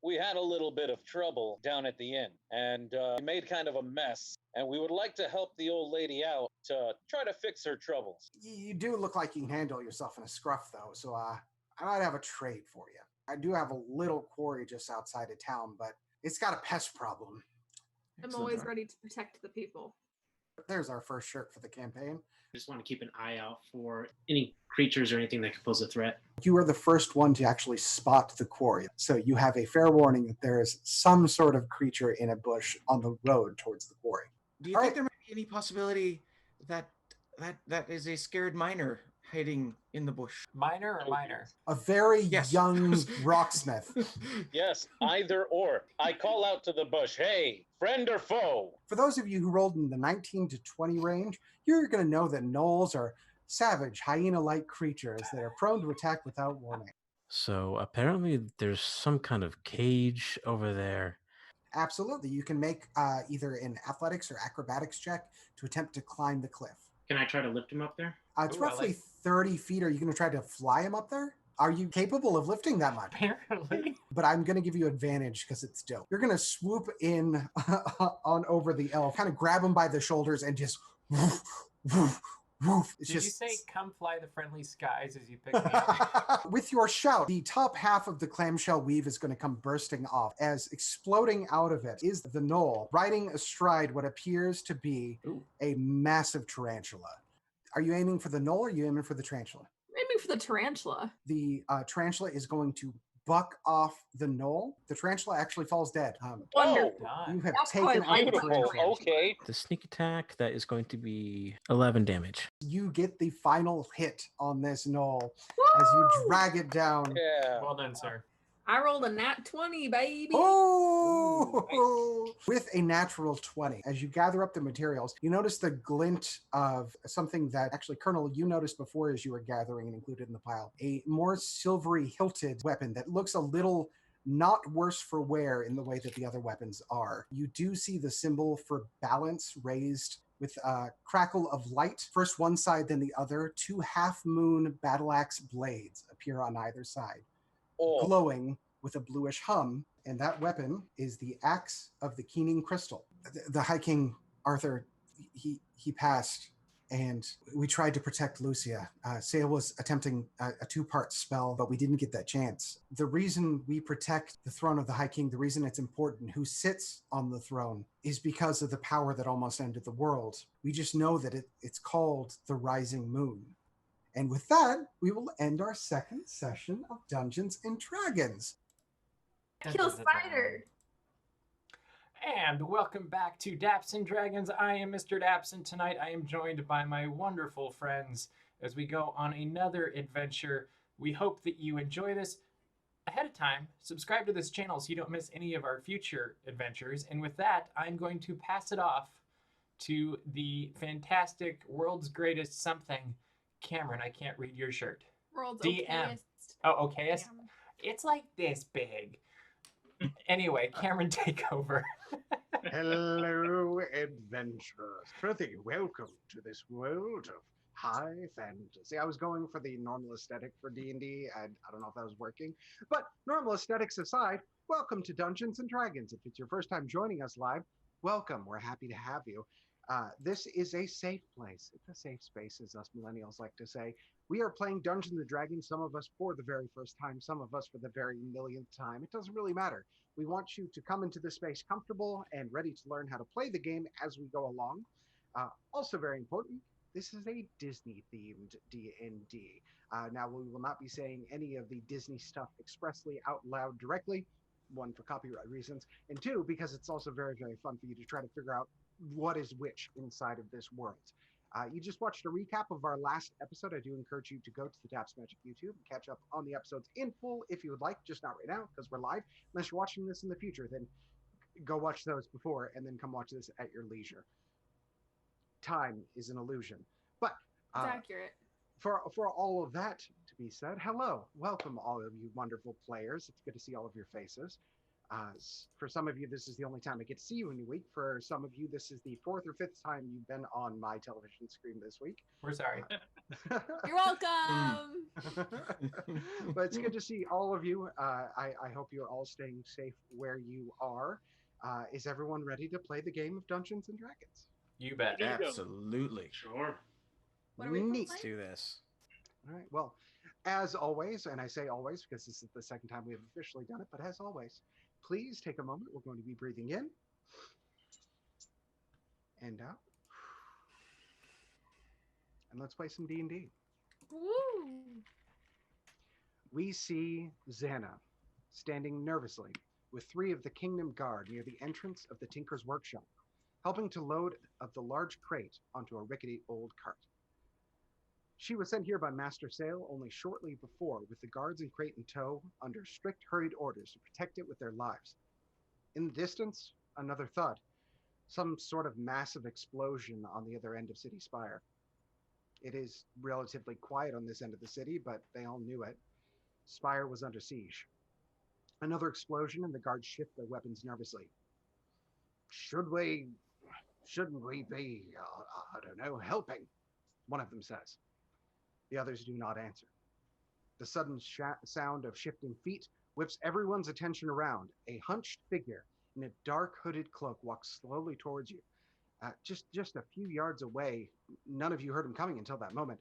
we had a little bit of trouble down at the inn, and we made kind of a mess. And we would like to help the old lady out to try to fix her troubles. You do look like you can handle yourself in a scruff, though, so I might have a trade for you. I do have a little quarry just outside of town, but it's got a pest problem. I'm always ready to protect the people. There's our first shirt for the campaign. I just want to keep an eye out for any creatures or anything that could pose a threat. You are the first one to actually spot the quarry, so you have a fair warning that there is some sort of creature in a bush on the road towards the quarry. Do you think there might be any possibility that is a scared miner hiding in the bush? Minor or minor? A very young rocksmith. Yes, either or. I call out to the bush, hey, friend or foe? For those of you who rolled in the 19 to 20 range, you're going to know that gnolls are savage, hyena-like creatures that are prone to attack without warning. So apparently there's some kind of cage over there. Absolutely. You can make either an athletics or acrobatics check to attempt to climb the cliff. Can I try to lift him up there? It's roughly 30 feet. Are you going to try to fly him up there? Are you capable of lifting that much? Apparently. But I'm going to give you advantage because it's dope. You're going to swoop in on over the elf, kind of grab him by the shoulders and just woof, woof, woof. It's Did just... you say come fly the friendly skies as you pick me up? With your shout, the top half of the clamshell weave is going to come bursting off as exploding out of it is the gnoll riding astride what appears to be a massive tarantula. Are you aiming for the gnoll or are you aiming for the tarantula? Aiming for the tarantula. The tarantula is going to buck off the gnoll. The tarantula actually falls dead. Wonderful. You have That's taken quite out the tarantula. Okay. The sneak attack, that is going to be 11 damage. You get the final hit on this gnoll as you drag it down. Yeah. Well done, sir. I rolled a nat 20, baby. Oh! With a natural 20. As you gather up the materials, you notice the glint of something that actually, Colonel, you noticed before as you were gathering and included in the pile. A more silvery hilted weapon that looks a little not worse for wear in the way that the other weapons are. You do see the symbol for balance raised with a crackle of light. First one side, then the other. Two half-moon battle axe blades appear on either side. Glowing with a bluish hum, and that weapon is the axe of the Keening Crystal. The High King Arthur, he passed, and we tried to protect Lucia. Sale was attempting a two-part spell, but we didn't get that chance. The reason we protect the throne of the High King, the reason it's important who sits on the throne, is because of the power that almost ended the world. We just know that it's called the Rising Moon. And with that, we will end our second session of Dungeons and Dragons. Kill Spider. And welcome back to DAPS and Dragons. I am Mr. DAPS, and tonight I am joined by my wonderful friends as we go on another adventure. We hope that you enjoy this. Ahead of time, subscribe to this channel so you don't miss any of our future adventures. And with that, I'm going to pass it off to the fantastic world's greatest something, Cameron. I can't read your shirt. World's DM. okayest. Oh, okayest? It's like this big. Anyway, Cameron, take over. Hello, adventurers. Prithee, welcome to this world of high fantasy. I was going for the normal aesthetic for D&D. I don't know if that was working. But normal aesthetics aside, welcome to Dungeons & Dragons. If it's your first time joining us live, welcome. We're happy to have you. This is a safe place. It's a safe space, as us millennials like to say. We are playing Dungeons & Dragons, some of us for the very first time, some of us for the very millionth time. It doesn't really matter. We want you to come into this space comfortable and ready to learn how to play the game as we go along. Also very important, this is a Disney-themed D&D. Now, we will not be saying any of the Disney stuff expressly out loud directly. One, for copyright reasons, and two, because it's also very, very fun for you to try to figure out what is which inside of this world. You just watched a recap of our last episode. I do encourage you to go to the DAPS Magic YouTube and catch up on the episodes in full if you would like, just not right now because we're live. Unless you're watching this in the future, then go watch those before and then come watch this at your leisure. Time is an illusion. But It's accurate. For all of that to be said, hello. Welcome all of you wonderful players. It's good to see all of your faces. For some of you, this is the only time I get to see you in a week. For some of you, this is the 4th or 5th time you've been on my television screen this week. We're sorry. You're welcome. But it's good to see all of you. I hope you're all staying safe where you are. Is everyone ready to play the game of Dungeons and Dragons? You bet. Absolutely. Sure. What are we Neat. Let's do this. All right. Well, as always, and I say always because this is the second time we have officially done it, but as always, please take a moment. We're going to be breathing in and out. And let's play some D&D. Woo. We see Xana standing nervously with 3 of the Kingdom Guard near the entrance of the Tinker's Workshop, helping to load of the large crate onto a rickety old cart. She was sent here by Master Sale only shortly before, with the guards and crate in tow, under strict hurried orders to protect it with their lives. In the distance, another thud. Some sort of massive explosion on the other end of City Spire. It is relatively quiet on this end of the city, but they all knew it. Spire was under siege. Another explosion, and the guards shift their weapons nervously. Shouldn't we be, I don't know, helping? One of them says. The others do not answer. The sudden sound of shifting feet whips everyone's attention around. A hunched figure in a dark hooded cloak walks slowly towards you. Just a few yards away, none of you heard him coming until that moment.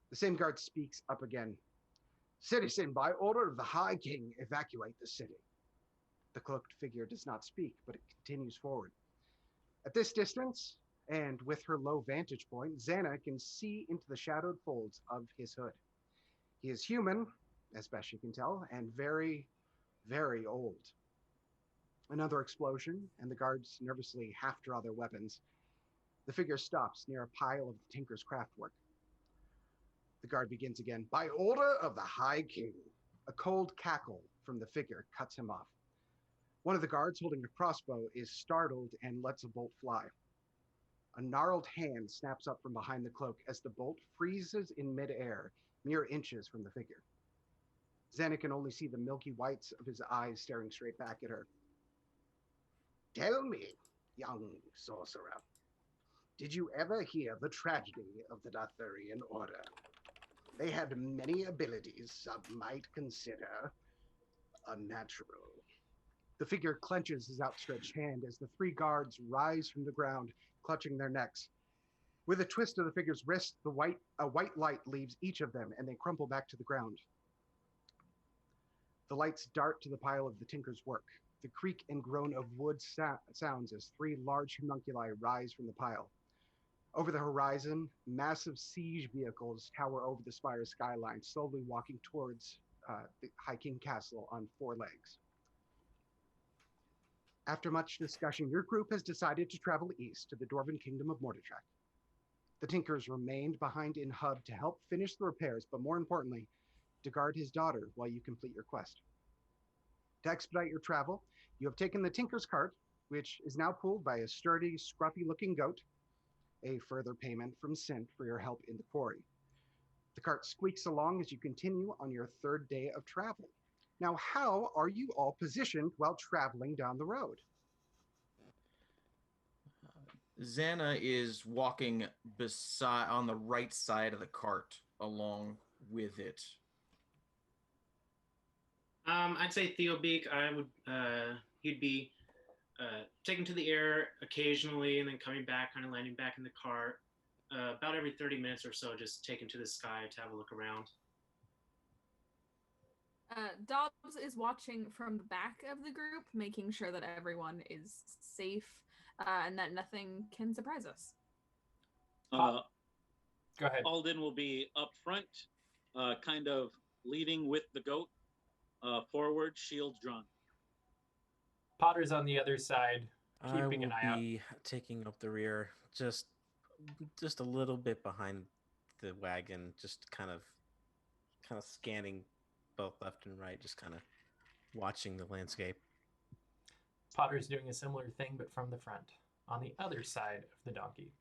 The same guard speaks up again. Citizen, by order of the High King, evacuate the city. The cloaked figure does not speak, but it continues forward. At this distance, and with her low vantage point, Xana can see into the shadowed folds of his hood. He is human, as best she can tell, and very, very old. Another explosion, and the guards nervously half draw their weapons. The figure stops near a pile of the Tinker's craftwork. The guard begins again. By order of the High King. A cold cackle from the figure cuts him off. One of the guards holding a crossbow is startled and lets a bolt fly. A gnarled hand snaps up from behind the cloak as the bolt freezes in midair, mere inches from the figure. Xana can only see the milky whites of his eyes staring straight back at her. Tell me, young sorcerer, did you ever hear the tragedy of the Darthurian Order? They had many abilities some might consider unnatural. The figure clenches his outstretched hand as the 3 guards rise from the ground, clutching their necks. With a twist of the figure's wrist, a white light leaves each of them, and they crumple back to the ground. The lights dart to the pile of the Tinker's work. The creak and groan of wood sounds as 3 large homunculi rise from the pile. Over the horizon, massive siege vehicles tower over the Spire's skyline, slowly walking towards the High King Castle on 4 legs. After much discussion, your group has decided to travel east to the Dwarven Kingdom of Mordetrack. The Tinkers remained behind in Hub to help finish the repairs, but more importantly, to guard his daughter while you complete your quest. To expedite your travel, you have taken the Tinker's cart, which is now pulled by a sturdy, scruffy-looking goat, a further payment from Sint for your help in the quarry. The cart squeaks along as you continue on your 3rd day of travel. Now, how are you all positioned while traveling down the road? Xana is walking on the right side of the cart along with it. I'd say Theobeak. He'd be taken to the air occasionally and then coming back, kind of landing back in the cart. About every 30 minutes or so, just taken to the sky to have a look around. Dobbs is watching from the back of the group, making sure that everyone is safe and that nothing can surprise us. Go ahead. Alden will be up front, kind of leading with the goat, forward, shields drawn. Potter's on the other side, keeping an eye out. I will be taking up the rear, just a little bit behind the wagon, just kind of scanning both left and right, just kind of watching the landscape. Potter's doing a similar thing, but from the front, on the other side of the donkey.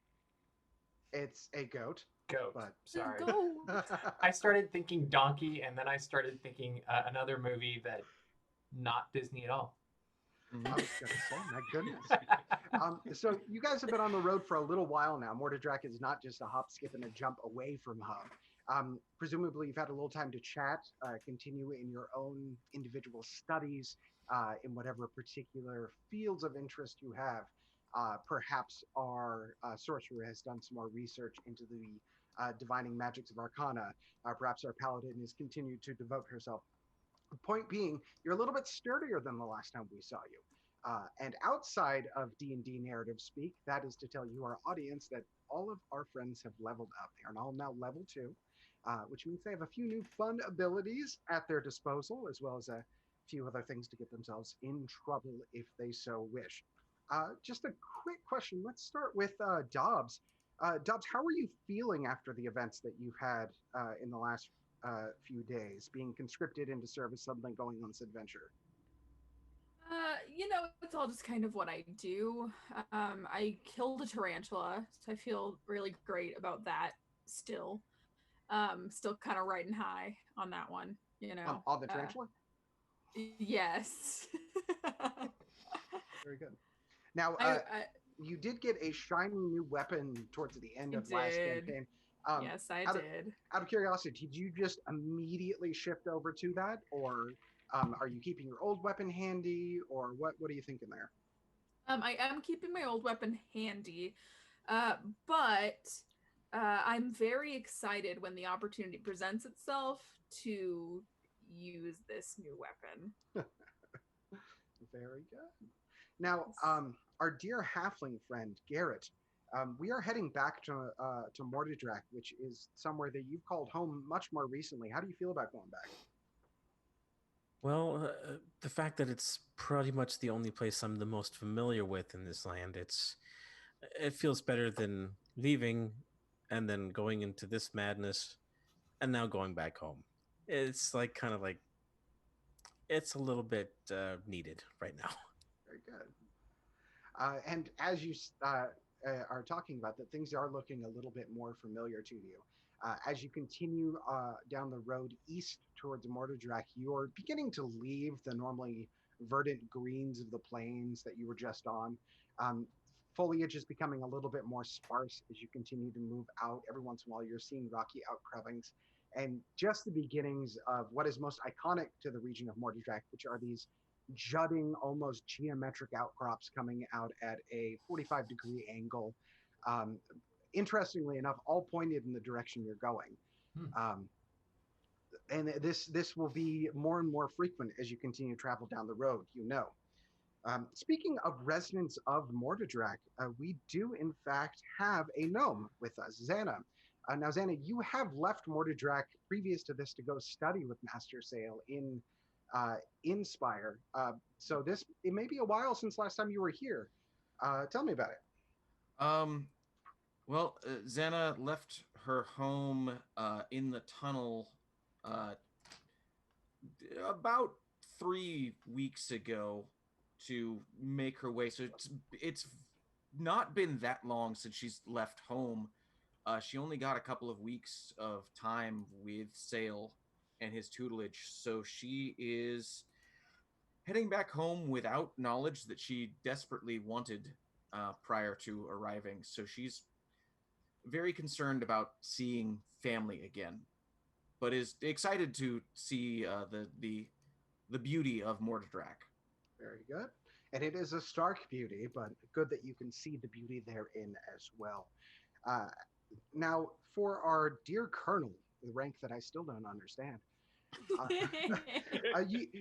It's a goat. Goat. But... Sorry. Goat. I started thinking donkey, and then I started thinking another movie that not Disney at all. I was going to say, my goodness. So you guys have been on the road for a little while now. Mordredrak is not just a hop, skip, and a jump away from Hub. Presumably, you've had a little time to chat, continue in your own individual studies in whatever particular fields of interest you have. Perhaps our sorcerer has done some more research into the divining magics of Arcana. Perhaps our paladin has continued to devote herself. The point being, you're a little bit sturdier than the last time we saw you. And outside of D&D narrative speak, that is to tell you, our audience, that all of our friends have leveled up. They are all now level 2, which means they have a few new fun abilities at their disposal, as well as a few other things to get themselves in trouble if they so wish. Just a quick question. Let's start with Dobbs. Dobbs, how are you feeling after the events that you've had in the last few days, being conscripted into service, suddenly going on this adventure? It's all just kind of what I do. I killed a tarantula, so I feel really great about that still. Still kind of riding high on that one, On the tarantula? Yes. Very good. Now, you did get a shiny new weapon towards the end of last campaign. Yes, I did. Out of curiosity, did you just immediately shift over to that, or are you keeping your old weapon handy, or what are you thinking there? I am keeping my old weapon handy, but I'm very excited when the opportunity presents itself to use this new weapon. Very good. Now, our dear halfling friend, Garrett, we are heading back to Mordredrak, which is somewhere that you've called home much more recently. How do you feel about going back? Well, the fact that it's pretty much the only place I'm the most familiar with in this land, it feels better than leaving and then going into this madness and now going back home. It's like it's a little bit needed right now. Very good. And as you are talking about that, things are looking a little bit more familiar to you. As you continue down the road east towards Mordredrak, you're beginning to leave the normally verdant greens of the plains that you were just on. Foliage is becoming a little bit more sparse as you continue to move out. Every once in a while, you're seeing rocky outcroppings and just the beginnings of what is most iconic to the region of Mordredrak, which are these jutting, almost geometric outcrops coming out at a 45-degree angle. Interestingly enough, all pointed in the direction you're going. And this will be more and more frequent as you continue to travel down the road, Speaking of residents of Mordredrak, we do in fact have a gnome with us, Xana. Now, Xana, you have left Mordredrak previous to this to go study with Master Sale in Spire. So it may be a while since last time you were here. Tell me about it. Well, Xana left her home in the tunnel about 3 weeks ago to make her way. So it's not been that long since she's left home. She only got a couple of weeks of time with Sale and his tutelage, so she is heading back home without knowledge that she desperately wanted prior to arriving. So she's very concerned about seeing family again, but is excited to see the beauty of Mordredrak. Very good. And it is a stark beauty, but good that you can see the beauty therein as well. Now, for our dear Colonel, the rank that I still don't understand,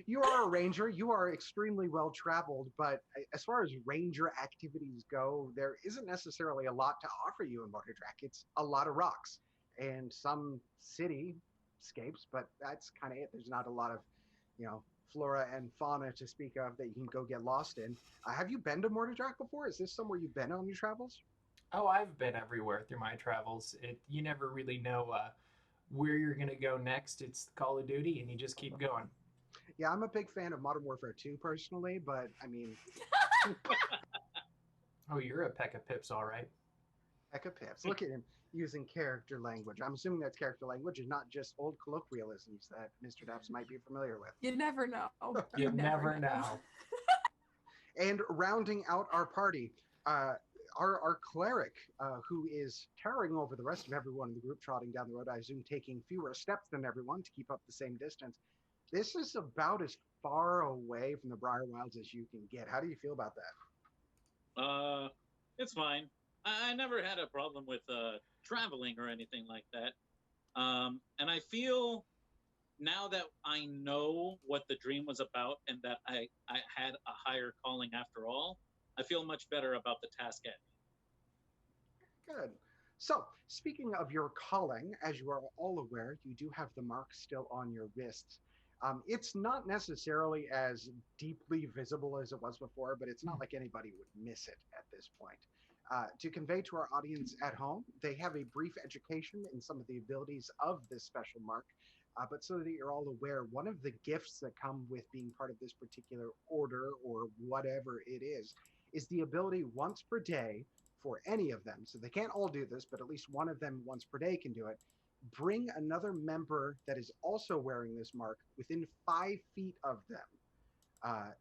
you are a ranger. You are extremely well traveled, but as far as ranger activities go, there isn't necessarily a lot to offer you in Mordredrak. It's a lot of rocks and some cityscapes, but that's kind of it. There's not a lot of, flora and fauna to speak of that you can go get lost in. Have you been to Mordredrak before? Is this somewhere you've been on your travels? Oh, I've been everywhere through my travels. You never really know where you're going to go next. It's Call of Duty, and you just keep going. Yeah, I'm a big fan of Modern Warfare 2 personally, but I mean... Oh, you're a peck of pips, all right. Peck of pips. Look at him using character language. I'm assuming that's character language and not just old colloquialisms that Mr. DAPS might be familiar with. You never know. You never know. And rounding out our party, our cleric, who is towering over the rest of everyone in the group, trotting down the road, I assume taking fewer steps than everyone to keep up the same distance. This is about as far away from the Briar Wilds as you can get. How do you feel about that? It's fine. I never had a problem with traveling or anything like that. And I feel now that I know what the dream was about and that I had a higher calling after all, I feel much better about the task at hand. Good. So, speaking of your calling, as you are all aware, you do have the mark still on your wrists. It's not necessarily as deeply visible as it was before, but it's not like anybody would miss it at this point. To convey to our audience at home, they have a brief education in some of the abilities of this special mark. But so that you're all aware, one of the gifts that come with being part of this particular order or whatever it is the ability once per day for any of them. So they can't all do this, but at least one of them once per day can do it. Bring another member that is also wearing this mark within 5 feet of them.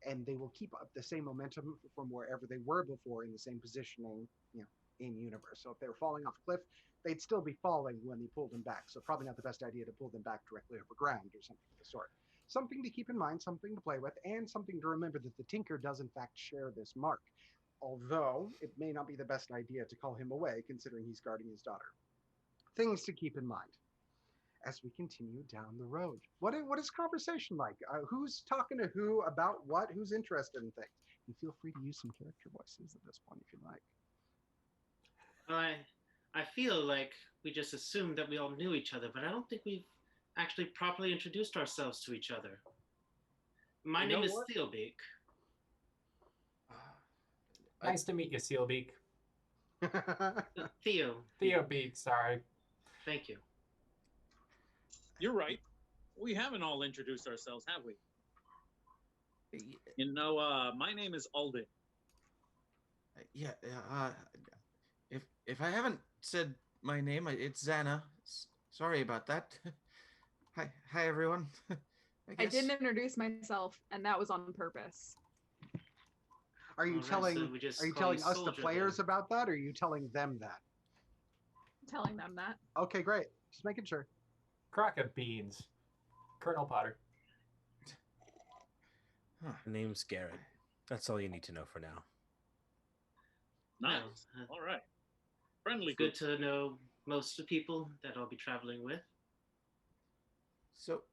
And they will keep up the same momentum from wherever they were before in the same positioning, in universe. So if they were falling off a cliff, they'd still be falling when they pulled them back. So probably not the best idea to pull them back directly over ground or something of the sort. Something to keep in mind, something to play with, and something to remember that the Tinker does in fact share this mark. Although it may not be the best idea to call him away considering he's guarding his daughter. Things to keep in mind as we continue down the road. What is conversation like? Who's talking to who about what? Who's interested in things? And feel free to use some character voices at this point if you like. I feel like we just assumed that we all knew each other, but I don't think we've actually properly introduced ourselves to each other. My name is Theobeak. Nice to meet you, Sealbeak. Theobeak, sorry. Thank you. You're right. We haven't all introduced ourselves, have we? My name is Alden. If I haven't said my name, it's Xana. Sorry about that. Hi everyone. I didn't introduce myself, and that was on purpose. Are you telling us, the players, about that, or are you telling them that? I'm telling them that. Okay, great. Just making sure. Crock of beans. Colonel Potter. My name's Garrett. That's all you need to know for now. Nice. All right. Friendly. Good to know most of the people that I'll be traveling with. So,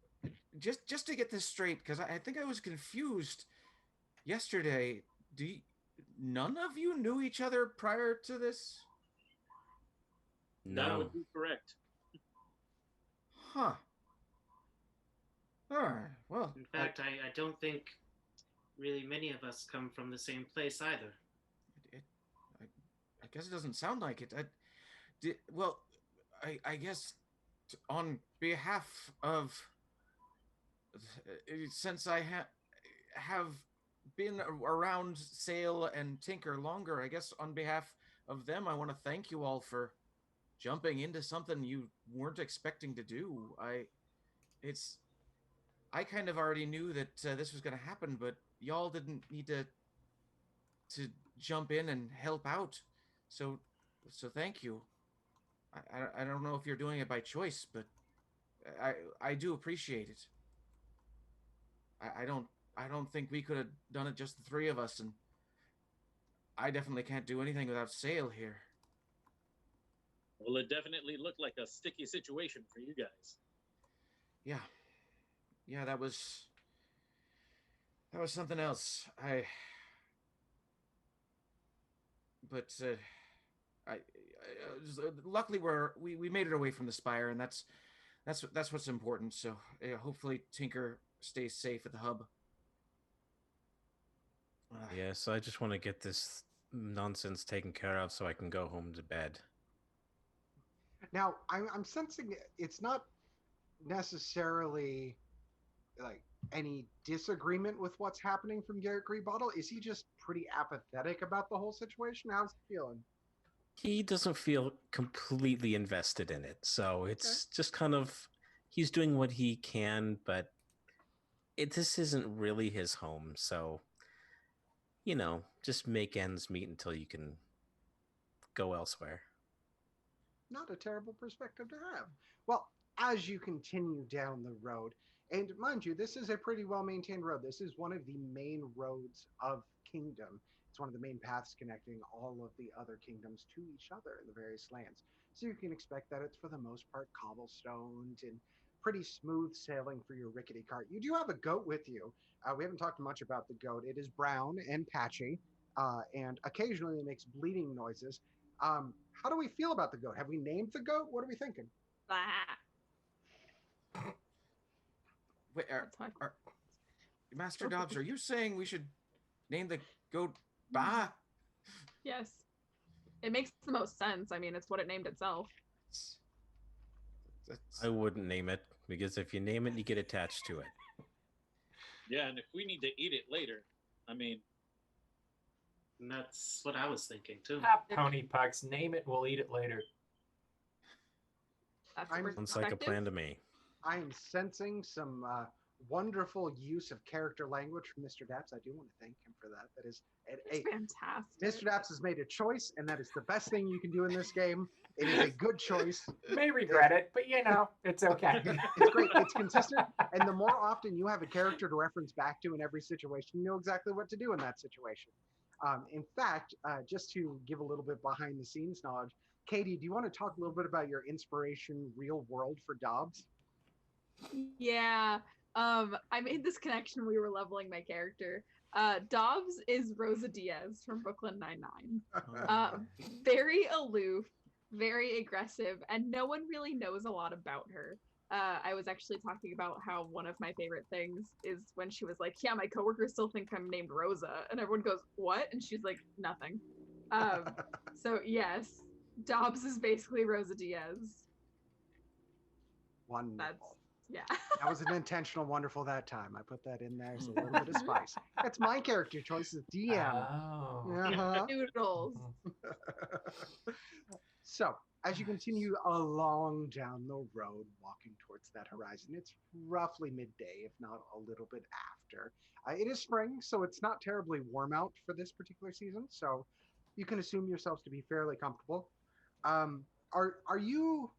just to get this straight, because I think I was confused yesterday. None of you knew each other prior to this? No. That would be correct. Huh. All right. Well, in fact, I don't think really many of us come from the same place either. I guess it doesn't sound like it. I guess on behalf of, since I have been around Sail and Tinker longer, I guess on behalf of them, I want to thank you all for jumping into something you weren't expecting to do. I kind of already knew that this was going to happen, but y'all didn't need to jump in and help out. So thank you. I don't know if you're doing it by choice, but I do appreciate it. I don't think we could have done it just the three of us, and I definitely can't do anything without Sail here. Well, it definitely looked like a sticky situation for you guys. Yeah, that was something else. Luckily we made it away from the Spire, and that's what's important. So hopefully Tinker stays safe at the hub. Yeah, so I just want to get this nonsense taken care of so I can go home to bed. Now, I'm sensing it's not necessarily like any disagreement with what's happening from Garrett Greybottle. Is he just pretty apathetic about the whole situation? How's he feeling? He doesn't feel completely invested in it, so it's just kind of, he's doing what he can, but this isn't really his home, so just make ends meet until you can go elsewhere. Not a terrible perspective to have. Well, as you continue down the road, and mind you, this is a pretty well-maintained road. This is one of the main roads of Kingdom. It's one of the main paths connecting all of the other kingdoms to each other in the various lands. So you can expect that it's for the most part cobblestones and pretty smooth sailing for your rickety cart. You do have a goat with you. We haven't talked much about the goat. It is brown and patchy, and occasionally it makes bleeding noises. How do we feel about the goat? Have we named the goat? What are we thinking? Wait, Master Dobbs, are you saying we should name the goat Bah? Yes. It makes the most sense. I mean, it's what it named itself. I wouldn't name it, because if you name it, you get attached to it. Yeah, and if we need to eat it later, I mean... And that's what I was thinking, too. Pony Pucks, name it, we'll eat it later. Sounds like a plan to me. I am sensing some wonderful use of character language from Mr. Daps. I do want to thank him for that. That is fantastic. Mr. Daps has made a choice, and that is the best thing you can do in this game. It is a good choice. May regret it, but it's okay. It's great. It's consistent, and the more often you have a character to reference back to in every situation, you know exactly what to do in that situation. In fact, just to give a little bit behind the scenes knowledge, Katie, do you want to talk a little bit about your inspiration real world for Dobbs? Yeah. I made this connection when we were leveling my character. Dobbs is Rosa Diaz from Brooklyn Nine-Nine. Very aloof, very aggressive, and no one really knows a lot about her. I was actually talking about how one of my favorite things is when she was like, yeah, my coworkers still think I'm named Rosa. And everyone goes, what? And she's like, nothing. So yes, Dobbs is basically Rosa Diaz. Wonderful. Yeah. That was an intentional wonderful that time. I put that in there as a little bit of spice. That's my character choice as DM. Oh. Noodles. So, as you continue along down the road, walking towards that horizon, it's roughly midday, if not a little bit after. It is spring, so it's not terribly warm out for this particular season, so you can assume yourselves to be fairly comfortable. Are you,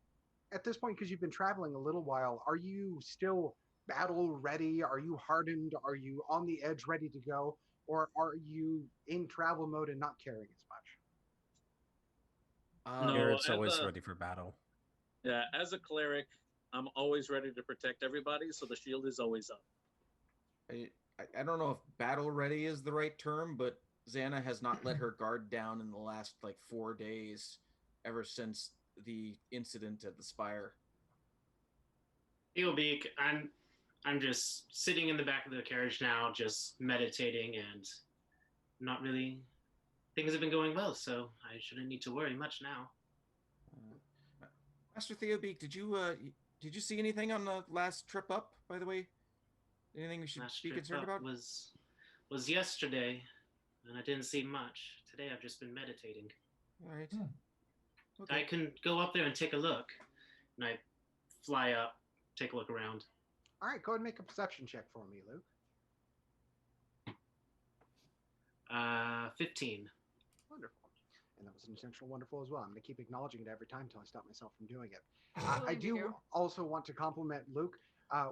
at this point, because you've been traveling a little while, are you still battle ready? Are you hardened? Are you on the edge ready to go? Or are you in travel mode and not caring as much? Garrett's always ready for battle. Yeah, as a cleric, I'm always ready to protect everybody, so the shield is always up. I don't know if battle ready is the right term, but Xana has not let her guard down in the last 4 days, ever since the incident at the Spire. Eelbeak, I'm just sitting in the back of the carriage now, just meditating, and not really. Things have been going well, so I shouldn't need to worry much now. Master Theobeak, did you see anything on the last trip up? By the way, anything we should be concerned about? Was yesterday, and I didn't see much. Today, I've just been meditating. All right. Okay. I can go up there and take a look, and I fly up, take a look around. All right, go ahead and make a perception check for me, Luke. 15. Wonderful. And that was an intentional wonderful as well. I'm going to keep acknowledging it every time until I stop myself from doing it. I do also want to compliment Luke.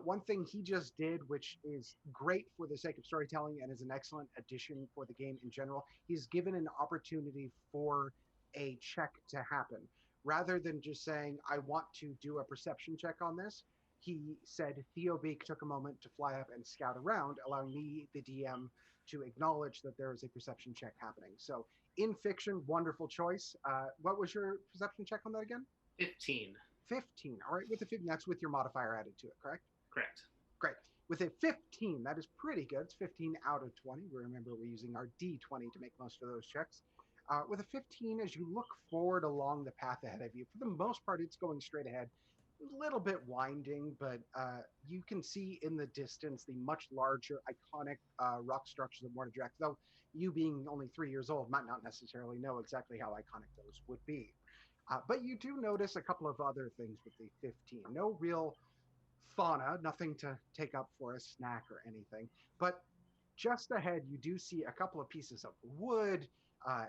One thing he just did, which is great for the sake of storytelling and is an excellent addition for the game in general, he's given an opportunity for a check to happen. Rather than just saying, I want to do a perception check on this, he said Theobeak took a moment to fly up and scout around, allowing me, the DM, to acknowledge that there is a perception check happening. So in fiction, wonderful choice. What was your perception check on that again? 15. 15. All right, with the 15, that's with your modifier added to it, correct? Correct. Great. With a 15, that is pretty good. It's 15 out of 20. Remember, we're using our D20 to make most of those checks. With a 15, as you look forward along the path ahead of you, for the most part, it's going straight ahead. A little bit winding, but you can see in the distance the much larger, iconic rock structures of Mortadrax, though you being only 3 years old might not necessarily know exactly how iconic those would be. But you do notice a couple of other things with the 15. No real fauna, nothing to take up for a snack or anything, but just ahead, you do see a couple of pieces of wood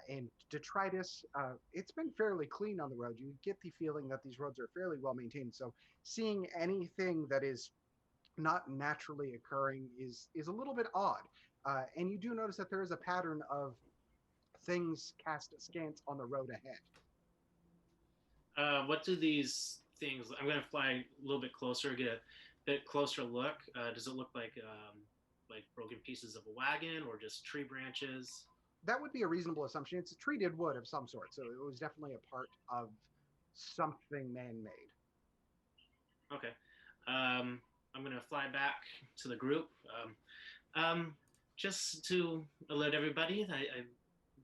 and detritus. It's been fairly clean on the road. You get the feeling that these roads are fairly well maintained. So seeing anything that is not naturally occurring is a little bit odd. And you do notice that there is a pattern of things cast askance on the road ahead. What do these things? I'm going to fly a little bit closer, get a bit closer look. Does it look like broken pieces of a wagon or just tree branches? That would be a reasonable assumption. It's a treated wood of some sort, so it was definitely a part of something man-made. Okay. I'm going to fly back to the group. Just to alert everybody,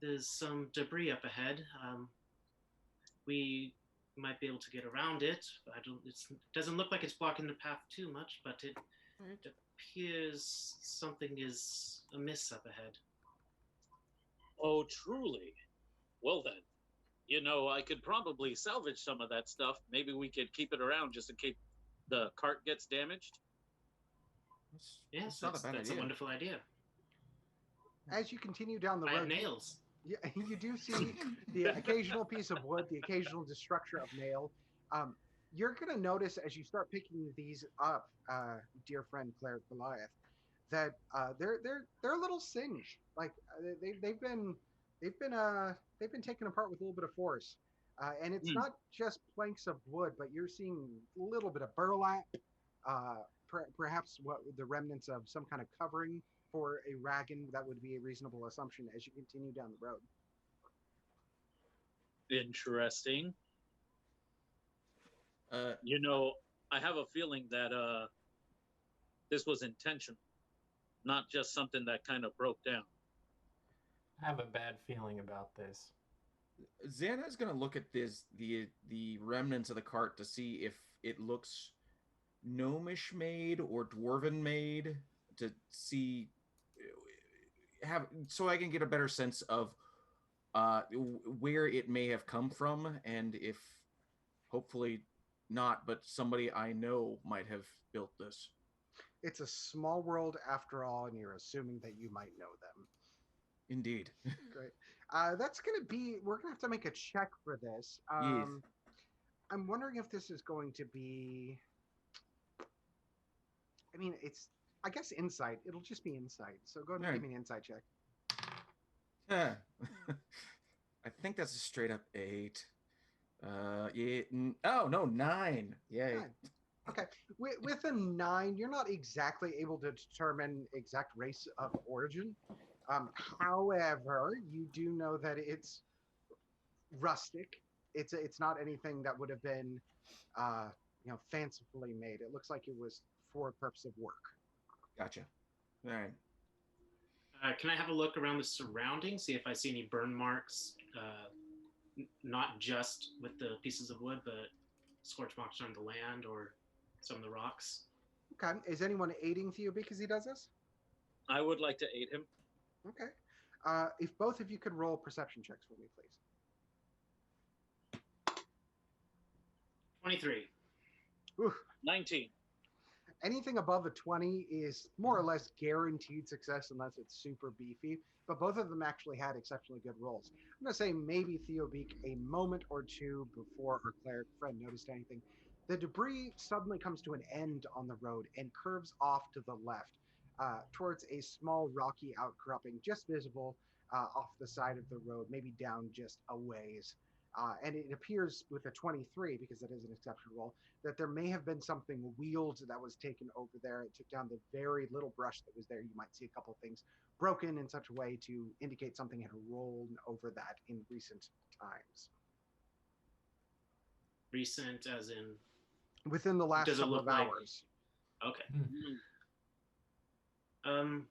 there's some debris up ahead. We might be able to get around it. It doesn't look like it's blocking the path too much, but it appears something is amiss up ahead. Oh, truly? Well then, I could probably salvage some of that stuff. Maybe we could keep it around just in case the cart gets damaged. Yes, that's a wonderful idea. As you continue down the road, I have nails. Yeah, you do see the occasional piece of wood, the occasional structure of nail. You're going to notice as you start picking these up, dear friend Cleric Elias, that they're a little singed. Like they've been taken apart with a little bit of force, and it's not just planks of wood, but you're seeing a little bit of burlap, perhaps the remnants of some kind of covering for a wagon. That would be a reasonable assumption as you continue down the road. Interesting. I have a feeling that this was intentional, not just something that kind of broke down. I have a bad feeling about this. Xana's going to look at the remnants of the cart to see if it looks gnomish made or dwarven made, to see so I can get a better sense of where it may have come from, and if hopefully not, but somebody I know might have built this. It's a small world after all, and you're assuming that you might know them. Indeed. Great. That's going to be, we're going to have to make a check for this. Yes. I'm wondering if this is going to be, it's, I guess, insight. It'll just be insight. So go ahead and give me an insight check. Yeah. I think that's a straight up 8. Yeah. Oh, no, 9. Yay. 9. Okay. With a 9, you're not exactly able to determine exact race of origin. However, you do know that it's rustic. It's not anything that would have been, fancifully made. It looks like it was for a purpose of work. Gotcha. All right. Can I have a look around the surroundings, see if I see any burn marks, not just with the pieces of wood, but scorch marks on the land or some of the rocks? Okay. Is anyone aiding Theo because he does this? I would like to aid him. Okay. If both of you could roll perception checks for me, please. 23. Ooh. 19. Anything above a 20 is more or less guaranteed success unless it's super beefy, but both of them actually had exceptionally good rolls. I'm going to say maybe Theo Beak a moment or two before our cleric friend noticed anything. The debris suddenly comes to an end on the road and curves off to the left towards a small rocky outcropping just visible off the side of the road, maybe down just a ways. And it appears with a 23, because that is an exceptional roll, that there may have been something wheeled that was taken over there. It took down the very little brush that was there. You might see a couple of things broken in such a way to indicate something had rolled over that in recent times. Recent as in? Within the last couple of hours. Okay. I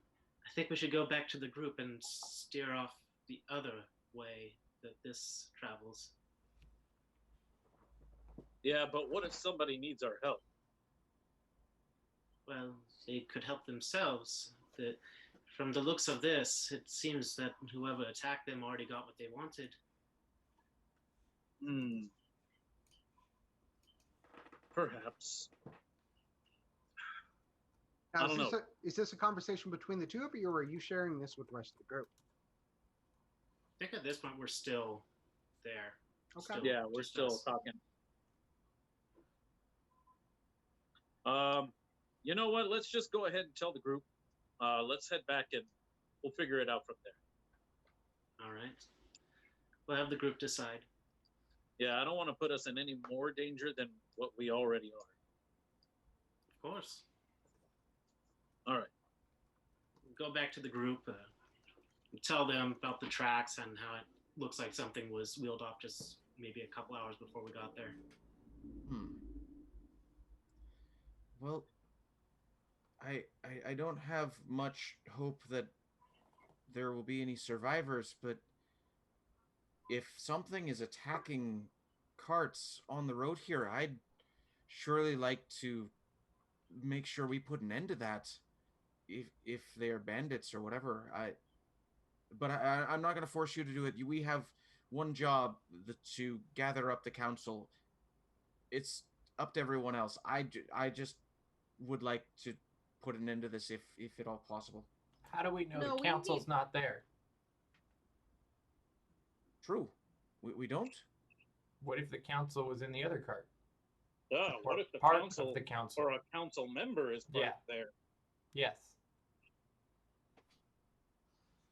think we should go back to the group and steer off the other way that this travels. Yeah, but what if somebody needs our help? Well, they could help themselves. From the looks of this, it seems that whoever attacked them already got what they wanted. Perhaps. Now, I don't know. Is this a conversation between the two of you, or are you sharing this with the rest of the group? I think at this point we're still there. Okay. Still Yeah, we're just still us. talking. You know what? Let's just go ahead and tell the group. Let's head back and we'll figure it out from there. All right. We'll have the group decide. Yeah, I don't want to put us in any more danger than what we already are. Of course. All right. Go back to the group. Tell them about the tracks and how it looks like something was wheeled off just maybe a couple hours before we got there. Well, I don't have much hope that there will be any survivors, but if something is attacking carts on the road here, I'd surely like to make sure we put an end to that. If they're bandits or whatever, I'm not going to force you to do it. We have one job, to gather up the council. It's up to everyone else. I just would like to put an end to this if at all possible. How do we know No, the we council's not there? True. We don't? What if the council was in the other cart? What if the Part council of the council? or a council member is part there? Yes.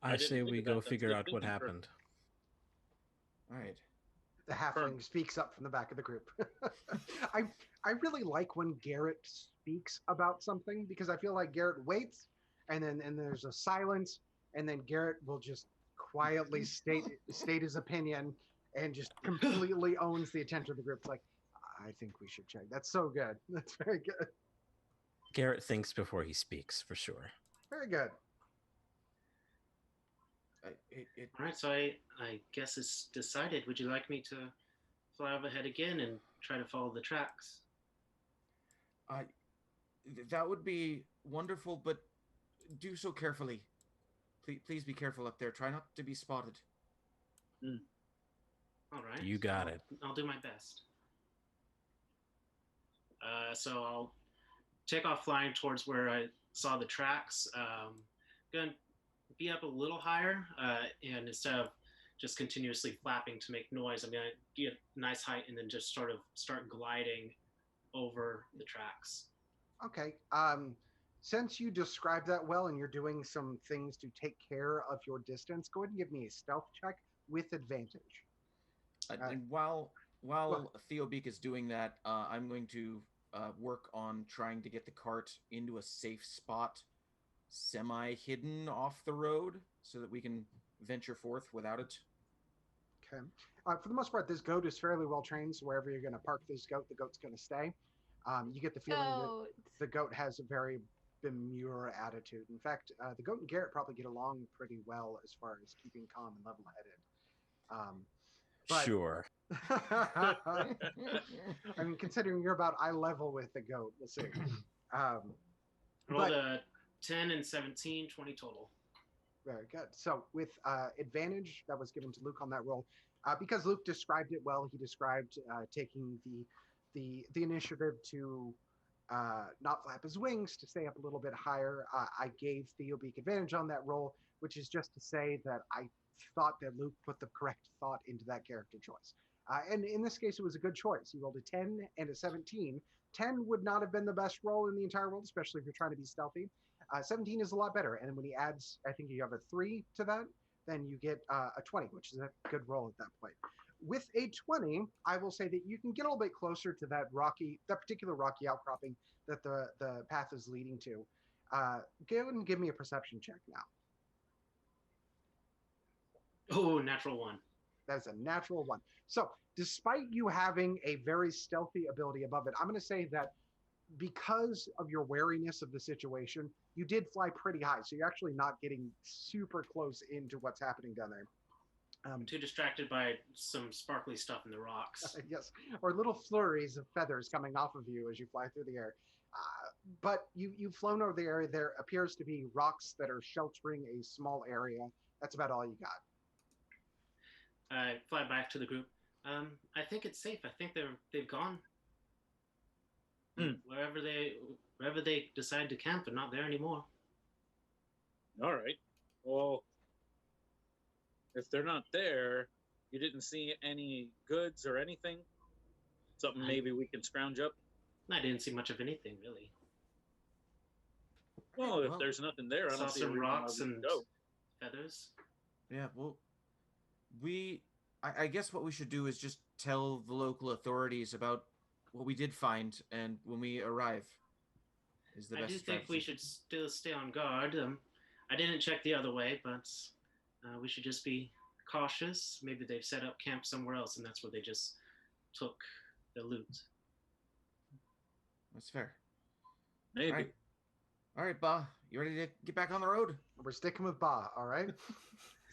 I didn't say think we of go that. That's figure good out what thinking, Kurt. happened. All right. The halfling speaks up from the back of the group. I really like when Garrett speaks about something, because I feel like Garrett waits and there's a silence, and then Garrett will just quietly state his opinion and just completely owns the attention of the group. It's like, I think we should check. That's so good. That's very good. Garrett thinks before he speaks, for sure. Very good. All right, so I guess it's decided. Would you like me to fly overhead again and try to follow the tracks? That would be wonderful, but do so carefully. Please be careful up there. Try not to be spotted. All right. You got it. I'll do my best. So I'll take off flying towards where I saw the tracks. Gonna be up a little higher, and instead of just continuously flapping to make noise, I'm gonna get a nice height and then just sort of start gliding over the tracks. Okay. Since you described that well and you're doing some things to take care of your distance, go ahead and give me a stealth check with advantage. And while Theobeak is doing that, I'm going to work on trying to get the cart into a safe spot, semi-hidden off the road, so that we can venture forth without it. Okay. For the most part, this goat is fairly well trained, so wherever you're going to park this goat, the goat's going to stay. You get the feeling that the goat has a very demure attitude. In fact, the goat and Garrett probably get along pretty well as far as keeping calm and level-headed. Sure. I mean, considering you're about eye level with the goat, we'll see. Rolled a 10 and 17, 20 total. Very good. So with advantage that was given to Luke on that roll, because Luke described it well, he described taking the initiative to not flap his wings, to stay up a little bit higher. I gave Theobeak advantage on that roll, which is just to say that I thought that Luke put the correct thought into that character choice. And in this case, it was a good choice. He rolled a 10 and a 17. 10 would not have been the best roll in the entire world, especially if you're trying to be stealthy. 17 is a lot better. And when he adds, I think you have a 3 to that, then you get a 20, which is a good roll at that point. With a 20, I will say that you can get a little bit closer to that particular rocky outcropping that the path is leading to. Go ahead and give me a perception check now. Oh, natural 1. That's a natural 1. So despite you having a very stealthy ability above it, I'm going to say that because of your wariness of the situation, you did fly pretty high. So you're actually not getting super close into what's happening down there. Too distracted by some sparkly stuff in the rocks. Yes, or little flurries of feathers coming off of you as you fly through the air. But you've flown over the area. There appears to be rocks that are sheltering a small area. That's about all you got. I fly back to the group. I think it's safe. I think they've gone. Wherever they decide to camp, they're not there anymore. All right. Well, if they're not there, you didn't see any goods or anything? Something maybe we can scrounge up? I didn't see much of anything, really. Well, if there's nothing there, I Saw don't see a some reason why rocks we and can go. feathers. Yeah, well, I guess what we should do is just tell the local authorities about what we did find, and when we arrive is the I best do think we strategy. should still stay on guard. I didn't check the other way, but we should just be cautious. Maybe they've set up camp somewhere else, and that's where they just took the loot. That's fair. Maybe. All right, Ba, you ready to get back on the road? We're sticking with Ba, all right?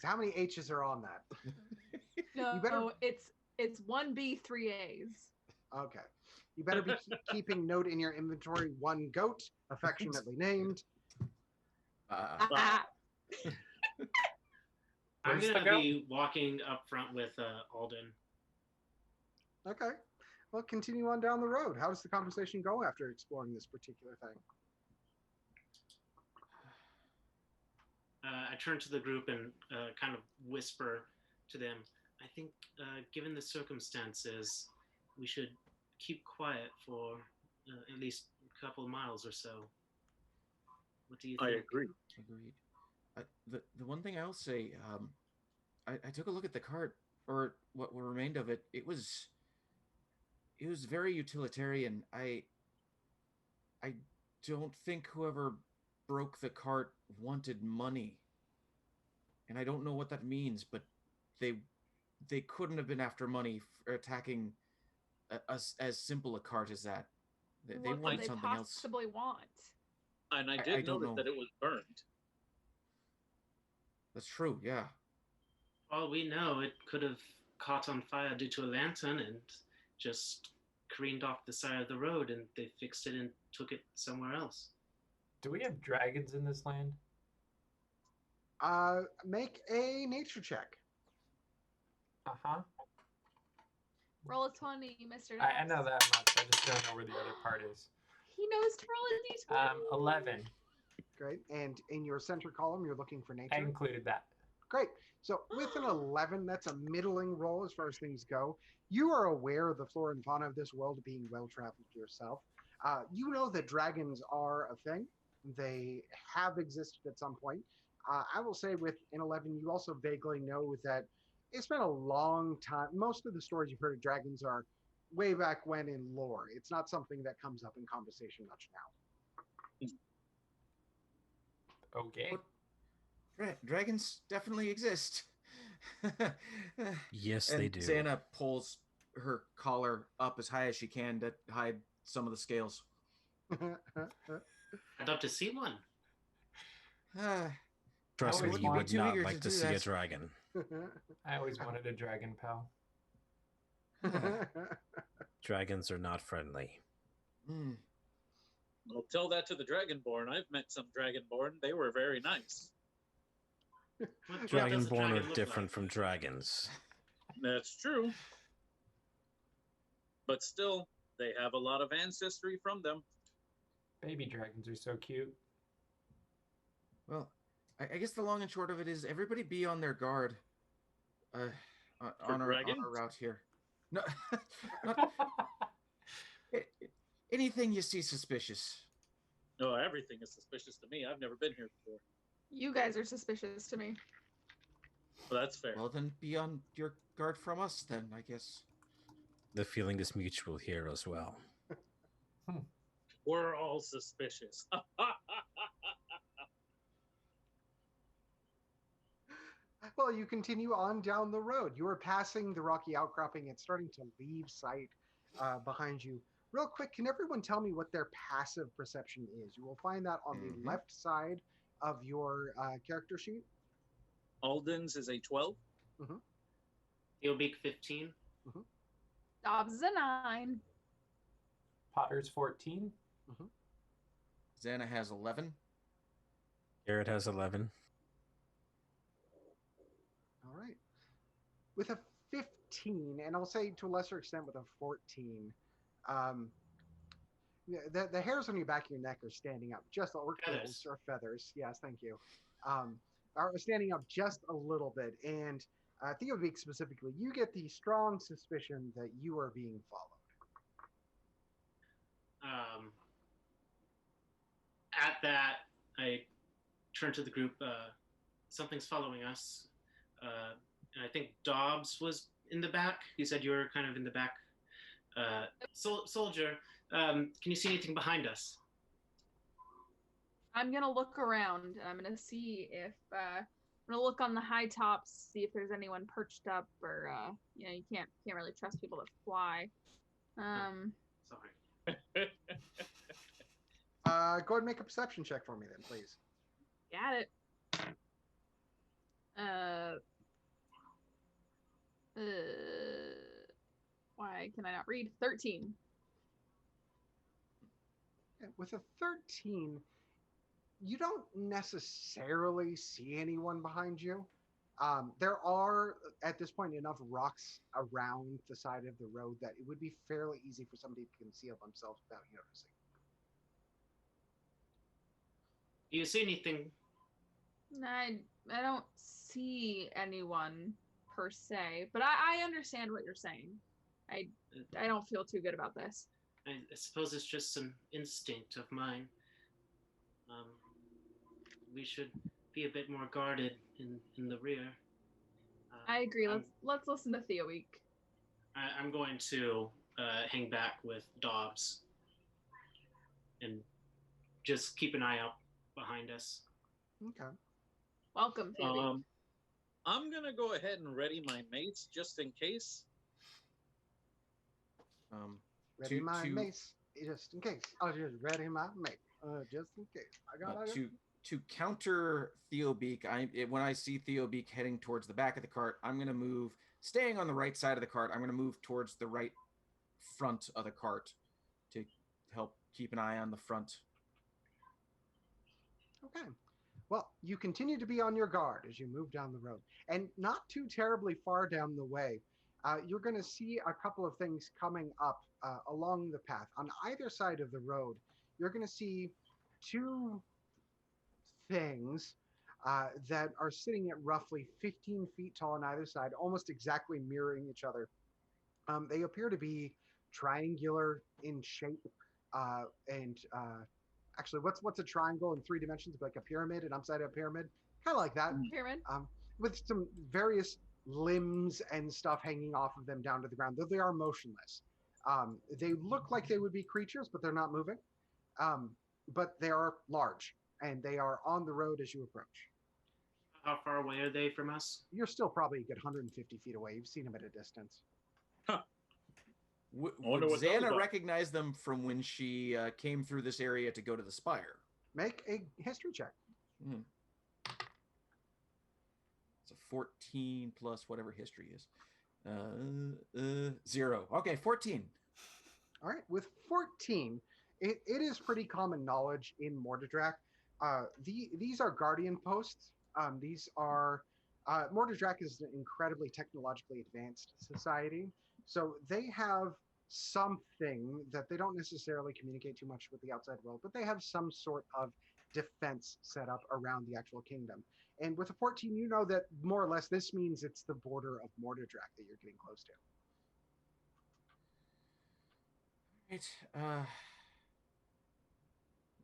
How many H's are on that? No, You better- it's 1B, 3 A's. Okay. You better be keeping note in your inventory. One goat, affectionately named. Ah. I'm Where's the gonna goat? be walking up front with Alden. Okay. Well, continue on down the road. How does the conversation go after exploring this particular thing? I turn to the group and kind of whisper to them. I think, given the circumstances, we should keep quiet for at least a couple of miles or so. What do you think? I agree. Agreed. The one thing I'll say, I took a look at the cart, or what remained of it. It was very utilitarian. I don't think whoever broke the cart wanted money, and I don't know what that means, but they couldn't have been after money for attacking as simple a cart as that. They What wanted could they something else. possibly want? And I I did don't notice know. that it was burned. That's true. Yeah. All we know, it could have caught on fire due to a lantern and just careened off the side of the road, and they fixed it and took it somewhere else. Do we have dragons in this land? Make a nature check. Uh-huh. Roll a 20, Mr. I know Dax. that much. I just don't know where the other part is. He knows to roll a D20. 11. Great. And in your center column, you're looking for nature. I included that. Great. So with an 11, that's a middling roll as far as things go. You are aware of the flora and fauna of this world, being well-traveled yourself. You know that dragons are a thing. They have existed at some point. I will say with an 11, you also vaguely know that it's been a long time. Most of the stories you've heard of dragons are way back when in lore. It's not something that comes up in conversation much now. Okay. Dragons definitely exist. Yes, and they do. Xana pulls her collar up as high as she can to hide some of the scales. I'd love to see one. Trust I me, always you would wanted too not eager like to to do see a that. dragon. I always wanted a dragon pal. Dragons are not friendly. Mm. Well, tell that to the Dragonborn. I've met some Dragonborn. They were very nice. What does a Dragonborn dragon are look different like? from dragons. That's true. But still, they have a lot of ancestry from them. Baby dragons are so cute. Well, I guess the long and short of it is everybody be on their guard on our dragons? route here. No, not, anything you see suspicious. Oh, everything is suspicious to me. I've never been here before. You guys are suspicious to me. Well, that's fair. Well, then be on your guard from us, then, I guess. The feeling is mutual here as well. We're all suspicious. Well, you continue on down the road. You are passing the rocky outcropping. It's starting to leave sight behind you. Real quick, can everyone tell me what their passive perception is? You will find that on the left side of your character sheet. Alden's is a 12. Theobeak 15. Dobbs is a 9. Potter's 14. Xana has 11. Garrett has 11. All right. With a 15, and I'll say to a lesser extent with a 14, Yeah, the hairs on your back of your neck are standing up just, or Feathers. quills or feathers. Yes, thank you. Are standing up just a little bit. And Theobeak specifically, you get the strong suspicion that you are being followed. At that, I turn to the group. Something's following us. And I think Dobbs was in the back. You said you were kind of in the back. Soldier, can you see anything behind us? I'm gonna look around and I'm gonna see if I'm gonna look on the high tops, see if there's anyone perched up, or you know, you can't really trust people to fly. Sorry. Go ahead and make a perception check for me then, please. Got it. Why can I not read? 13. With a 13, you don't necessarily see anyone behind you. There are, at this point, enough rocks around the side of the road that it would be fairly easy for somebody to conceal themselves without you noticing. Do you see anything? I don't see anyone per se, but I understand what you're saying. I don't feel too good about this. I suppose it's just some instinct of mine. We should be a bit more guarded in the rear. I agree. Let's listen to Theoweek. I'm going to hang back with Dobbs and just keep an eye out behind us. Okay. Welcome, Theoweek. I'm gonna go ahead and ready my mace just in case. Ready my mace just in case. I'll just ready my mace just in case. To counter Theobeak, when I see Theobeak heading towards the back of the cart, I'm going to move, staying on the right side of the cart, I'm going to move towards the right front of the cart to help keep an eye on the front. Okay. Well, you continue to be on your guard as you move down the road. And not too terribly far down the way, you're going to see a couple of things coming up along the path. On either side of the road, you're going to see two things that are sitting at roughly 15 feet tall on either side, almost exactly mirroring each other. They appear to be triangular in shape, and actually, what's a triangle in 3 dimensions? Like a pyramid, an upside down pyramid, kind of like that. Pyramid. With some various limbs and stuff hanging off of them down to the ground, though they are motionless. They look like they would be creatures, but they're not moving. But they are large, and they are on the road as you approach. How far away are they from us? You're still probably a good 150 feet away. You've seen them at a distance. Would Xana recognize them from when she came through this area to go to the Spire? Make a history check. It's a 14 plus whatever history is. 0. Okay, 14. All right, with 14, it is pretty common knowledge in Mordredrak. These are guardian posts. These are Mordredrak is an incredibly technologically advanced society, so they have something that they don't necessarily communicate too much with the outside world, but they have some sort of defense set up around the actual kingdom. And with a 14, you know that more or less this means it's the border of Mordredrak that you're getting close to. Right.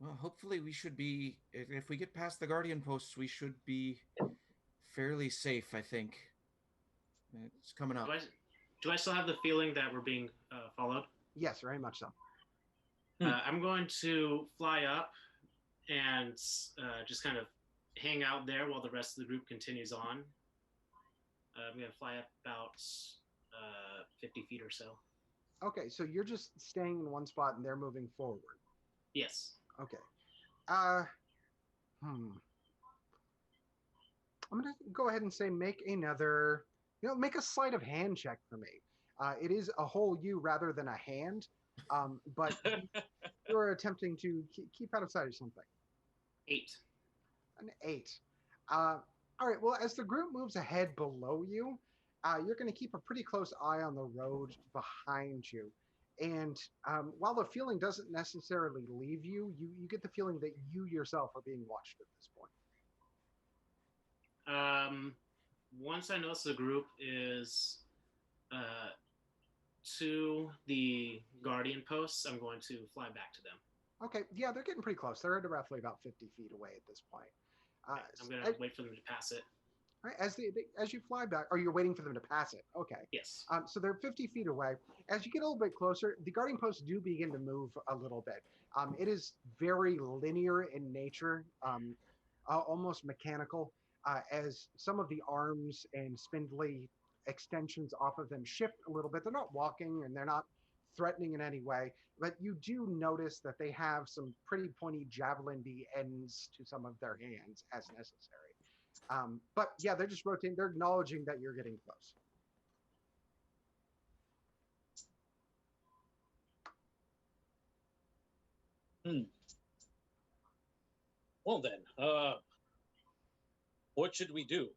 Well, hopefully we should be, if we get past the guardian posts, we should be fairly safe, I think. It's coming up. Do I still have the feeling that we're being followed? Yes, very much so. I'm going to fly up and just kind of hang out there while the rest of the group continues on. I'm going to fly up about 50 feet or so. Okay, so you're just staying in one spot and they're moving forward. Yes. Okay. I'm gonna go ahead and say make another, make a sleight of hand check for me. It is a whole you rather than a hand, but you're attempting to keep out of sight of something. 8. An 8. All right, well, as the group moves ahead below you, you're going to keep a pretty close eye on the road behind you. And while the feeling doesn't necessarily leave you, you get the feeling that you yourself are being watched at this point. Once I notice the group is to the guardian posts, I'm going to fly back to them. Okay, yeah, they're getting pretty close. They're at roughly about 50 feet away at this point. I'm going to wait for them to pass it. Right, as you fly back, or you're waiting for them to pass it. Okay. Yes. So they're 50 feet away. As you get a little bit closer, the guardian posts do begin to move a little bit. It is very linear in nature, almost mechanical, as some of the arms and spindly extensions off of them shift a little bit. They're not walking and they're not threatening in any way, but you do notice that they have some pretty pointy javelin-y ends to some of their hands as necessary. But yeah, they're just rotating. They're acknowledging that you're getting close. Well then, what should we do?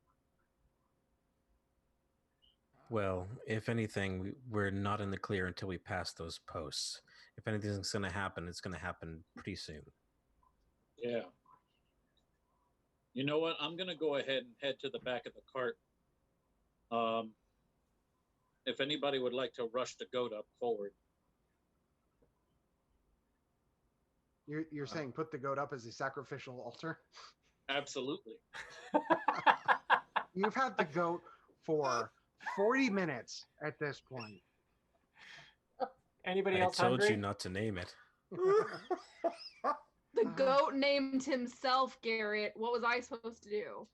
Well, if anything, we're not in the clear until we pass those posts. If anything's going to happen, it's going to happen pretty soon. Yeah. You know what? I'm going to go ahead and head to the back of the cart. If anybody would like to rush the goat up forward. You're saying put the goat up as a sacrificial altar? Absolutely. You've had the goat for 40 minutes at this point. Anybody I else told hungry? you not to name it. The goat named himself, Garrett. What was I supposed to do?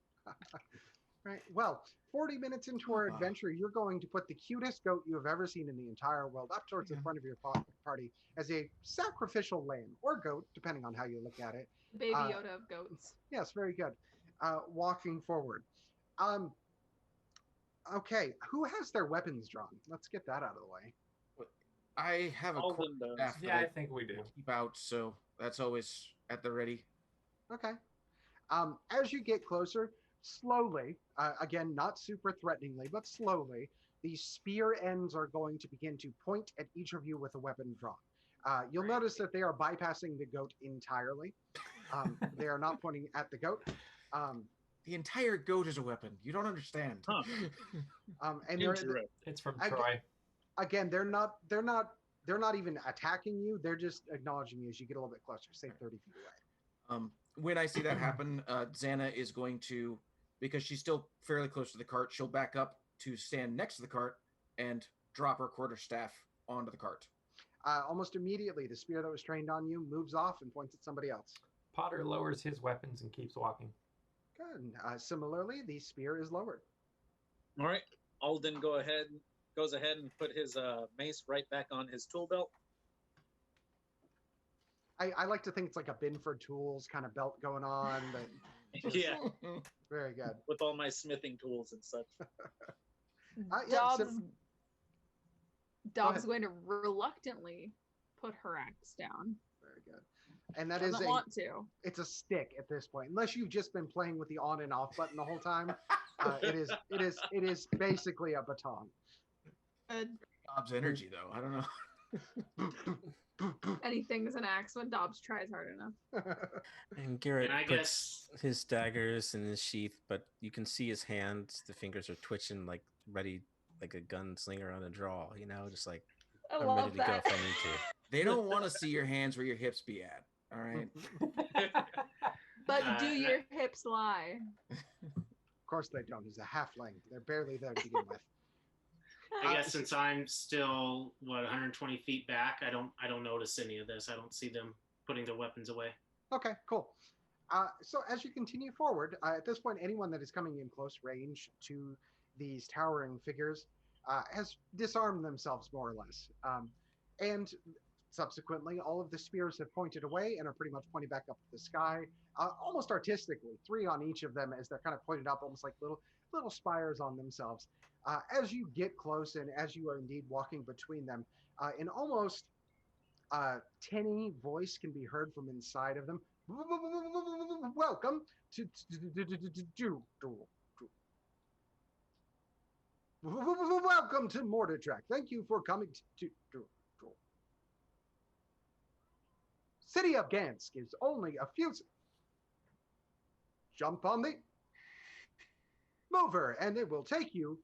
Right. Well, 40 minutes into our adventure, you're going to put the cutest goat you have ever seen in the entire world up towards the front of your party as a sacrificial lamb or goat, depending on how you look at it. Baby Yoda of goats. Yes, very good. Walking forward. Okay, who has their weapons drawn? Let's get that out of the way. I have a quick staff that Yeah, I think we do. keep out, so that's always at the ready. Okay. As you get closer, slowly, again, not super threateningly, but slowly, the spear ends are going to begin to point at each of you with a weapon drawn. You'll notice that they are bypassing the goat entirely. They are not pointing at the goat. The entire goat is a weapon. You don't understand. Huh. And It's from Troy. again, they're not even attacking you. They're just acknowledging you as you get a little bit closer, say 30 feet away. When I see that happen, Xana is going to, because she's still fairly close to the cart, she'll back up to stand next to the cart and drop her quarterstaff onto the cart. Almost immediately, the spear that was trained on you moves off and points at somebody else. Potter lowers his weapons and keeps walking. Good. Similarly, the spear is lowered. All right. Alden goes ahead and put his mace right back on his tool belt. I like to think it's like a bin for tools kind of belt going on. But Yeah, very good. with all my smithing tools and such. Dobbs going to reluctantly put her axe down. Very good. And that Doesn't want to. It's a stick at this point, unless you've just been playing with the on and off button the whole time. It is basically a baton. Dobbs energy, though. I don't know. Anything's an axe when Dobbs tries hard enough. And Garrett And I puts his daggers in his sheath, but you can see his hands. The fingers are twitching, like ready, like a gunslinger on a draw. You know, just like I'm ready to go if I need to. They don't want to see your hands where your hips be at. All right. But do your hips lie? Of course they don't. He's a halfling. They're barely there to begin with. I guess since I'm still 120 feet back, I don't notice any of this. I don't see them putting their weapons away. Okay, cool. So as you continue forward, at this point, anyone that is coming in close range to these towering figures has disarmed themselves more or less. And subsequently, all of the spears have pointed away and are pretty much pointing back up to the sky, almost artistically, 3 on each of them as they're kind of pointed up, almost like little spires on themselves. As you get close and as you are indeed walking between them, an almost tinny voice can be heard from inside of them. Welcome to welcome to Mortar Track. Thank you for coming to City of Gansk is only a few. Jump on the mover, and it will take you.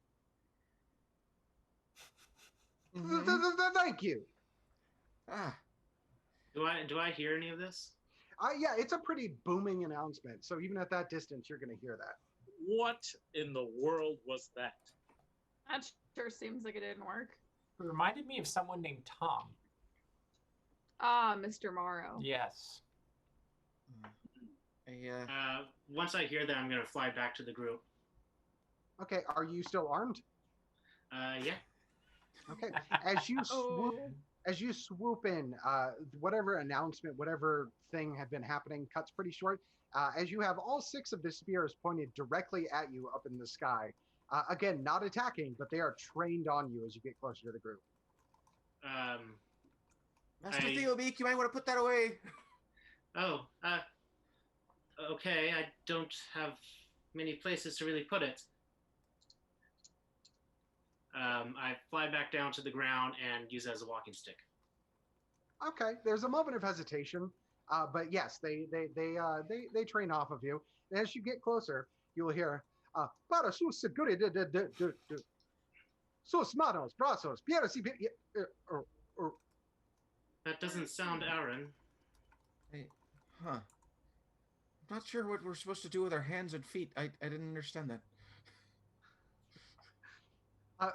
Thank you. Ah, Do I hear any of this? Yeah, it's a pretty booming announcement. So even at that distance, you're going to hear that. What in the world was that? That sure seems like it didn't work. It reminded me of someone named Tom. Ah, Mr. Morrow. Yes. Once I hear that, I'm gonna fly back to the group. Okay, are you still armed? Yeah. Okay. As you swoop in, whatever announcement, whatever thing had been happening cuts pretty short. As you have all 6 of the spears pointed directly at you up in the sky. Again, not attacking, but they are trained on you as you get closer to the group. Master Theobeak, you might want to put that away. Oh, okay. I don't have many places to really put it. I fly back down to the ground and use it as a walking stick. Okay, there's a moment of hesitation, but yes, they train off of you. And as you get closer, you will hear, "Para sus seguridad, sus manos, brazos, piernas y That doesn't sound Aaron. Hey, huh? I'm not sure what we're supposed to do with our hands and feet. I didn't understand that.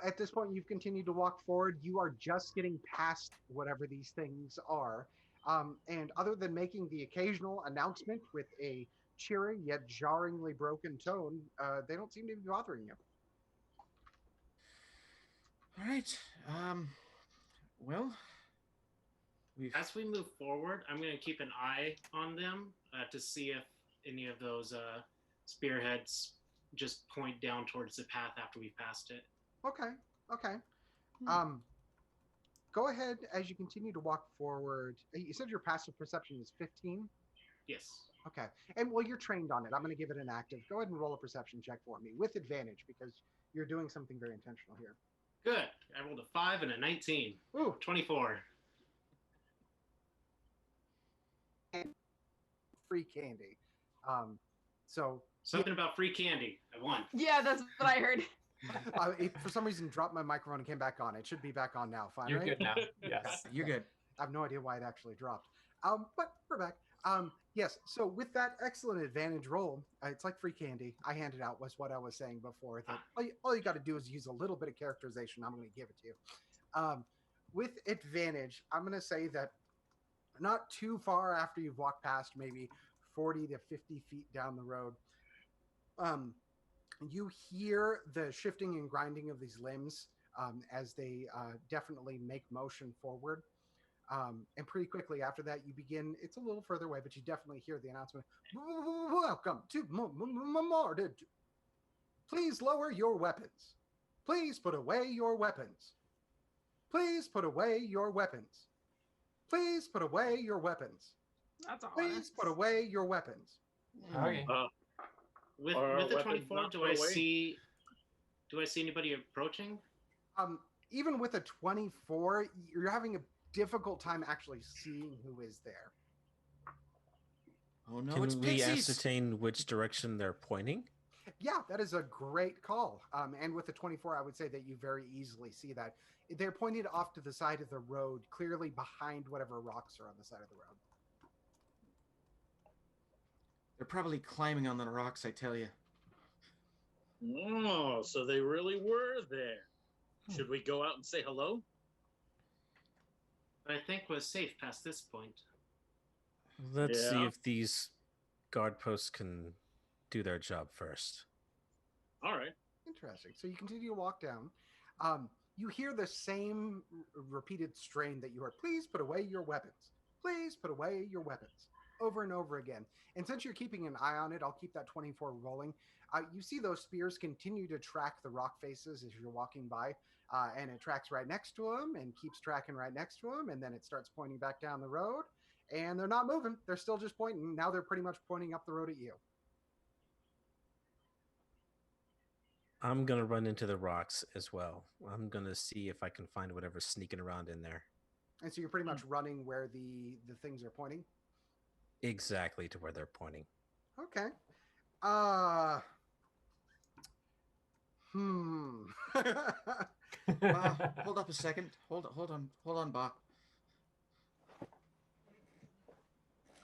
At this point, you've continued to walk forward. You are just getting past whatever these things are. And other than making the occasional announcement with a cheery yet jarringly broken tone, they don't seem to be bothering you. All right. Well, as we move forward, I'm going to keep an eye on them to see if any of those spearheads just point down towards the path after we passed it. Okay. Go ahead as you continue to walk forward. You said your passive perception is 15? Yes. Okay. And well, you're trained on it. I'm going to give it an active. Go ahead and roll a perception check for me with advantage because you're doing something very intentional here. Good. I rolled a 5 and a 19. Ooh. 24. And free candy. So something about free candy. I won. Yeah, that's what I heard. It, for some reason, dropped my microphone and came back on. It should be back on now. Fine. You're right? good now. Yes. You're good. I have no idea why it actually dropped. But we're back. Yes. So with that excellent advantage roll, it's like free candy. I handed out was what I was saying before. That all you got to do is use a little bit of characterization. I'm going to give it to you. With advantage, I'm going to say that not too far after you've walked past, maybe 40 to 50 feet down the road, you hear the shifting and grinding of these limbs as they definitely make motion forward. And pretty quickly after that, you begin, it's a little further away, but you definitely hear the announcement, "Welcome to Mordred. Please lower your weapons. Please put away your weapons. Please put away your weapons. Please put away your weapons. That's all. Please put away your weapons." Okay. With the 24, do I see anybody approaching? Even with a 24, you're having a difficult time actually seeing who is there. Oh no, Can it's we pixies. ascertain which direction they're pointing? Yeah, that is a great call. And with the 24, I would say that you very easily see that. They're pointed off to the side of the road, clearly behind whatever rocks are on the side of the road. They're probably climbing on the rocks, I tell you. Oh, so they really were there. Should we go out and say hello? I think we're safe past this point. Let's see Yeah. if these guard posts can do their job first. All right. Interesting. So you continue to walk down. You hear the same repeated strain that you heard. Please put away your weapons. Please put away your weapons. Over and over again. And since you're keeping an eye on it, I'll keep that 24 rolling. You see those spears continue to track the rock faces as you're walking by. And it tracks right next to them and keeps tracking right next to them. And then it starts pointing back down the road. And they're not moving. They're still just pointing. Now they're pretty much pointing up the road at you. I'm going to run into the rocks as well. I'm going to see if I can find whatever's sneaking around in there. And so you're pretty much running where the things are pointing? exactly to where they're pointing. Okay. Hold up a second. Hold on, Bach.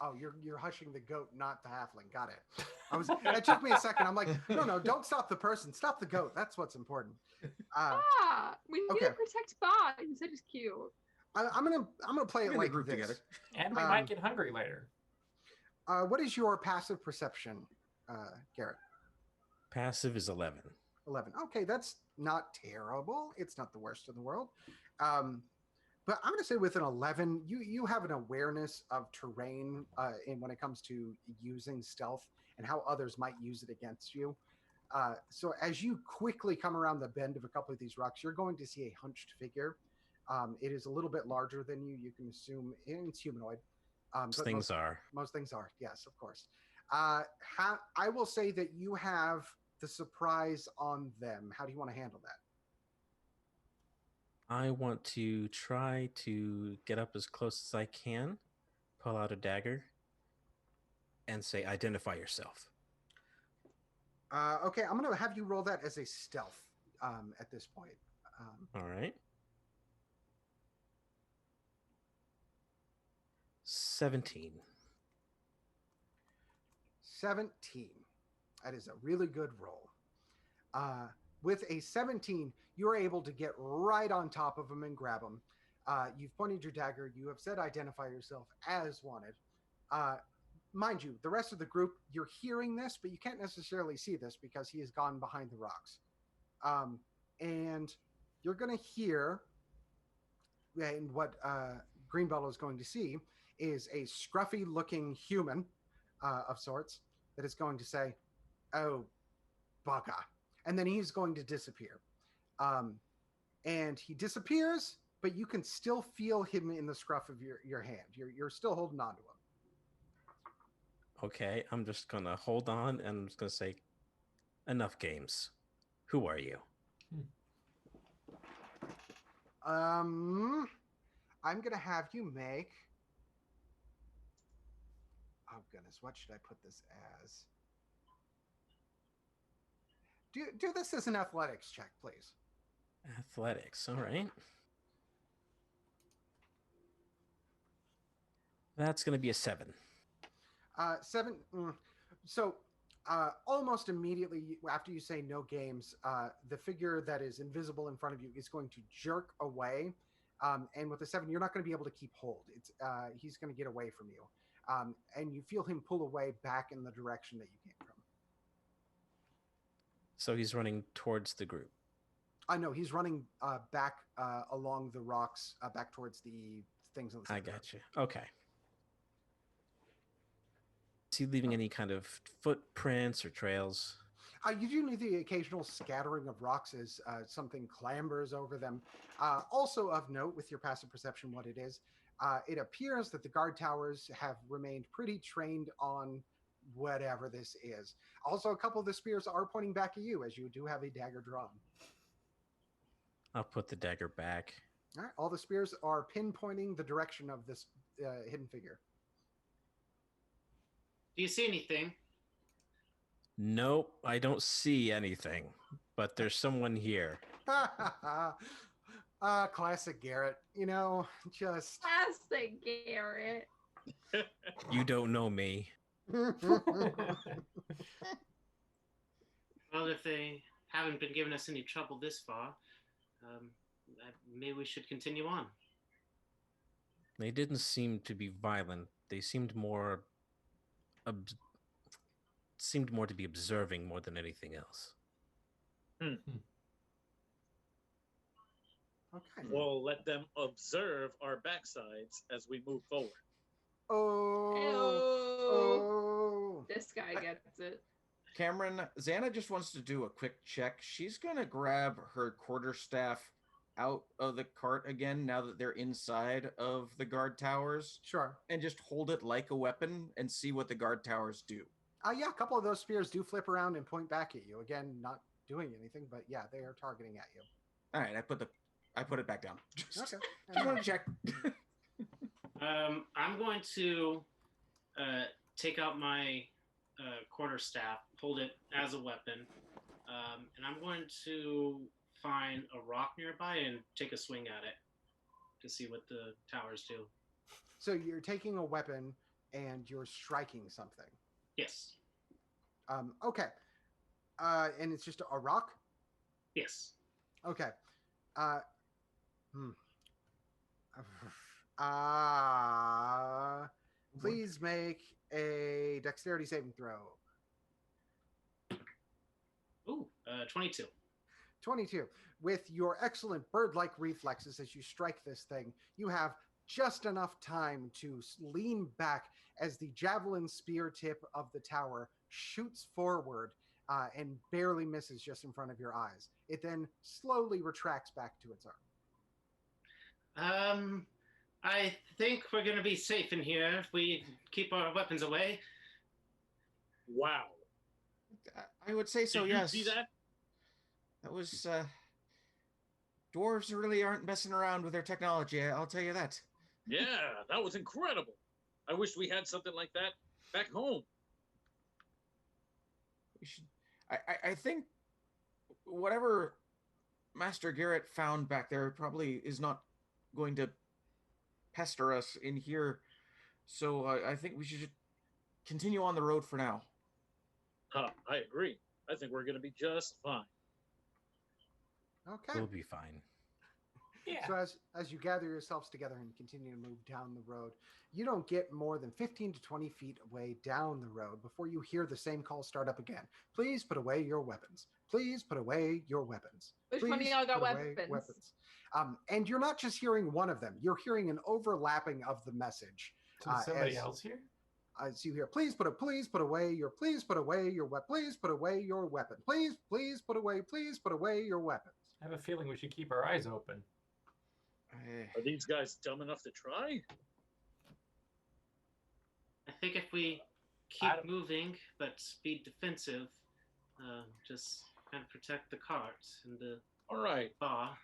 Oh, you're hushing the goat, not the halfling. Got it. It took me a second. I'm like, no, don't stop the person. Stop the goat. That's what's important. We need okay. to protect Bob. He's such cute. I'm gonna play it like group this. together. And we might get hungry later. What is your passive perception, Garrett? Passive is 11. 11. Okay, that's not terrible. It's not the worst in the world. But I'm going to say with an 11, you have an awareness of terrain when it comes to using stealth and how others might use it against you. So as you quickly come around the bend of a couple of these rocks, you're going to see a hunched figure. It is a little bit larger than you. You can assume it's humanoid. Most things are. Most things are, yes, of course. I will say that you have the surprise on them. How do you want to handle that? I want to try to get up as close as I can, pull out a dagger, and say, identify yourself. Okay, I'm going to have you roll that as a stealth at this point. All right. 17. 17. That is a really good roll. With a 17, you're able to get right on top of him and grab him. You've pointed your dagger. You have said identify yourself as wanted. Mind you, the rest of the group, you're hearing this, but you can't necessarily see this because he has gone behind the rocks. And you're going to hear, and what Greenbellow is going to see, is a scruffy-looking human of sorts that is going to say, "Oh, bugger." And then he's going to disappear. And he disappears, but you can still feel him in the scruff of your hand. You're still holding on to him. Okay, I'm just going to hold on and I'm just going to say, enough games. Who are you? I'm going to have you make... Oh, goodness. What should I put this as? Do this as an athletics check, please. Athletics, all right. That's going to be a 7. 7. So almost immediately after you say no games, the figure that is invisible in front of you is going to jerk away. And with the 7, you're not going to be able to keep hold. He's going to get away from you. And you feel him pull away back in the direction that you came from. So he's running towards the group. No, he's running back along the rocks, back towards the things on the side. I got you. Okay. Is he leaving any kind of footprints or trails? You do need the occasional scattering of rocks as something clambers over them. Also of note, with your passive perception, what it is, it appears that the guard towers have remained pretty trained on whatever this is. Also, a couple of the spears are pointing back at you, as you do have a dagger drawn. I'll put the dagger back. All right, all the spears are pinpointing the direction of this hidden figure. Do you see anything? Nope, I don't see anything, but there's someone here. Classic Garrett. You know, just... Classic Garrett. You don't know me. Well, if they haven't been giving us any trouble this far, maybe we should continue on. They didn't seem to be violent. They seemed more to be observing more than anything else. Okay. We'll let them observe our backsides as we move forward. Oh. This guy gets it. Cameron, Xana just wants to do a quick check. She's going to grab her quarterstaff out of the cart again now that they're inside of the guard towers. Sure. And just hold it like a weapon and see what the guard towers do. Yeah, a couple of those spears do flip around and point back at you. Again, not doing anything, but yeah, they are targeting at you. All right, I put it back down. Okay. Just want to check. I'm going to take out my quarterstaff, hold it as a weapon, and I'm going to find a rock nearby and take a swing at it to see what the towers do. So you're taking a weapon and you're striking something. Yes. Okay. And it's just a rock? Yes. Okay. Please make a dexterity saving throw. Ooh, 22. 22. With your excellent bird-like reflexes as you strike this thing, you have just enough time to lean back as the javelin spear tip of the tower shoots forward and barely misses just in front of your eyes. It then slowly retracts back to its arm. I think we're going to be safe in here if we keep our weapons away. Wow. I would say so, Did yes. you see that? That was, dwarves really aren't messing around with their technology, I'll tell you that. Yeah, that was incredible. I wish we had something like that back home. We should, I think whatever Master Garrett found back there probably is not going to pester us in here. So I think we should continue on the road for now. I agree. I think we're going to be just fine. Okay. We'll be fine. Yeah. So as you gather yourselves together and continue to move down the road, you don't get more than 15 to 20 feet away down the road before you hear the same call start up again. Please put away your weapons. Please put away your weapons. Which one of Please y'all got put away weapons? And you're not just hearing one of them. You're hearing an overlapping of the message. So is somebody else here? As you hear, please put away your weapon. Please put away your weapon. Please put away your weapons. I have a feeling we should keep our eyes open. Are these guys dumb enough to try? I think if we keep moving but be defensive, just kind of protect the cart and the All right. bar.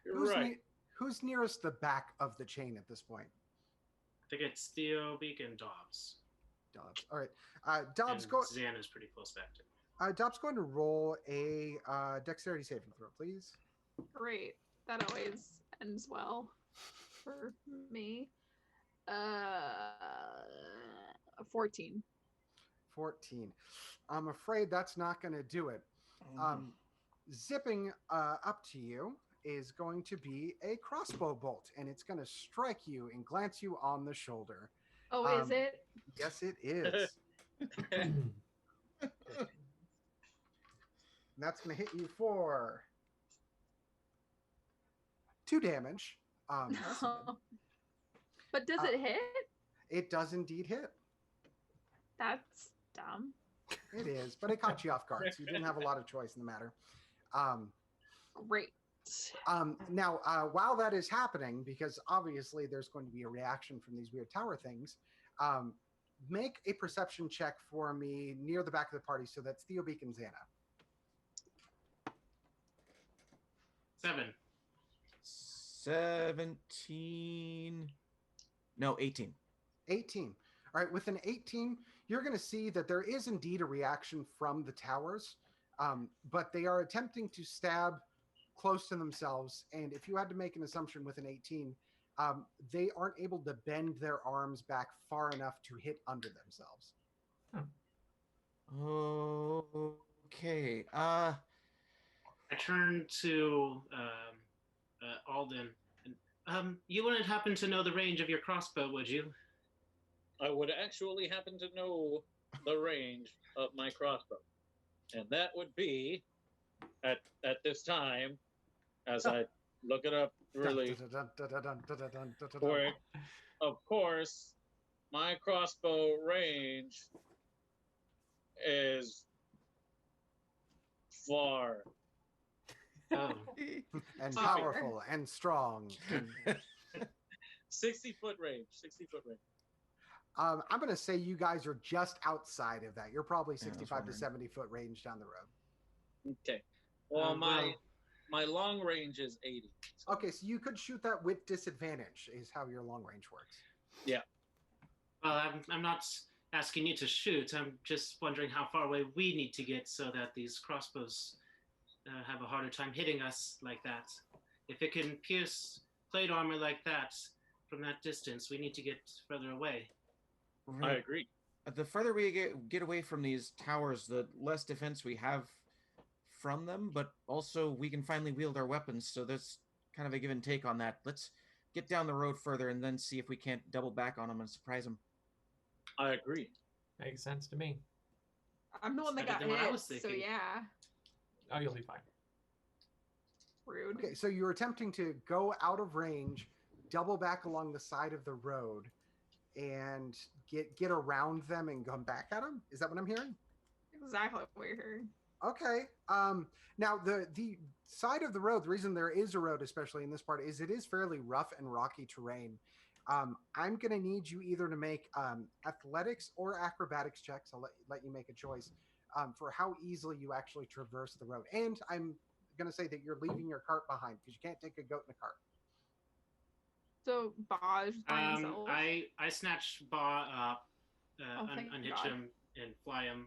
You're right. Who's nearest the back of the chain at this point? I think it's Theo, Beak, and Dobbs. Dobbs. All right. Dobbs, and go. Xana's pretty close back to. Dobbs, go ahead and roll a dexterity saving throw, please. Great. That always ends well for me. 14. 14. I'm afraid that's not going to do it. Zipping up to you is going to be a crossbow bolt, and it's going to strike you and glance you on the shoulder. Oh, is it? Yes, it is. And that's going to hit you for 2 damage. But does it hit? It does indeed hit. That's dumb. It is, but it caught you off guard, so you didn't have a lot of choice in the matter. Great. Now, while that is happening, because obviously there's going to be a reaction from these weird tower things, make a perception check for me near the back of the party. So that's Theo, Beak, and Xana. 7. 17. No, 18. 18. All right, with an 18, you're going to see that there is indeed a reaction from the towers, but they are attempting to stab close to themselves. And if you had to make an assumption with an 18, they aren't able to bend their arms back far enough to hit under themselves. Okay. I turn to Alden. And, you wouldn't happen to know the range of your crossbow, would you? I would actually happen to know the range of my crossbow. And that would be, at this time, as I look it up really quick, of course, my crossbow range is far. Oh. And powerful and strong. 60-foot range. 60-foot range. I'm going to say you guys are just outside of that. You're probably 65 to 70-foot range down the road. Okay. Well, my long range is 80. So. Okay, so you could shoot that with disadvantage is how your long range works. Yeah. Well, I'm not asking you to shoot. I'm just wondering how far away we need to get so that these crossbows have a harder time hitting us like that. If it can pierce plate armor like that from that distance, we need to get further away. I agree. The further we get away from these towers, the less defense we have from them, but also we can finally wield our weapons, so there's kind of a give and take on that. Let's get down the road further and then see if we can't double back on them and surprise them. I agree. Makes sense to me. I'm the one that Better got than what I hit, was so thinking. yeah. Oh, you'll be fine. Rude. Okay, so you're attempting to go out of range, double back along the side of the road, and get around them and come back at them? Is that what I'm hearing? Exactly what we heard. Okay. Now the side of the road, the reason there is a road, especially in this part, is it is fairly rough and rocky terrain. I'm going to need you either to make athletics or acrobatics checks. I'll let you make a choice for how easily you actually traverse the road. And I'm going to say that you're leaving your cart behind because you can't take a goat in a cart. So Ba is by himself. I snatch Ba up, thank unhitch God. him, and fly him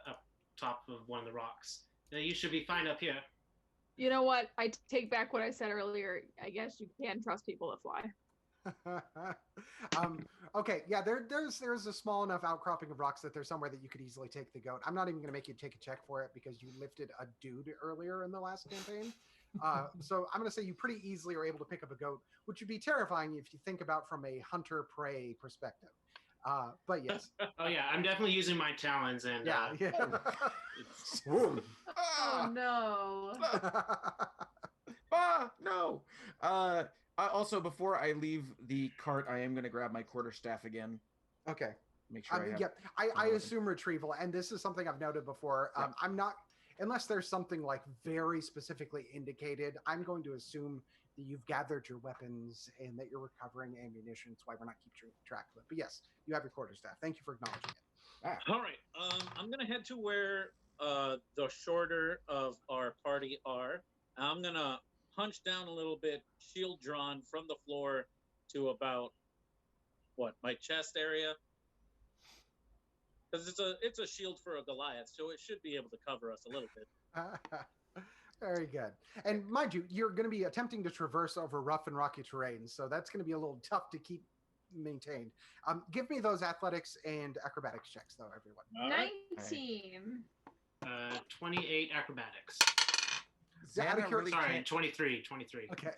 up top of one of the rocks. You should be fine up here. You know what? I take back what I said earlier. I guess you can trust people that fly. Okay, yeah, there's a small enough outcropping of rocks that there's somewhere that you could easily take the goat. I'm not even going to make you take a check for it because you lifted a dude earlier in the last campaign. So I'm going to say you pretty easily are able to pick up a goat, which would be terrifying if you think about from a hunter-prey perspective. But yes. Oh yeah, I'm definitely using my talons and Yeah. Oh no. No. Also, before I leave the cart, I am going to grab my quarterstaff again. Okay. Make sure I have. Yep. I assume retrieval, and this is something I've noted before. I'm not, unless there's something like very specifically indicated, I'm going to assume that you've gathered your weapons and that you're recovering ammunition. That's why we're not keeping track of it. But yes, you have your quarterstaff. Thank you for acknowledging it. All right. I'm gonna head to where the shorter of our party are. I'm gonna hunch down a little bit, shield drawn from the floor to about my chest area, because it's a shield for a Goliath, so it should be able to cover us a little bit. Very good. And mind you, you're going to be attempting to traverse over rough and rocky terrain, so that's going to be a little tough to keep maintained. Give me those athletics and acrobatics checks, though, everyone. All right. 19. 28 acrobatics. Xana really Sorry, can't... 23. Okay.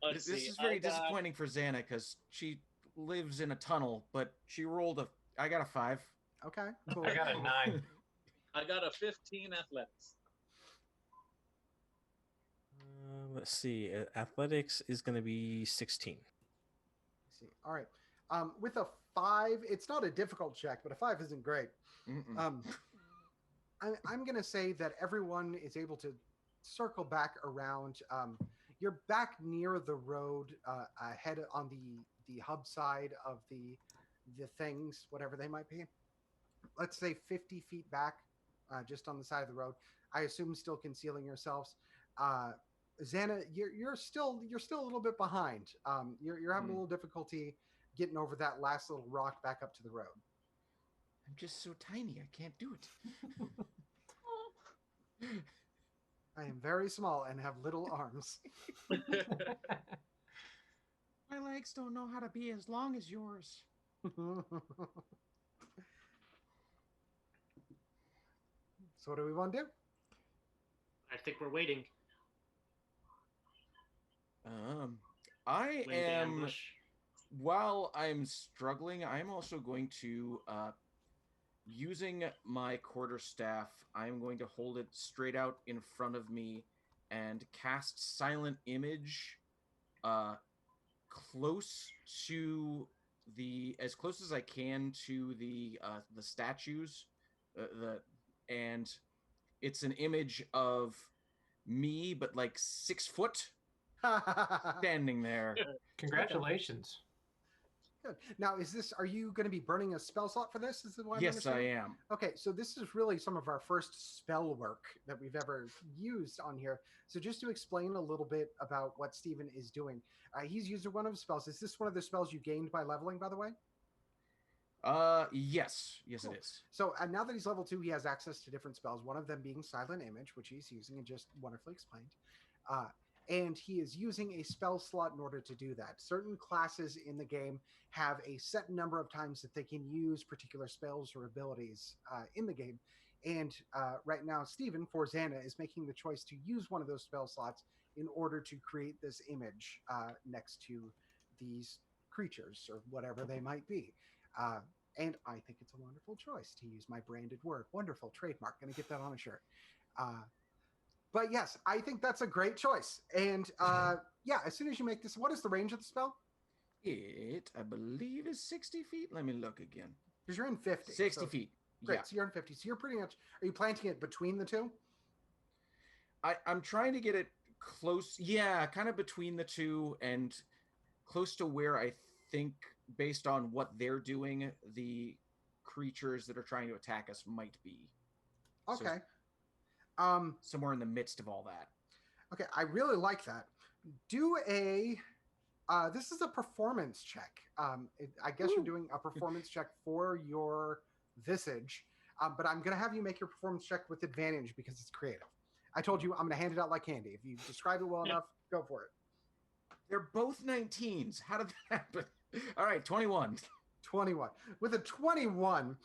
Let's This see. is very disappointing for Xana because she lives in a tunnel, but she rolled I got a 5. Okay. Cool. I got a 9. I got a 15 athletics. Let's see. Athletics is going to be 16. Let's see. All right. With a 5, it's not a difficult check, but a 5 isn't great. I'm going to say that everyone is able to circle back around. You're back near the road, ahead on the hub side of the things, whatever they might be. Let's say 50 feet back, just on the side of the road. I assume still concealing yourselves. Xana, you're still a little bit behind. You're having a little difficulty getting over that last little rock back up to the road. I'm just so tiny, I can't do it. I am very small and have little arms. My legs don't know how to be as long as yours. So what do we want to do? I think we're waiting. I Wait the am. ambush. While I'm struggling, I'm also going to, using my quarterstaff, I'm going to hold it straight out in front of me and cast Silent Image, close to as close as I can to the statues, and it's an image of me, but like 6 foot, standing there. Congratulations. Good. Now, are you going to be burning a spell slot for this? Is what I'm Yes, I understanding? am. Okay, so this is really some of our first spell work that we've ever used on here. So just to explain a little bit about what Steven is doing, he's using one of his spells. Is this one of the spells you gained by leveling, by the way? Yes, Cool. it is. So now that he's level 2, he has access to different spells. One of them being Silent Image, which he's using and just wonderfully explained. And he is using a spell slot in order to do that. Certain classes in the game have a set number of times that they can use particular spells or abilities in the game. And right now, Stephen, for Xana, is making the choice to use one of those spell slots in order to create this image next to these creatures or whatever they might be. And I think it's a wonderful choice to use my branded word. Wonderful trademark. Going to get that on a shirt. But yes, I think that's a great choice. And yeah, as soon as you make this, what is the range of the spell? It, I believe, is 60 feet. Let me look again. Because you're in 50. 60 feet. Great. Yeah. So you're in 50. So you're pretty much, are you planting it between the two? I'm trying to get it close. Yeah, kind of between the two and close to where I think, based on what they're doing, the creatures that are trying to attack us might be. Okay. So, somewhere in the midst of all that. Okay, I really like that. Do a, this is a performance check. I guess you're doing a performance check for your visage, but I'm going to have you make your performance check with advantage because it's creative. I told you I'm going to hand it out like candy. If you describe it well enough, go for it. They're both 19s. How did that happen? All right, 21. 21. With a 21,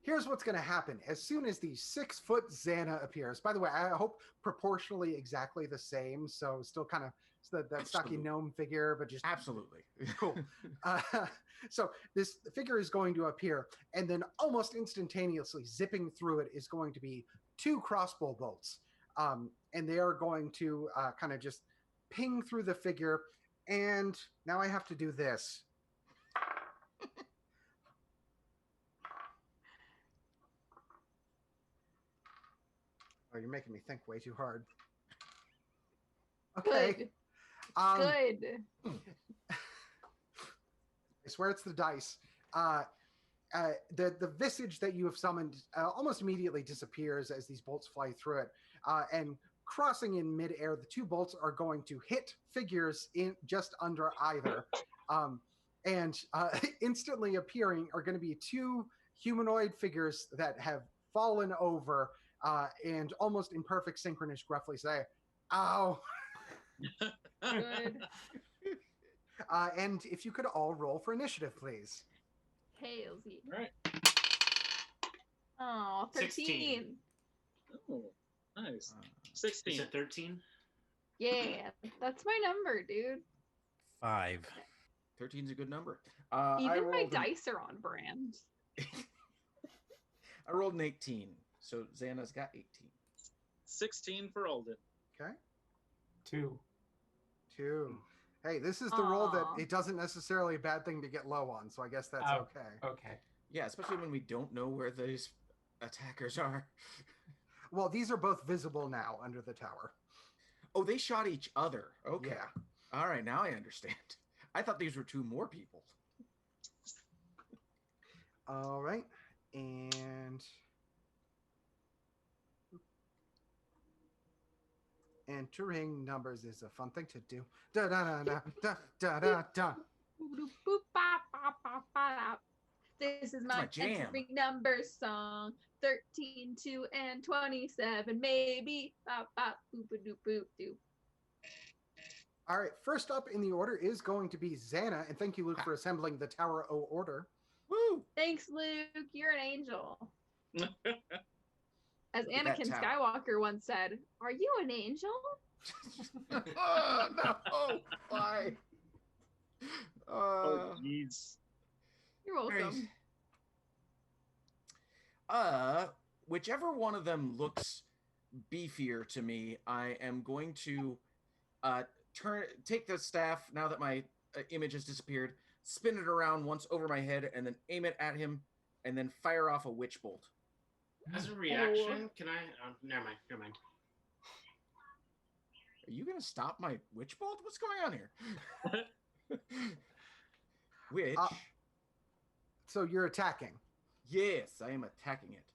here's what's going to happen. As soon as the 6-foot Xana appears, by the way, I hope proportionally exactly the same, so still kind of that stocky gnome figure, but just absolutely cool. So this figure is going to appear, and then almost instantaneously zipping through it is going to be 2 crossbow bolts, and they are going to kind of just ping through the figure. And now I have to do this. Oh, you're making me think way too hard. Okay. Good. Good. I swear it's the dice. The visage that you have summoned almost immediately disappears as these bolts fly through it. And crossing in midair, the 2 bolts are going to hit figures in just under either. And instantly appearing are going to be 2 humanoid figures that have fallen over and almost in perfect synchronous gruffly say, "Ow." Good. And if you could all roll for initiative, please. Hail, Zeke. All right. Oh, 13. 16. Oh, nice. 16. Is it 13? Yeah, that's my number, dude. 5. 13's a good number. Even my dice are on brand. I rolled an 18, so Xana's got 18. 16 for Alden. Okay. 2. 2. Hey, this is the roll that Aw. it doesn't necessarily a bad thing to get low on, so I guess that's Oh. okay. Okay. Yeah, especially when we don't know where these attackers are. Well, these are both visible now under the tower. Oh, they shot each other. Okay. Yeah. All right, now I understand. I thought these were 2 more people. All right. And entering numbers is a fun thing to do. Da da da da da da da. Boop, bop, bop, bop, bop. This is my my jam. entering number song. 13, 2, and 27, maybe. Bop, bop, boop, doop, boop, doop. All right. First up in the order is going to be Xana, and thank you, Luke, for assembling the Tower O order. Woo! Thanks, Luke. You're an angel. As Look at that Anakin tower. Skywalker once said, "Are you an angel?" Oh, no! Why? Oh, jeez. You're welcome. Whichever one of them looks beefier to me, I am going to take the staff now that my image has disappeared, spin it around once over my head, and then aim it at him, and then fire off a witch bolt. As a reaction, can I? Never mind. Are you gonna stop my witch bolt? What's going on here? Witch. So you're attacking. Yes, I am attacking it,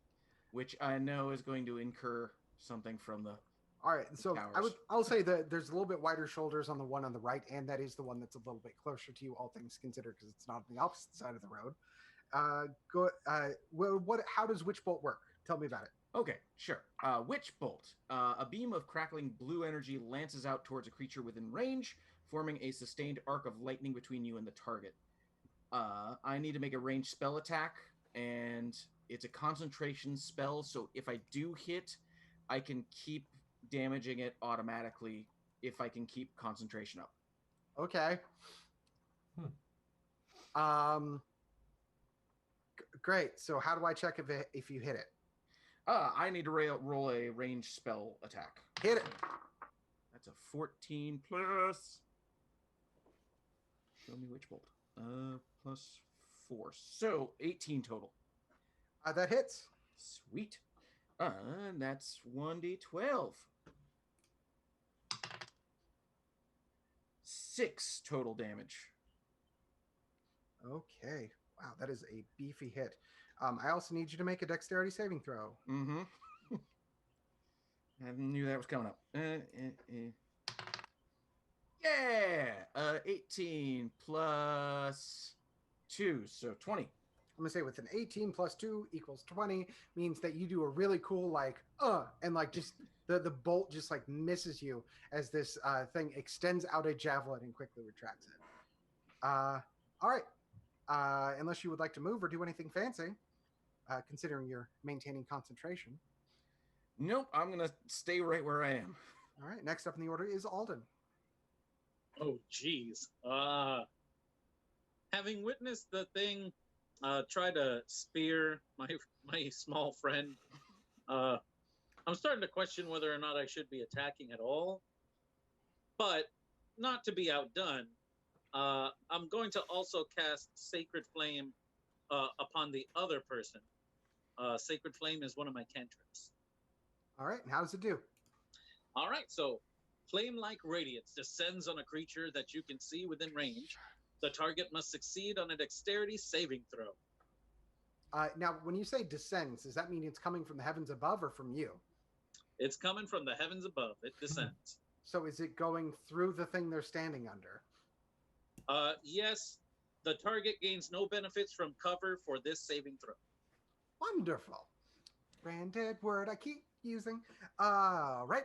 which I know is going to incur something from the. All right, so towers. I'll say that there's a little bit wider shoulders on the one on the right, and that is the one that's a little bit closer to you, all things considered, because it's not on the opposite side of the road. Go. Well, what? How does Witch Bolt work? Tell me about it. Okay, sure. Witch Bolt. A beam of crackling blue energy lances out towards a creature within range, forming a sustained arc of lightning between you and the target. I need to make a ranged spell attack, and it's a concentration spell, so if I do hit, I can keep damaging it automatically if I can keep concentration up. Okay. Great. So how do I check if you hit it? I need to roll a ranged spell attack. Hit it. That's a 14 plus. Show me Witch Bolt. Plus 4. So 18 total. That hits. Sweet. That's 1d12. 6 total damage. Okay. Wow, that is a beefy hit. I also need you to make a dexterity saving throw. Mm-hmm. I knew that was coming up. Yeah! 18 plus 2, so 20. I'm going to say with an 18 plus 2 equals 20 means that you do a really cool, and just the bolt just misses you as this thing extends out a javelin and quickly retracts it. All right. Unless you would like to move or do anything fancy, considering you're maintaining concentration. Nope, I'm going to stay right where I am. All right, next up in the order is Alden. Oh, geez. Having witnessed the thing try to spear my small friend, I'm starting to question whether or not I should be attacking at all. But not to be outdone, I'm going to also cast Sacred Flame upon the other person. Sacred Flame is one of my cantrips. All right, and how does it do? All right, so flame-like radiance descends on a creature that you can see within range. The target must succeed on a dexterity saving throw. Now, when you say descends, does that mean it's coming from the heavens above or from you? It's coming from the heavens above. It descends. So is it going through the thing they're standing under? Yes, the target gains no benefits from cover for this saving throw. Wonderful. Branded word I keep using. Right.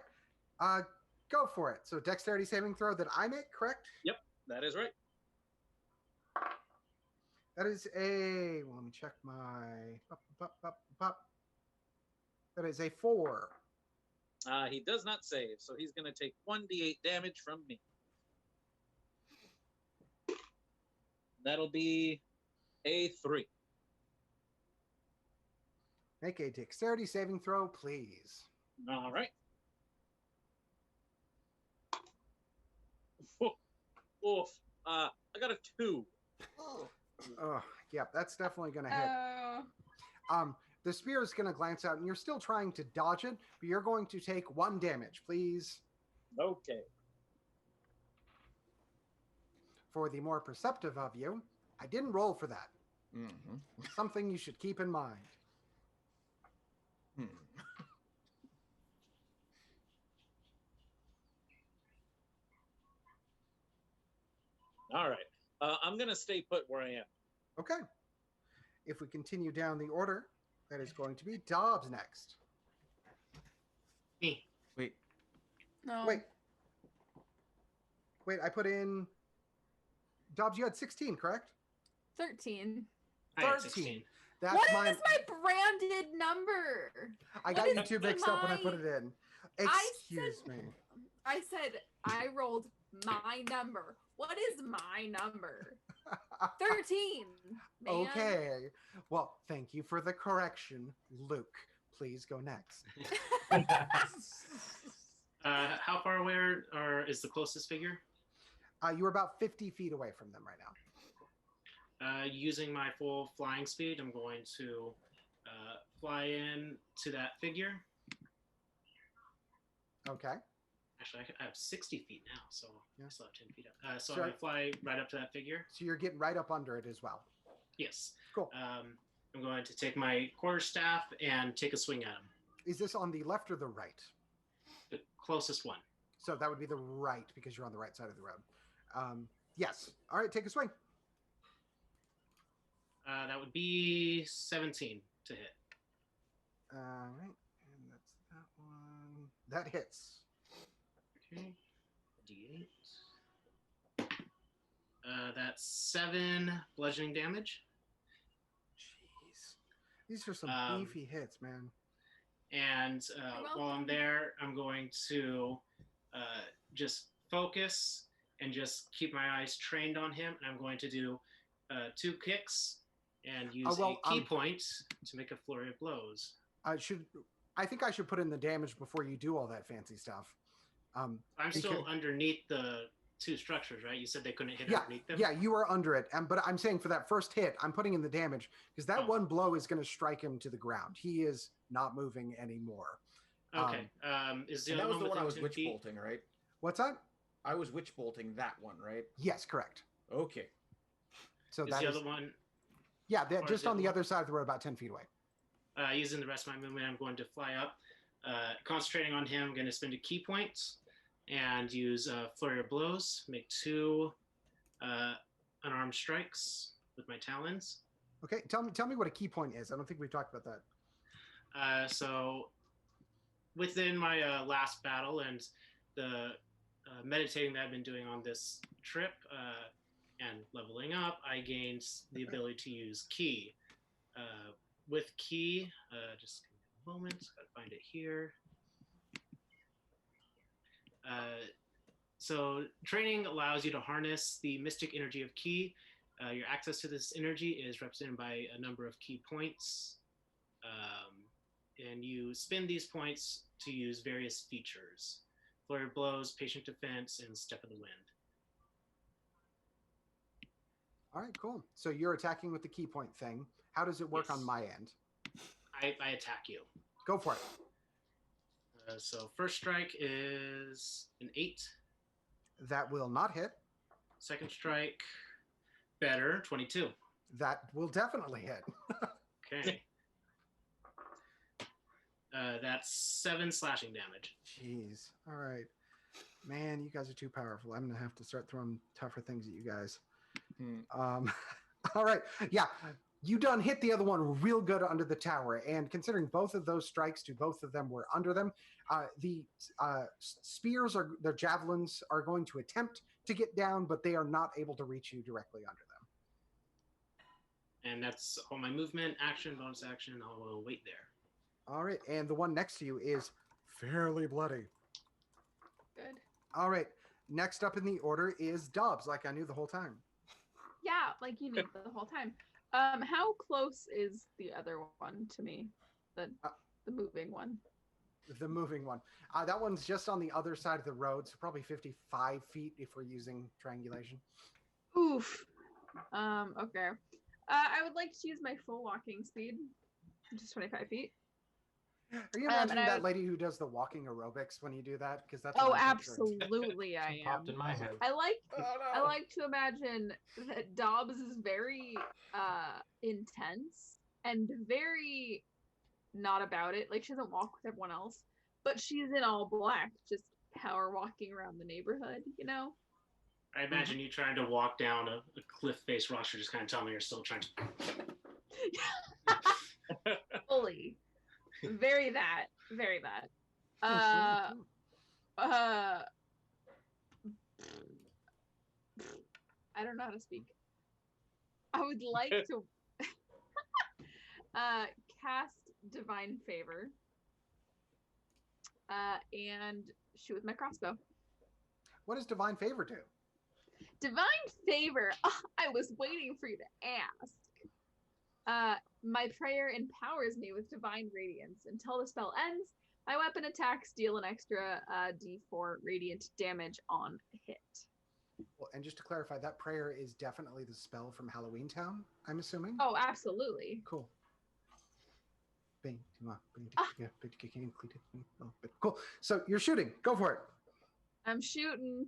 Go for it. So dexterity saving throw that I make, correct? Yep, that is right. That is let me check my... That is a 4. He does not save, so he's going to take 1d8 damage from me. That'll be a 3. Make a dexterity saving throw, please. All right. Oof. I got a 2. Oh, yeah, that's definitely going to hit. The spear is going to glance out, and you're still trying to dodge it, but you're going to take 1 damage, please. Okay. For the more perceptive of you, I didn't roll for that. Mm-hmm. Something you should keep in mind. All right. I'm going to stay put where I am. Okay. If we continue down the order, that is going to be Dobbs next. Me. Wait. No. Wait, I put in... Dobbs, you had 16, correct? 13. I had 13. 16. That's What mine. is my branded number? I got you too mixed up when I put it in. Excuse me. I said I rolled my number. What is my number? 13. Man. Okay. Well, thank you for the correction, Luke. Please go next. How far away is the closest figure? You're about 50 feet away from them right now. Using my full flying speed, I'm going to fly in to that figure. Okay. Actually, I have 60 feet now, so Yeah. I still have 10 feet up. So I'm going to fly right up to that figure. So you're getting right up under it as well. Yes. Cool. I'm going to take my quarterstaff and take a swing at him. Is this on the left or the right? The closest one. So that would be the right because you're on the right side of the road. Yes. All right, take a swing. That would be 17 to hit. All right, and that's that one. That hits. Okay. D8. That's 7 bludgeoning damage. Jeez, these are some beefy hits, man. And while I'm there, I'm going to just focus and just keep my eyes trained on him. And I'm going to do 2 kicks and use a key point to make a flurry of blows. I think I should put in the damage before you do all that fancy stuff. I'm still underneath the 2 structures, right? You said they couldn't hit underneath them? Yeah, you are under it. But I'm saying for that first hit, I'm putting in the damage because that one blow is going to strike him to the ground. He is not moving anymore. Okay. Is the that other was the one I was 10 witch feet? bolting, right? What's that? I was witch bolting that one, right? Yes, correct. Okay. So Is that the is other one? Yeah, just on the other side of the road, about 10 feet away. Using the rest of my movement, I'm going to fly up. Concentrating on him, I'm going to spend a key point and use flurry of blows. Make 2 unarmed strikes with my talons. Okay, tell me what a key point is. I don't think we've talked about that. So within my last battle and the meditating that I've been doing on this trip and leveling up, I gained the ability to use key. With key, just give me a moment, gotta find it here. So training allows you to harness the mystic energy of key. Your access to this energy is represented by a number of key points. And you spend these points to use various features. Flurry of blows, patient defense, and step of the wind. All right, cool. So you're attacking with the key point thing. How does it work on my end? I attack you. Go for it. So first strike is an 8. That will not hit. Second strike, better, 22. That will definitely hit. Okay. That's 7 slashing damage. Jeez. All right. Man, you guys are too powerful. I'm going to have to start throwing tougher things at you guys. All right. Yeah. You done hit the other one real good under the tower. And considering both of those strikes to both of them were under them, the spears, their javelins are going to attempt to get down, but they are not able to reach you directly under them. And that's all my movement, action, bonus action. I'll wait there. All right. And the one next to you is fairly bloody. Good. All right. Next up in the order is Dubs, like I knew the whole time. Yeah, like you knew the whole time. How close is the other one to me? The moving one. The moving one. That one's just on the other side of the road, so probably 55 feet if we're using triangulation. Oof. Okay. I would like to use my full walking speed, which is 25 feet. Are you imagining that lady who does the walking aerobics when you do that? Because that's absolutely I am. Popped in my head. I like to imagine that Dobbs is very intense and very not about it. Like she doesn't walk with everyone else, but she's in all black, just power walking around the neighborhood, you know? I imagine you trying to walk down a cliff-face rock. You're just kind of telling me you're still trying to... Fully. Very that. I don't know how to speak. I would like to cast Divine Favor and shoot with my crossbow. What does Divine Favor do? Divine Favor. I was waiting for you to ask. My prayer empowers me with divine radiance. Until the spell ends, my weapon attacks deal an extra d4 radiant damage on hit. Well, and just to clarify, that prayer is definitely the spell from Halloween Town, I'm assuming? Oh, absolutely. Cool. Cool. So you're shooting. Go for it. I'm shooting.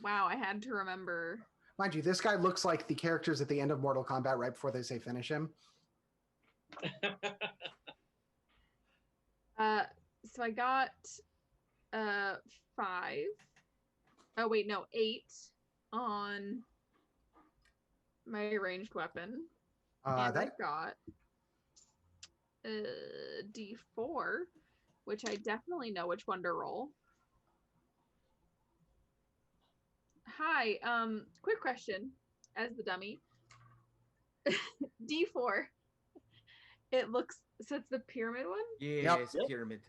Wow, I had to remember. Mind you, this guy looks like the characters at the end of Mortal Kombat right before they say finish him. So I got 5. Oh wait, no, 8 on my ranged weapon. And That I got a D4, which I definitely know which one to roll. Hi, quick question as the dummy. D4. It looks, so it's the pyramid one? Yes, Yep. pyramid.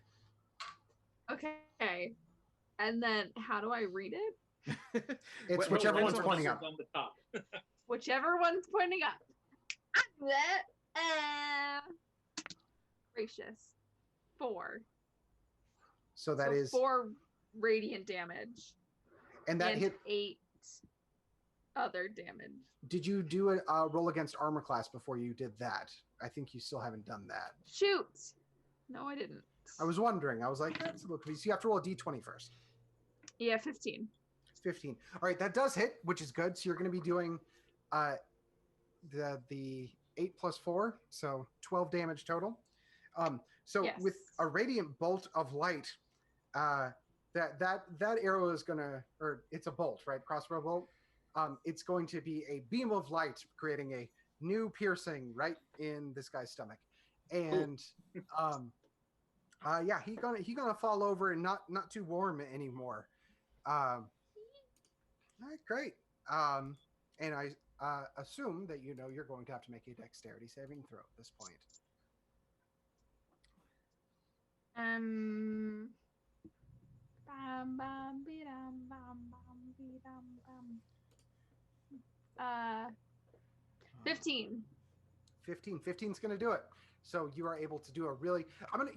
Okay. And then how do I read it? it's Well, whichever Roll one's one pointing that's up. on the top. Whichever one's pointing up. That. Gracious. 4. So that so is 4 radiant damage. and that hit. 8 other damage. Did you do a roll against armor class before you did that? I think you still haven't done that. Shoot. No, I didn't. I was wondering. I was like, that's a little confused. You have to roll a d20 first. Yeah, 15. 15. All right, that does hit, which is good. So you're going to be doing the 8 plus 4, so 12 damage total. So Yes. with a radiant bolt of light, that arrow is going to, or it's a bolt, right? Crossbow bolt. It's going to be a beam of light, creating a new piercing right in this guy's stomach, and yeah, he gonna fall over and not too warm anymore. All right, great. And I assume that you're going to have to make a dexterity saving throw at this point. Bam, bam, be-dam, bam, bam, be-dam, bam. 15. 15's going to do it. So you are able to do a really. I'm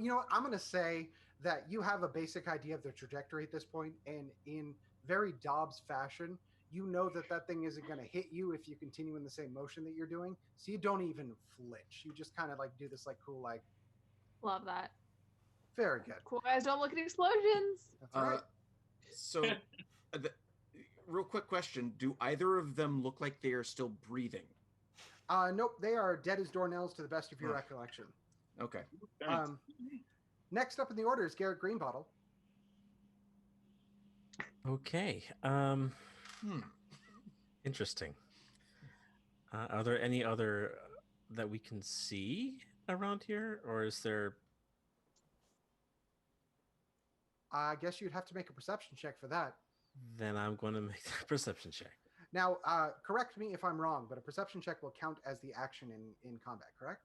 gonna say that you have a basic idea of the trajectory at this point, and in very Dobbs fashion, you know that thing isn't going to hit you if you continue in the same motion that you're doing. So you don't even flinch. You just kind of like do this like cool like. Love that. Very good. Cool guys don't look at explosions. That's right. So, real quick question: do either of them look like they are still breathing? Nope, they are dead as doornails to the best of your recollection. Okay. Next up in the order is Garrett Greenbottle. Okay. Interesting. Are there any other that we can see around here, or is there? I guess you'd have to make a perception check for that. Then I'm going to make that perception check. Now, correct me if I'm wrong, but a perception check will count as the action in combat, correct?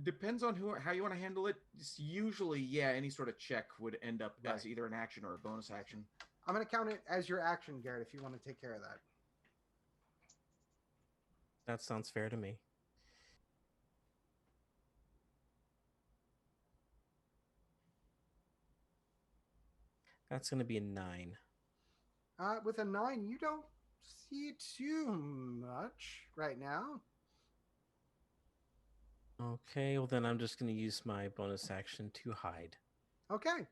Depends on how you want to handle it. It's usually, yeah, any sort of check would end up as either an action or a bonus action. I'm going to count it as your action, Garrett, if you want to take care of that. That sounds fair to me. That's going to be a 9. With a 9, you don't see too much right now. Okay, well then I'm just going to use my bonus action to hide. Okay.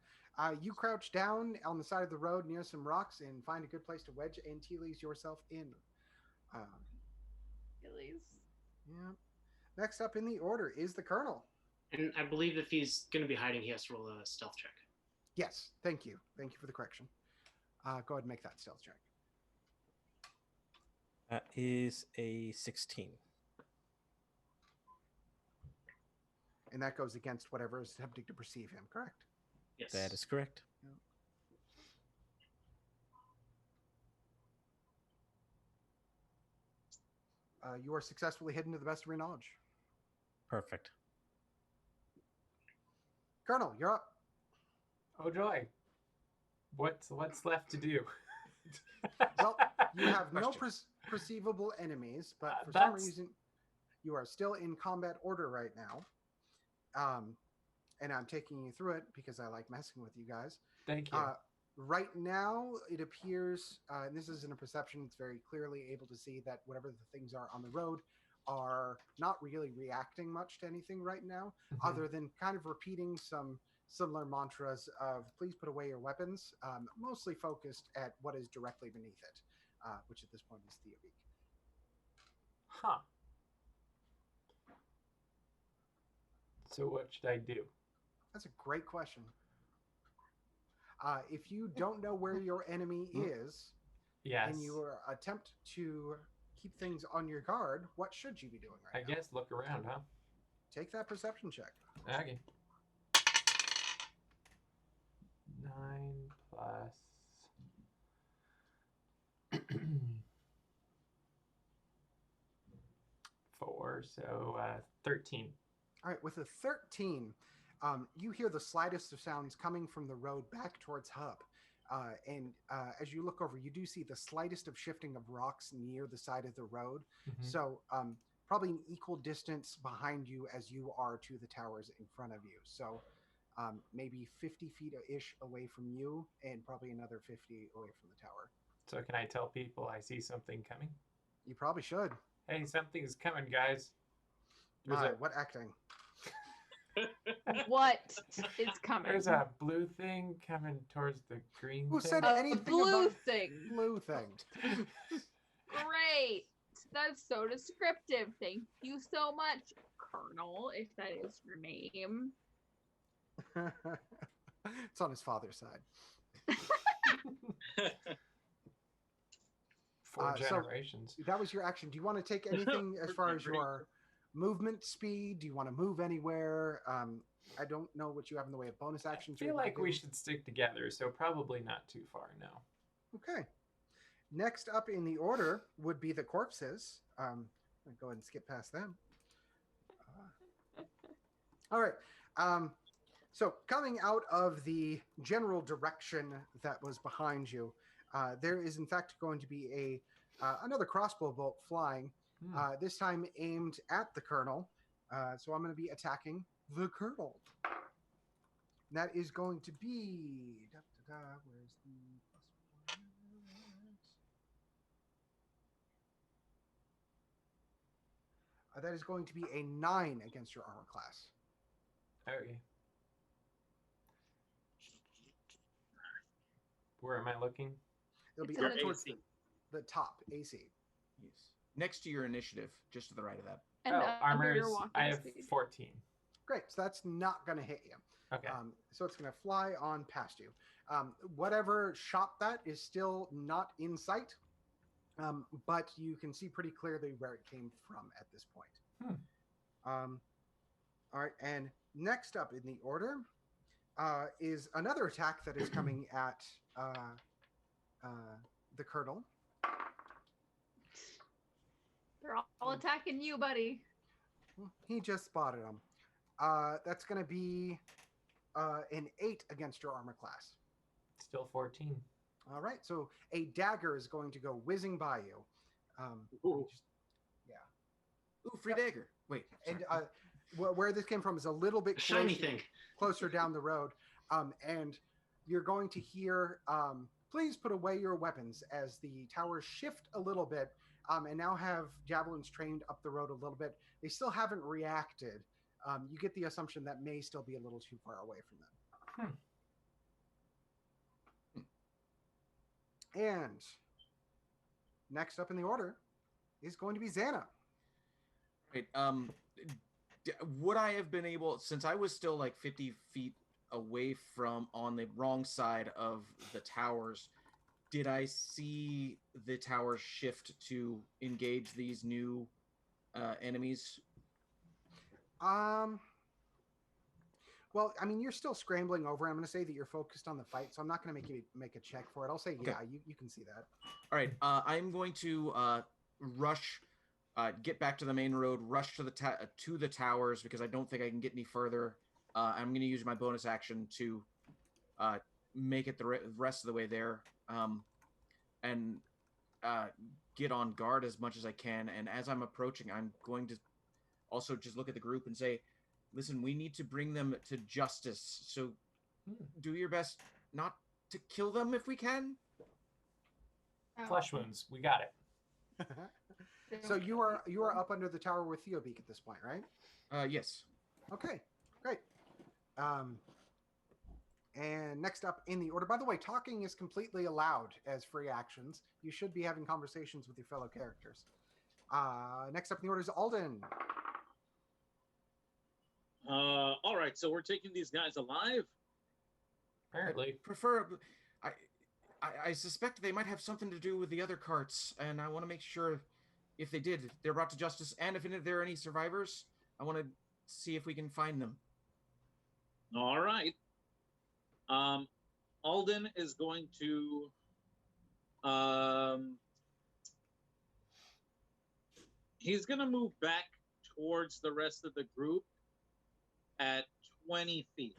You crouch down on the side of the road near some rocks and find a good place to wedge Antilles yourself in. Achilles. Yeah. Next up in the order is the Colonel. And I believe if he's going to be hiding, he has to roll a stealth check. Yes, thank you. Thank you for the correction. Go ahead and make that stealth check. That is a 16. And that goes against whatever is attempting to perceive him, correct? Yes. That is correct. You are successfully hidden to the best of your knowledge. Perfect. Colonel, you're up. Oh joy. What's left to do? Well, you have no perceivable enemies, but for some reason, you are still in combat order right now. And I'm taking you through it because I like messing with you guys. Thank you. Right now, it appears, and this isn't a perception, it's very clearly able to see that whatever the things are on the road are not really reacting much to anything right now, other than kind of repeating some similar mantras of please put away your weapons, mostly focused at what is directly beneath it, which at this point is Theobeak. Huh. So what should I do? That's a great question. If you don't know where your enemy is, Yes. in your attempt to keep things on your guard, what should you be doing right now? I guess look around, huh? Take that perception check. Okay. 9 plus 4, so 13. All right, with a 13, you hear the slightest of sounds coming from the road back towards Hub. And as you look over, you do see the slightest of shifting of rocks near the side of the road. Mhm. So probably an equal distance behind you as you are to the towers in front of you. So maybe 50 feet-ish away from you and probably another 50 away from the tower. So can I tell people I see something coming? You probably should. Hey, something's coming, guys. What acting? What is coming? There's a blue thing coming towards the green Who thing. said A anything blue about thing. blue thing? Great. That's so descriptive. Thank you so much, Colonel, if that is your name. It's on his father's side. 4 so- generations. That was your action. Do you want to take anything as far as your movement speed? Do you want to move anywhere? I don't know what you have in the way of bonus I actions. feel like we should stick together, so probably not too far now. Okay. Next up in the order would be the corpses. I'll go ahead and skip past them. All right. So coming out of the general direction that was behind you, there is in fact going to be another crossbow bolt flying. This time aimed at the Colonel. So I'm going to be attacking the Colonel. That is going to be... where's the plus 1? That is going to be a 9 against your armor class. Okay. Where am I looking? It'll be It's up in towards AC. the top, AC. Yes. Next to your initiative, just to the right of that. And armor under is, your walking I have speed. 14. Great. So that's not going to hit you. Okay. So it's going to fly on past you. Whatever shot that is still not in sight, but you can see pretty clearly where it came from at this point. All right. And next up in the order is another attack that is coming at the Colonel. They're all attacking you, buddy. He just spotted him. That's going to be an 8 against your armor class. Still 14. All right, so a dagger is going to go whizzing by you. Ooh. Ooh, free dagger. Wait. And sorry. where this came from is a little bit Shiny thing. closer down the road. And you're going to hear, please put away your weapons as the towers shift a little bit and now have javelins trained up the road a little bit. They still haven't reacted. You get the assumption that may still be a little too far away from them. And next up in the order is going to be Xana. Right. Would I have been able, since I was still like 50 feet away from on the wrong side of the towers, did I see the towers shift to engage these new enemies? Well, I mean, you're still scrambling over. I'm going to say that you're focused on the fight, so I'm not going to make you make a check for it. I'll say, Okay. yeah, you can see that. All right. I'm going to rush, get back to the main road, rush to the towers because I don't think I can get any further. I'm going to use my bonus action to make it the rest of the way there, and get on guard as much as I can. And as I'm approaching, I'm going to also just look at the group and say, listen, we need to bring them to justice. So do your best not to kill them if we can. Flesh wounds. We got it. So you are up under the tower with Theobeak at this point, right? Yes. Okay, great. And next up in the order, by the way, talking is completely allowed as free actions. You should be having conversations with your fellow characters. Next up in the order is Alden. All right, so we're taking these guys alive. Apparently. Preferably, I suspect they might have something to do with the other carts, and I want to make sure if they did, they're brought to justice, and if there are any survivors, I want to see if we can find them. All right. Alden is going to he's going to move back towards the rest of the group at 20 feet,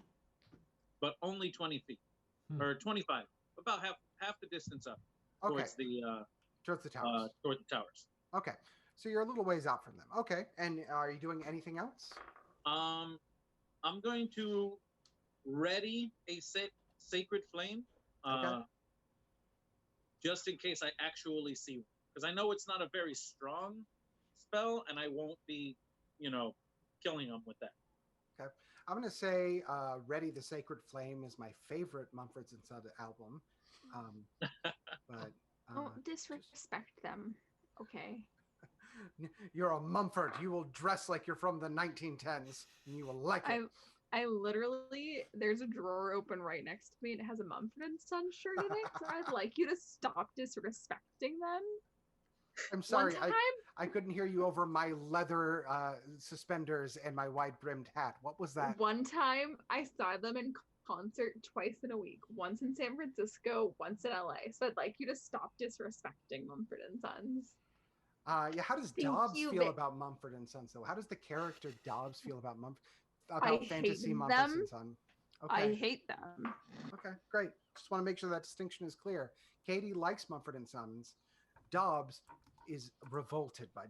but only 20 feet or 25, about half the distance up towards the towers. Towards the towers. Okay, so you're a little ways out from them. Okay, and are you doing anything else? I'm going to ready a sacred flame, just in case I actually see one, because I know it's not a very strong spell, and I won't be, killing them with that. Okay, I'm going to say "Ready the Sacred Flame" is my favorite Mumford & Sons album, but don't disrespect them. Okay. You're a Mumford. You will dress like you're from the 1910s, and you will like it. I literally, there's a drawer open right next to me, and it has a Mumford & Sons shirt in it. So I'd like you to stop disrespecting them. I'm sorry, I couldn't hear you over my leather suspenders and my wide-brimmed hat. What was that? One time, I saw them in concert twice in a week. Once in San Francisco, once in LA. So I'd like you to stop disrespecting Mumford & Sons. Yeah, how does Dobbs feel about Mumford & Sons, though? How does the character Dobbs feel about fantasy Mumford & Sons? Okay. I hate them. Okay, great. Just want to make sure that distinction is clear. Katie likes Mumford & Sons. Dobbs is revolted by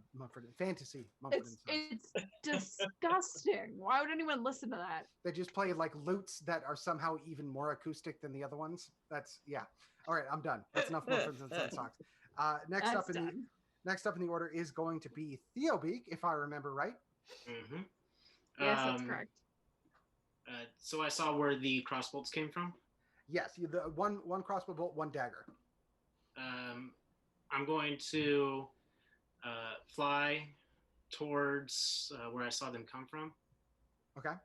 fantasy Mumford & Sons. It's disgusting. Why would anyone listen to that? They just play like lutes that are somehow even more acoustic than the other ones. Yeah. All right, I'm done. That's enough Mumford & Sons talks. Next up in the order is going to be Theobeak, if I remember right. Mm-hmm. Yes, that's correct. So I saw where the crossbolts came from? Yes, the one crossbow bolt, one dagger. I'm going to fly towards where I saw them come from. Okay.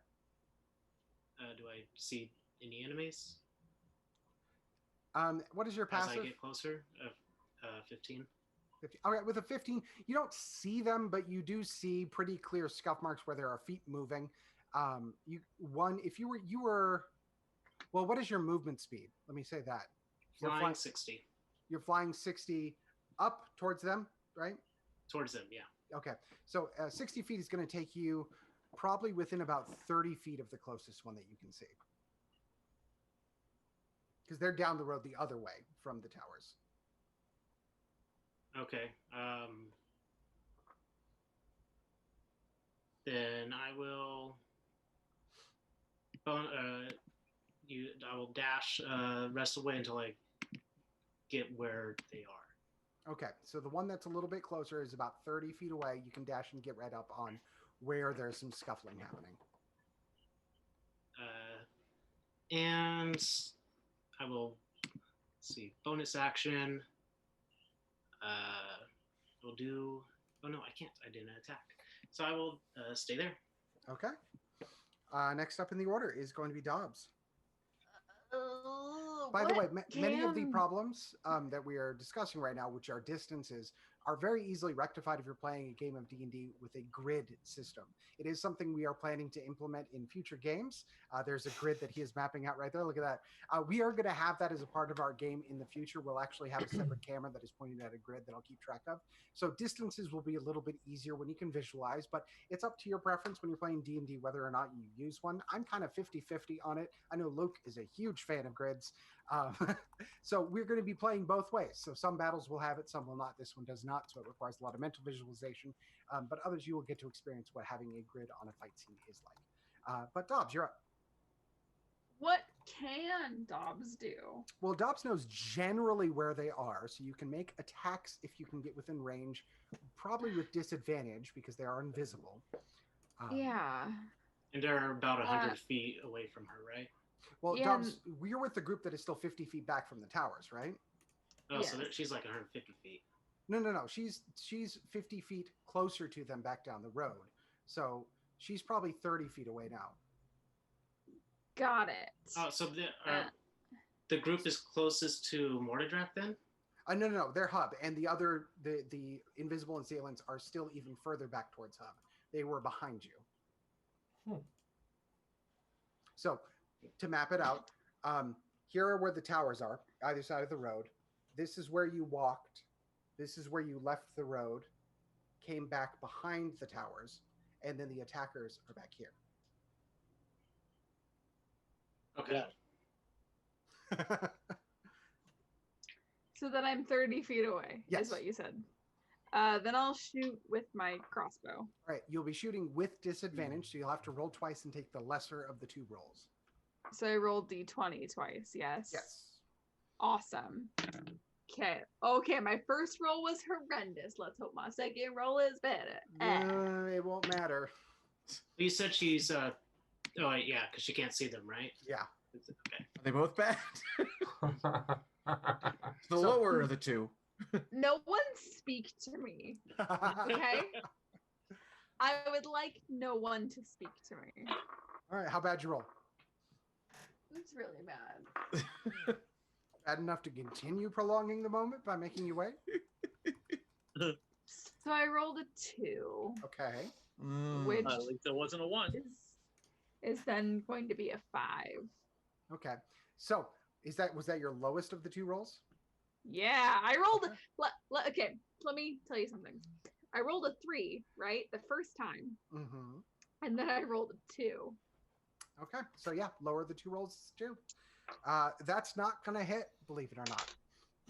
Do I see any enemies? What is your passive? As I get closer, 15. 15. All right, with a 15, you don't see them, but you do see pretty clear scuff marks where there are feet moving. What is your movement speed? Let me say that. Flying 60. You're flying 60 up towards them, right? Towards them, yeah. Okay, so 60 feet is going to take you probably within about 30 feet of the closest one that you can see. Because they're down the road the other way from the towers. Okay. Then I will I will dash rest away until I get where they are. Okay, so the one that's a little bit closer is about 30 feet away. You can dash and get right up on where there's some scuffling happening. And I will bonus action. We'll do. Oh no, I can't. I didn't attack. So I will stay there. Okay. Next up in the order is going to be Dobbs. By the way, many of the problems that we are discussing right now, which are distances, are very easily rectified if you're playing a game of D&D with a grid system. It is something we are planning to implement in future games. There's a grid that he is mapping out right there. Look at that. We are going to have that as a part of our game in the future. We'll actually have a separate camera that is pointed at a grid that I'll keep track of. So distances will be a little bit easier when you can visualize, but it's up to your preference when you're playing D&D whether or not you use one. I'm kind of 50-50 on it. I know Luke is a huge fan of grids. So we're going to be playing both ways. So some battles will have it, some will not. This one does not, so it requires a lot of mental visualization. But others, you will get to experience what having a grid on a fight scene is like. But Dobbs, you're up. What can Dobbs do? Well, Dobbs knows generally where they are, so you can make attacks if you can get within range, probably with disadvantage because they are invisible. Yeah. And they're about 100 feet away from her, right? Well, yeah. Dobbs, we're with the group that is still 50 feet back from the towers, right? Oh, yes. So she's like 150 feet. No. She's 50 feet closer to them back down the road. So she's probably 30 feet away now. Got it. Oh, so the group is closest to Mortadrap then? No, they're hub, and the invisible assailants are still even further back towards hub. They were behind you. So, to map it out, here are where the towers are, either side of the road. This is where you walked. This is where you left the road, came back behind the towers, and then the attackers are back here. Okay. So then I'm 30 feet away, Yes. is what you said. Then I'll shoot with my crossbow. All right, you'll be shooting with disadvantage, so you'll have to roll twice and take the lesser of the 2 rolls. So I rolled D20 twice, yes? Yes. Awesome. Okay, my first roll was horrendous. Let's hope my second roll is better. It won't matter. You said she's, oh, yeah, because she can't see them, right? Yeah. Okay. Are they both bad? The lower of the 2. No one speak to me, okay? I would like no one to speak to me. All right, how bad you roll? It's really bad. Bad enough to continue prolonging the moment by making you wait? So I rolled a 2. Okay. Which At least it wasn't a 1. is then going to be a 5. Okay. So, was that your lowest of the 2 rolls? Yeah, I rolled. Okay, let me tell you something. I rolled a 3, right, the first time, and then I rolled a 2. Okay, so yeah, lower the 2 rolls too. That's not gonna hit, believe it or not.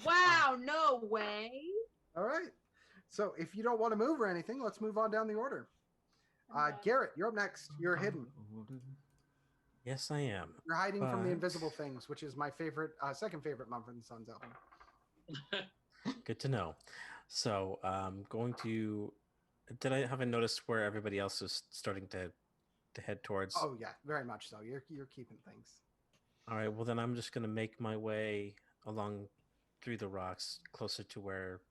Wow, no way. All right. So if you don't want to move or anything, let's move on down the order. Garrett, you're up next. You're hidden. Yes, I am. You're hiding from the But- invisible things, which is my favorite, second favorite Mumford and Sons album. Good to know. So, going to. Did I haven't noticed where everybody else is starting to head towards? Oh yeah, very much so. You're keeping things. All right. Well, then I'm just gonna make my way along through the rocks, closer to where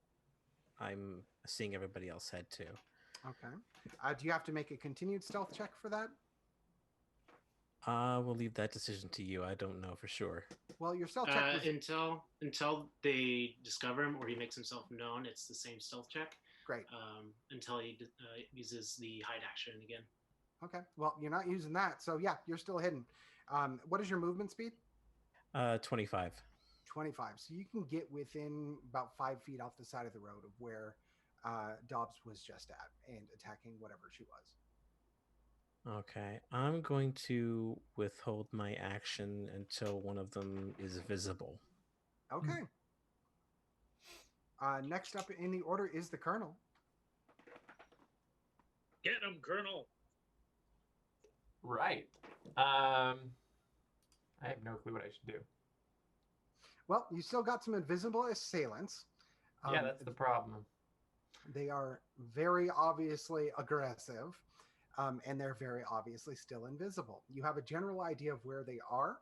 I'm seeing everybody else head to. Okay. Do you have to make a continued stealth check for that? We'll leave that decision to you. I don't know for sure. Well, your stealth check was Until they discover him or he makes himself known, it's the same stealth check. great. Until he uses the hide action again. Okay. Well, you're not using that, so yeah, you're still hidden. What is your movement speed? 25. 25. So you can get within about 5 feet off the side of the road of where Dobbs was just at and attacking whatever she was. Okay. I'm going to withhold my action until one of them is visible. Okay. Next up in the order is the Colonel. Get him, Colonel. Right. I have no clue what I should do. Well, you still got some invisible assailants. Yeah, that's the problem. They are very obviously aggressive, and they're very obviously still invisible. You have a general idea of where they are.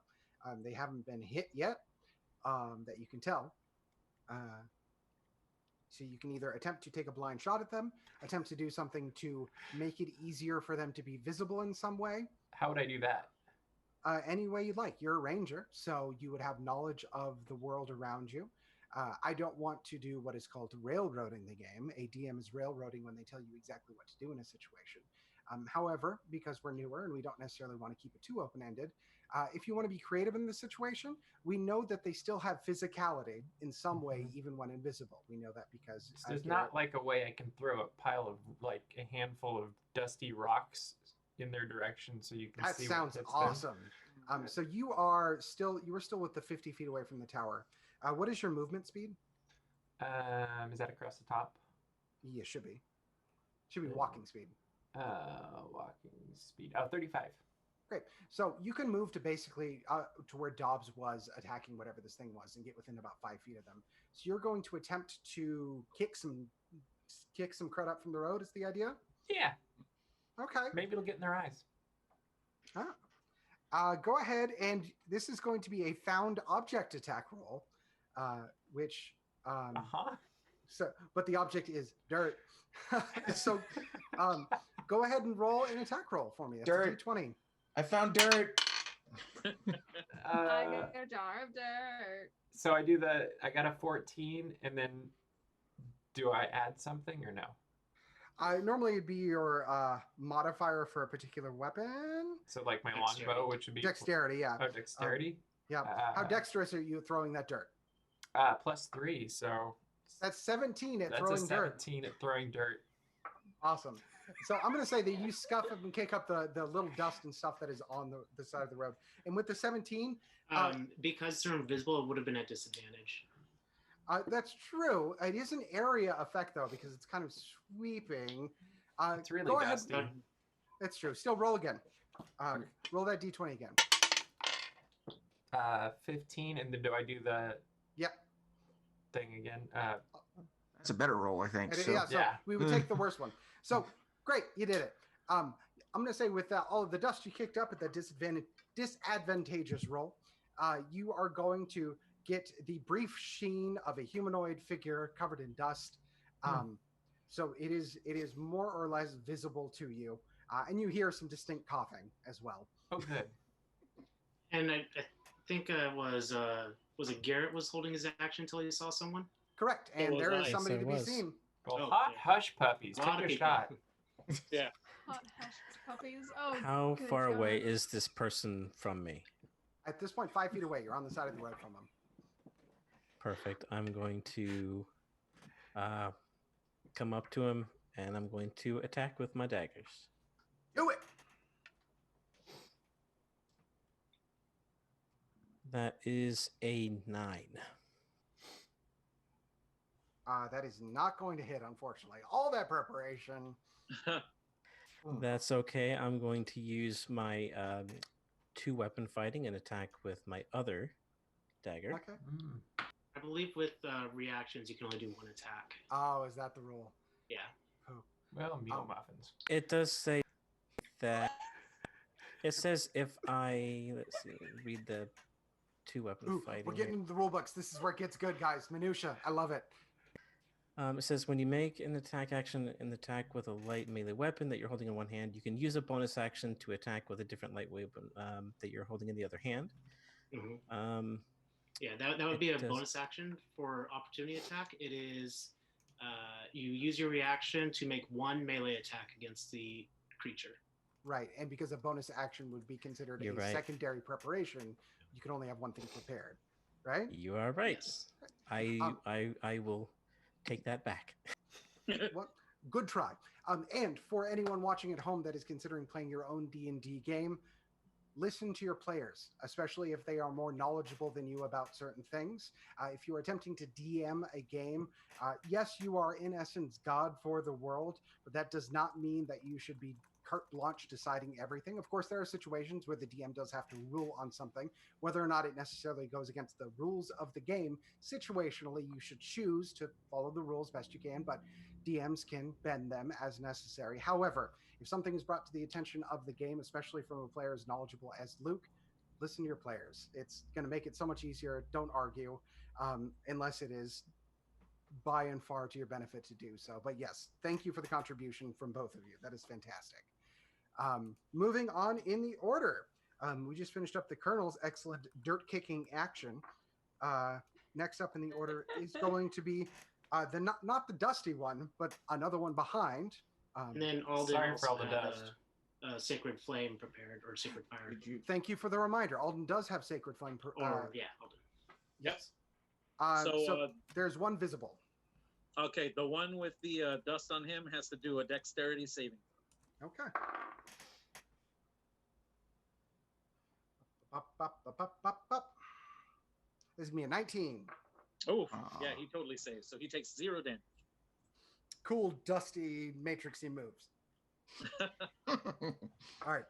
They haven't been hit yet, that you can tell. So you can either attempt to take a blind shot at them, attempt to do something to make it easier for them to be visible in some way. How would I do that? Any way you'd like. You're a ranger, so you would have knowledge of the world around you. I don't want to do what is called railroading the game. A DM is railroading when they tell you exactly what to do in a situation. However, because we're newer and we don't necessarily want to keep it too open-ended, if you want to be creative in this situation, we know that they still have physicality in some way, even when invisible. We know that because There's not like a way I can throw a pile of like a handful of dusty rocks in their direction so you can that see. sounds what hits them. awesome. So you were still with the 50 feet away from the tower. What is your movement speed? Is that across the top? Yeah, should be walking speed. Walking speed. Oh, 35. Great. So you can move to basically to where Dobbs was attacking whatever this thing was and get within about 5 feet of them. So you're going to attempt to kick some crud up from the road is the idea? Yeah. Okay. Maybe it'll get in their eyes. Go ahead, and this is going to be a found object attack roll, which so but the object is dirt. So go ahead and roll an attack roll for me. That's Dirt. a D20. I found dirt. I Uh, got a jar of dirt. so I got a 14, and then do I add something or no? Normally it'd be your modifier for a particular weapon. So like my Dexterity. longbow, which would be Dexterity, yeah. Oh, dexterity. Yeah. How dexterous are you throwing that dirt? +3, so That's 17 at that's throwing a dirt. 17 at throwing dirt. Awesome. So I'm going to say that you scuff up and kick up the little dust and stuff that is on the side of the road. And with the 17, Because they're invisible, it would have been at disadvantage. that's true. It is an area effect, though, because it's kind of sweeping. It's really go ahead. dusty. That's true. Still roll again. Roll that d20 again. 15, and then do I do the Yep. thing again? That's a better roll, I think. So. Yeah, so Yeah. we would take the worst one. So great, you did it. I'm going to say with all of the dust you kicked up at that disadvantageous roll, you are going to get the brief sheen of a humanoid figure covered in dust. So it is more or less visible to you, and you hear some distinct coughing as well. Oh, good. And I think was it Garrett was holding his action until he saw someone? Correct, and there is I. somebody Yes, to it be was. seen. Well, Oh, hot yeah. hush puppies. A lot Take of a people. shot. Yeah. Hot hush puppies. Oh. How good far away God. is this person from me? At this point, 5 feet away. You're on the side of the road from them. Perfect. I'm going to come up to him and I'm going to attack with my daggers. Do it. That is a 9. That is not going to hit, unfortunately. All that preparation. That's okay. I'm going to use my 2-weapon fighting and attack with my other dagger. Okay. I believe with reactions, you can only do one attack. Oh, is that the rule? Yeah. Well, meal muffins. It does say that. It says if I read the 2-weapon Ooh, fighting. we're here. getting into the rule books. This is where it gets good, guys. Minutia. I love it. It says when you make an attack action and attack with a light melee weapon that you're holding in one hand, you can use a bonus action to attack with a different light weapon that you're holding in the other hand. Mm-hmm. Yeah, that would be a bonus action for opportunity attack. It is you use your reaction to make one melee attack against the creature. Right, and because a bonus action would be considered a secondary preparation, you can only have one thing prepared, right? You are right. Yes. I will take that back. Well, good try. And for anyone watching at home that is considering playing your own D&D game, listen to your players, especially if they are more knowledgeable than you about certain things. If you are attempting to DM a game, yes, you are in essence God for the world, but that does not mean that you should be carte blanche deciding everything. Of course, there are situations where the DM does have to rule on something, whether or not it necessarily goes against the rules of the game. Situationally, you should choose to follow the rules best you can, but DMs can bend them as necessary. However, if something is brought to the attention of the game, especially from a player as knowledgeable as Luke, listen to your players. It's going to make it so much easier. Don't argue, unless it is by and far to your benefit to do so. But yes, thank you for the contribution from both of you. That is fantastic. Moving on in the order, we just finished up the Colonel's excellent dirt kicking action. Next up in the order is going to be not the dusty one, but another one behind. And then Alden Sorry also for all the had dust. a sacred flame prepared, or sacred fire. Thank you for the reminder. Alden does have sacred flame. Alden. Yes. So, So there's one visible. Okay, the one with the dust on him has to do a dexterity saving. Okay. This is me a 19. Oh, yeah, he totally saves. So he takes 0 damage. Cool, dusty, matrixy moves. All right.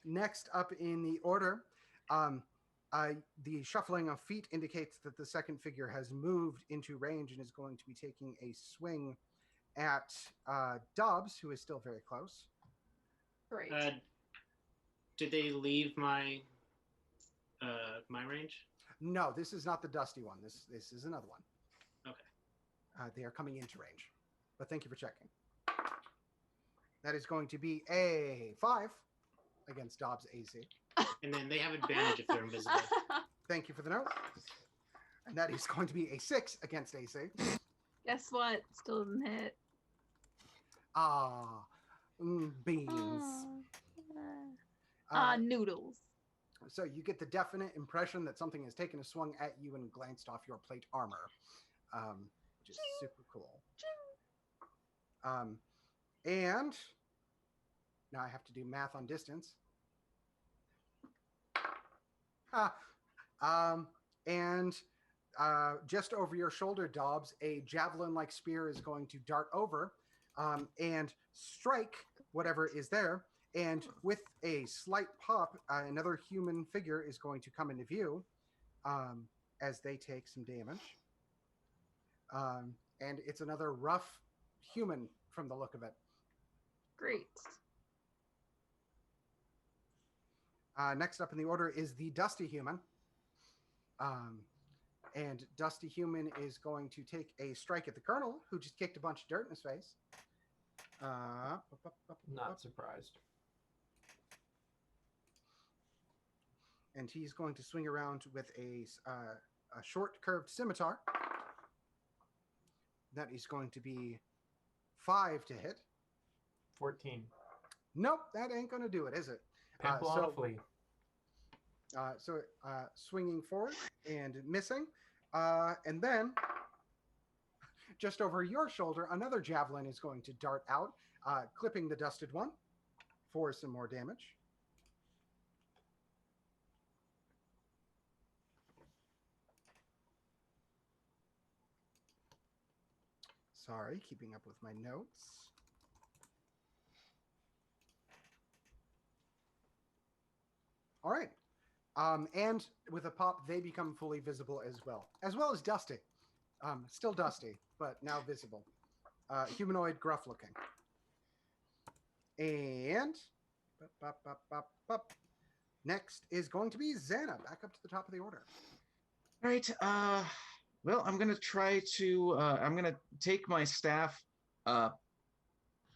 Next up in the order, the shuffling of feet indicates that the second figure has moved into range and is going to be taking a swing at Dobbs, who is still very close. Great. Did they leave my my range? No, this is not the dusty one. This is another one. Okay. They are coming into range. But thank you for checking. That is going to be a 5 against Dobbs AC. And then they have advantage if they're invisible. Thank you for the note. And that is going to be a 6 against AC. Guess what? Still doesn't hit. Beans. Noodles. So you get the definite impression that something has taken a swung at you and glanced off your plate armor, which is super cool. And now I have to do math on distance. And just over your shoulder, Dobbs, a javelin-like spear is going to dart over and strike whatever is there. And with a slight pop, another human figure is going to come into view as they take some damage. And it's another rough human from the look of it. Great. Next up in the order is the Dusty Human. And Dusty Human is going to take a strike at the Colonel, who just kicked a bunch of dirt in his face. Not surprised. And he's going to swing around with a short curved scimitar. That is going to be 5 to hit. 14. Nope, that ain't going to do it, is it? Pimple on a flea. Swinging forward and missing. And then, just over your shoulder, another javelin is going to dart out, clipping the dusted one for some more damage. Sorry, keeping up with my notes. All right. And with a pop, they become fully visible as well as Dusty. Still Dusty, but now visible. Humanoid, gruff looking. And next is going to be Xana, back up to the top of the order. All right. Well, I'm gonna try to. I'm gonna take my staff,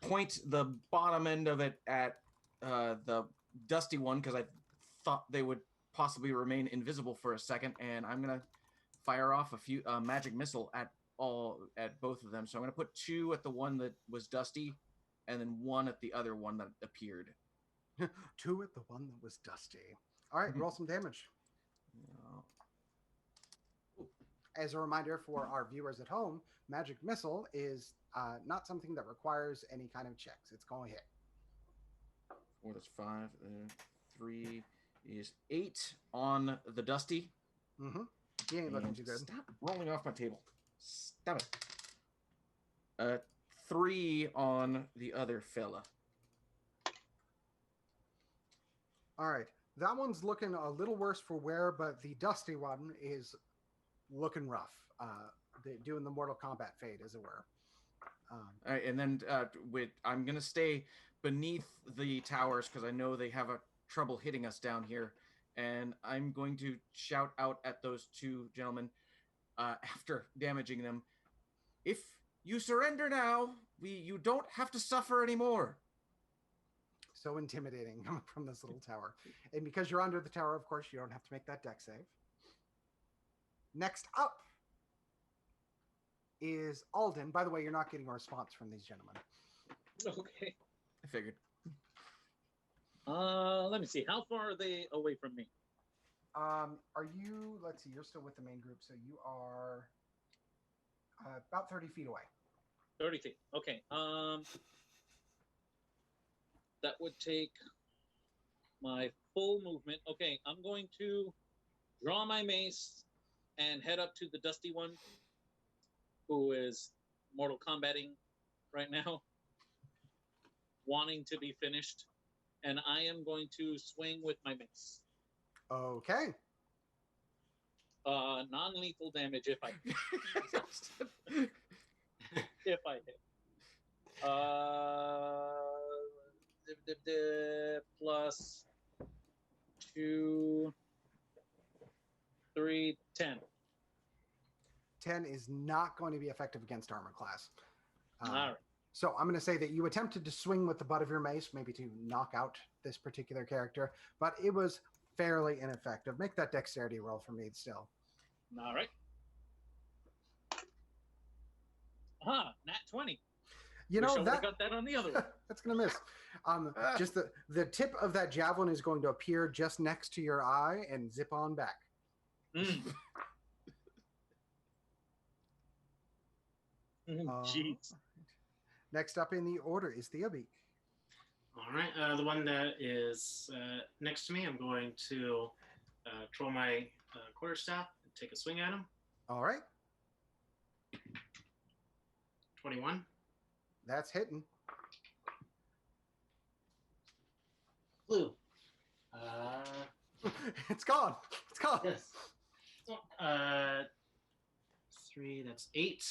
point the bottom end of it at the Dusty one because I thought they would possibly remain invisible for a second, and I'm gonna fire off a few magic missile at both of them. So I'm gonna put 2 at the one that was Dusty, and then 1 at the other one that appeared. 2 at the one that was Dusty. All right, roll some damage. As a reminder for our viewers at home, magic missile is not something that requires any kind of checks. It's going to hit. 4, that's 5. 3 is 8 on the Dusty. Mm-hmm. He ain't looking too good. Stop rolling off my table. Stop it. 3 on the other fella. All right. That one's looking a little worse for wear, but the Dusty one is looking rough. Doing the Mortal Kombat fade, as it were. All right, and then I'm going to stay beneath the towers because I know they have trouble hitting us down here. And I'm going to shout out at those 2 gentlemen after damaging them. If you surrender now, you don't have to suffer anymore. So intimidating from this little tower. And because you're under the tower, of course, you don't have to make that deck save. Next up is Alden. By the way, you're not getting a response from these gentlemen. Okay. I figured. Let me see. How far are they away from me? Are you, let's see, you're still with the main group, so you are about 30 feet away. 30 feet. Okay. That would take my full movement. Okay, I'm going to draw my mace and head up to the Dusty one, who is Mortal Kombating right now, wanting to be finished. And I am going to swing with my mace. Okay. Non-lethal damage if I hit. If I hit. Plus 2, 3, 10. 10 is not going to be effective against armor class. All right. So I'm going to say that you attempted to swing with the butt of your mace, maybe to knock out this particular character, but it was fairly ineffective. Make that dexterity roll for me still. All right. Nat 20. You Wish I know, would've that got that on the other one. that's going to miss. Just the tip of that javelin is going to appear just next to your eye and zip on back. Jeez. Next up in the order is Theobeak. All right. The one that is next to me, I'm going to throw my quarterstaff and take a swing at him. All right. 21. That's hitting. Blue. It's gone. It's gone. Yes. 3, that's 8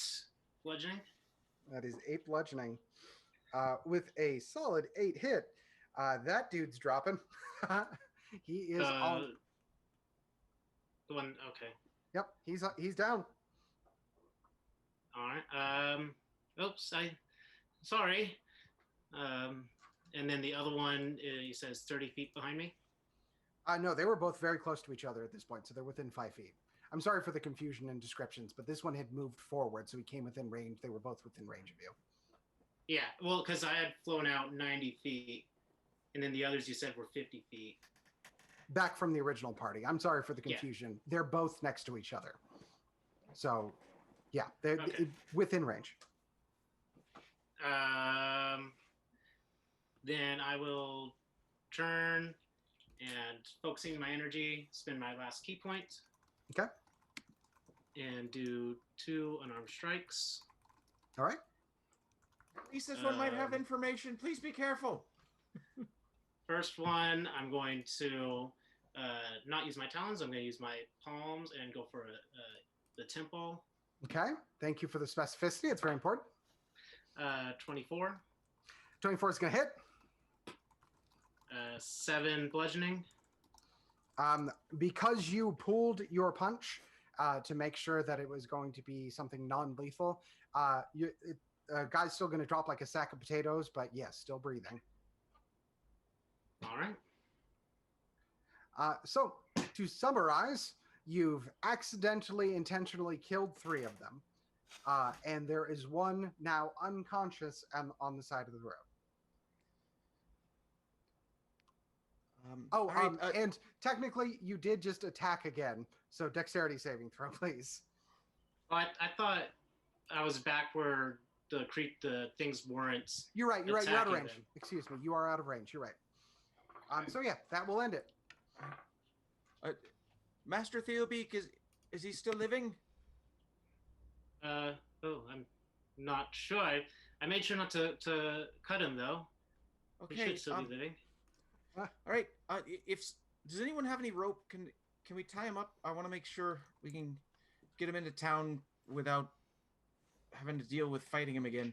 bludgeoning. That is 8 bludgeoning. With a solid 8 hit. That dude's dropping. He is on. The one, okay. Yep, he's down. All right. Oops, sorry. And then the other one, he says 30 feet behind me. No, they were both very close to each other at this point, so they're within 5 feet. I'm sorry for the confusion and descriptions, but this one had moved forward, so he came within range. They were both within range of you. Yeah, well, because I had flown out 90 feet, and then the others you said were 50 feet. Back from the original party. I'm sorry for the confusion. Yeah. They're both next to each other. So, yeah, they're within range. Then I will turn and focusing my energy, spend my last key point. Okay. And do 2 unarmed strikes. All right. At least this one might have information. Please be careful. First one, I'm going to not use my talons. I'm going to use my palms and go for the temple. Okay. Thank you for the specificity. It's very important. 24. 24 is going to hit. 7 bludgeoning. Because you pulled your punch to make sure that it was going to be something non-lethal, guy's still going to drop like a sack of potatoes, but yes, still breathing. All right. So, to summarize, you've accidentally, intentionally killed 3 of them, and there is one now unconscious on the side of the road. And technically, you did just attack again, so dexterity saving throw, please. I thought I was back where the things weren't. You're right. You're out of range. Them. Excuse me. You are out of range. You're right. So yeah, that will end it. Master Theobeak, is he still living? I'm not sure. I made sure not to cut him though. Okay. He should still be living. All right. Does anyone have any rope? Can we tie him up? I want to make sure we can get him into town without having to deal with fighting him again.